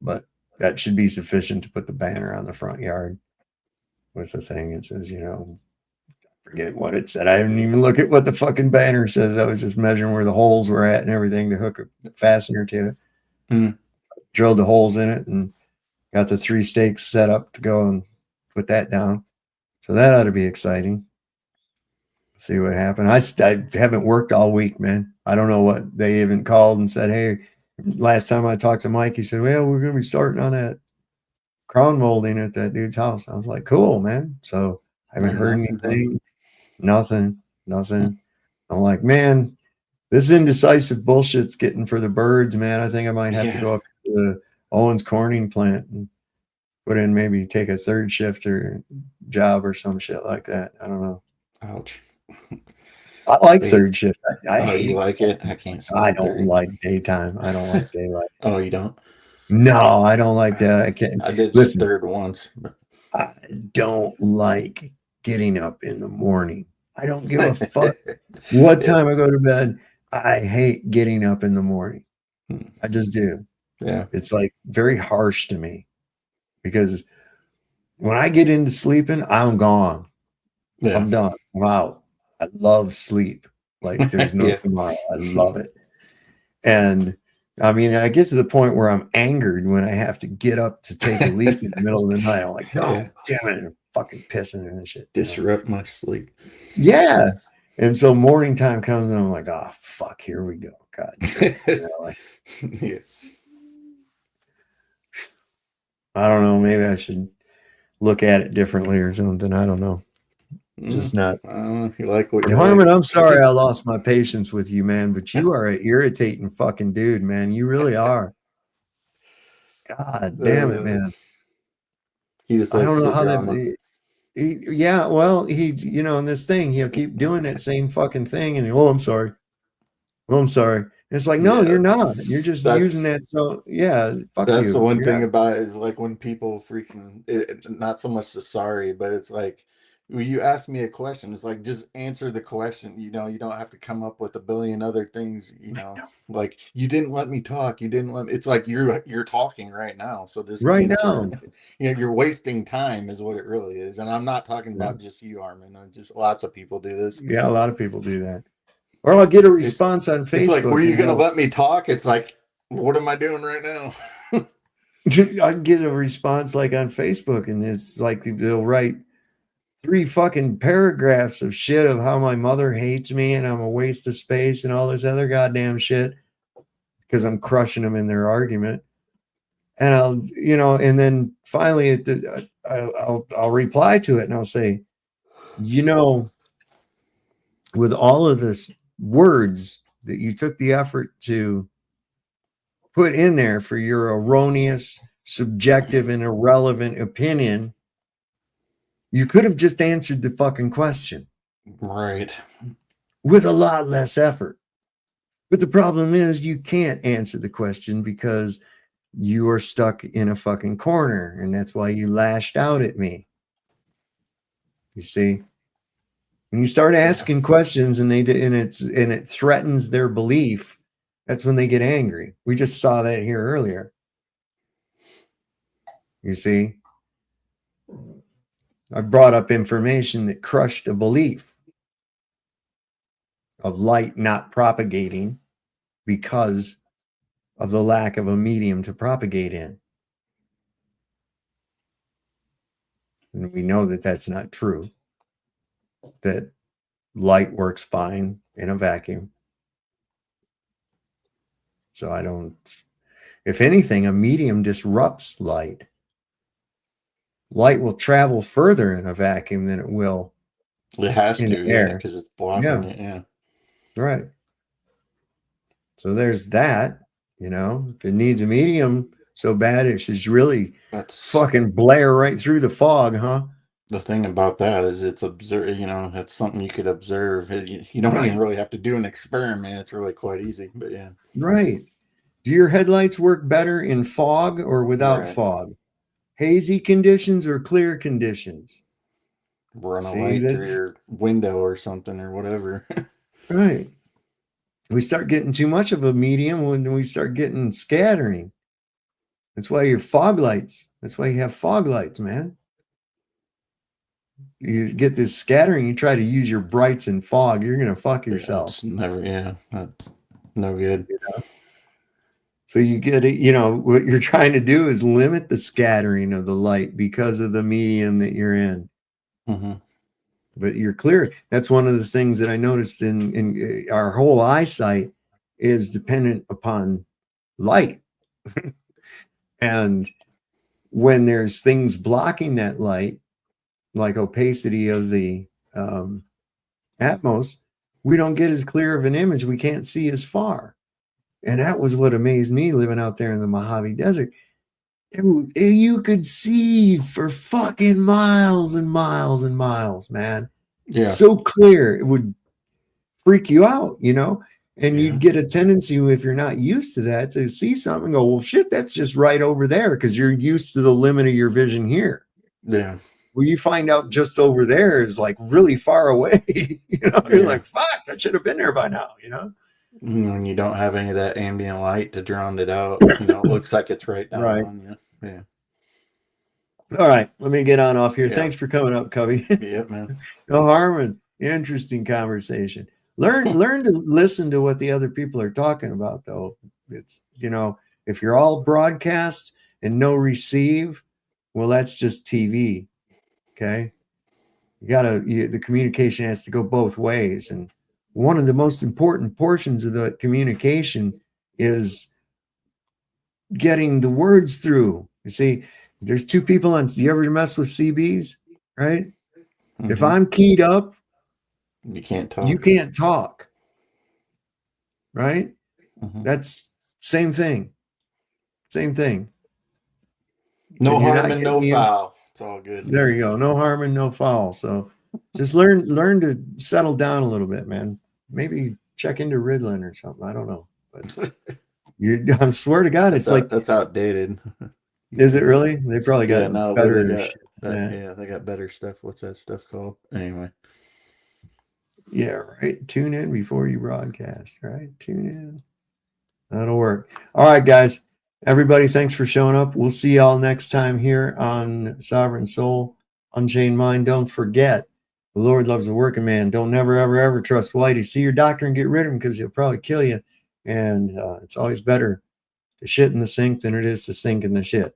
but that should be sufficient to put the banner on the front yard with the thing. It says, you know, forget what it said. I didn't even look at what the fucking banner says. I was just measuring where the holes were at and everything to hook a fastener to it. Drilled the holes in it and got the 3 stakes set up to go and put that down. So that ought to be exciting. See what happened. I haven't worked all week, man. I don't know what they even called and said. Hey, last time I talked to Mike, he said, well, we're going to be starting on that crown molding at that dude's house. I was like, cool, man. So I haven't heard anything. Nothing. I'm like, man, this indecisive bullshit's getting for the birds, man. I think I might have to go up to the Owens Corning plant and put in, maybe take a 3rd shift or job or some shit like that. I don't know. Ouch. I like 3rd shift. I hate you like it? I can't. I don't like daytime. I don't like daylight. Oh, you don't? No, I don't like that. I can't. I did Listen, 3rd once. But I don't like getting up in the morning. I don't give a fuck what time I go to bed. I hate getting up in the morning. I just do. Yeah. It's like very harsh to me because when I get into sleeping, I'm gone. Yeah. I'm done. I'm out. I love sleep. Like there's no tomorrow. I love it. And I mean, I get to the point where I'm angered when I have to get up to take a leak in the middle of the night. I'm like, oh, damn it. I'm fucking pissing and shit. Disrupt my sleep. Yeah. And so morning time comes and I'm like, oh, fuck, here we go. God. You know, like, I don't know. Maybe I should look at it differently or something. I don't know. Just not. I don't know if you like what you Harmon, like. I'm sorry I lost my patience with you, man, but you are an irritating fucking dude, man. You really are. God damn it, man. He just I don't likes know the how drama. that. Yeah, well, in this thing, he'll keep doing that same fucking thing, and I'm sorry. Oh, I'm sorry. It's like, no, Yeah, you're not. You're just using that's that. So yeah, fuck that's the you. one Yeah. thing about it is like when people freaking not so much the sorry, but it's like when you ask me a question, it's like just answer the question. You know, you don't have to come up with a billion other things. You know, like you didn't let me talk. You didn't let me. It's like you're talking right now, so just Right answer. now. You know, you're wasting time is what it really is. And I'm not talking Yeah. about just you, Armin. Just lots of people do this. Yeah, a lot of people do that. Or I'll get a response on It's like, were Facebook you and gonna let me talk? It's like, what am I doing right now? I get a response like on Facebook, and it's like they'll write 3 fucking paragraphs of shit of how my mother hates me and I'm a waste of space and all this other goddamn shit because I'm crushing them in their argument. And and then finally I'll reply to it and I'll say, with all of this words that you took the effort to put in there for your erroneous, subjective, and irrelevant opinion, you could have just answered the fucking question. Right. With a lot less effort. But the problem is you can't answer the question because you are stuck in a fucking corner, and that's why you lashed out at me. You see? When you start asking questions and it threatens their belief, that's when they get angry. We just saw that here earlier. You see? I brought up information that crushed a belief of light not propagating because of the lack of a medium to propagate in. And we know that that's not true, that light works fine in a vacuum. So if anything, a medium disrupts light. Light will travel further in a vacuum than it will It has in to, the yeah, air. because it's blocking it, yeah. Right. So there's that, if it needs a medium so bad, it should really fucking blare right through the fog, huh? The thing about that is it's it's something you could observe. You don't even really have to do an experiment. It's really quite easy, but yeah. Right. Do your headlights work better in fog or without Right. fog? Hazy conditions or clear conditions? Run a light through your window or something or whatever. Right. We start getting too much of a medium when we start getting scattering. That's why that's why you have fog lights, man. You get this scattering, you try to use your brights in fog, you're going to fuck yourself. That's no good. So you get it, what you're trying to do is limit the scattering of the light because of the medium that you're in. Mm-hmm. But you're clear. That's one of the things that I noticed in our whole eyesight is dependent upon light. And when there's things blocking that light, like opacity of the atmos, we don't get as clear of an image. We can't see as far. And that was what amazed me living out there in the Mojave Desert. You could see for fucking miles and miles and miles, man. Yeah. So clear. It would freak you out, and you'd get a tendency, if you're not used to that, to see something and go, well, shit, that's just right over there because you're used to the limit of your vision here. Yeah. Well, you find out just over there is like really far away. You're like, fuck, I should have been there by now, When you don't have any of that ambient light to drown it out, it looks like it's right down on you. Yeah. All right, let me get on off here. Yeah. Thanks for coming up, Cubby. Yep, man. Oh, Harmon, interesting conversation. Learn to listen to what the other people are talking about, though. It's if you're all broadcast and no receive, well, that's just TV. Okay, the communication has to go both ways, and one of the most important portions of the communication is getting the words through. You see, There's two people on. You ever mess with CBs, right? Mm-hmm. If I'm keyed up, you can't talk. You can't talk, right? Mm-hmm. That's same thing. Same thing. No harm and no foul. It's all good. There you go. No harm and no foul. So just learn to settle down a little bit, man. Maybe check into Ritalin or something. I don't know. But I swear to God, it's like that's outdated. Is it really? They probably got better shit. They got better stuff. What's that stuff called? Anyway. Yeah, right. Tune in before you broadcast, right? Tune in. That'll work. All right, guys. Everybody, thanks for showing up. We'll see y'all next time here on Sovereign Soul, Unchained Mind. Don't forget, the Lord loves a working man. Don't never, ever, ever trust Whitey. See your doctor and get rid of him because he'll probably kill you. And it's always better to shit in the sink than it is to sink in the shit.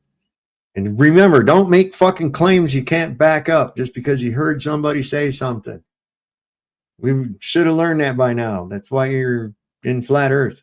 And remember, don't make fucking claims you can't back up just because you heard somebody say something. We should have learned that by now. That's why you're in flat earth.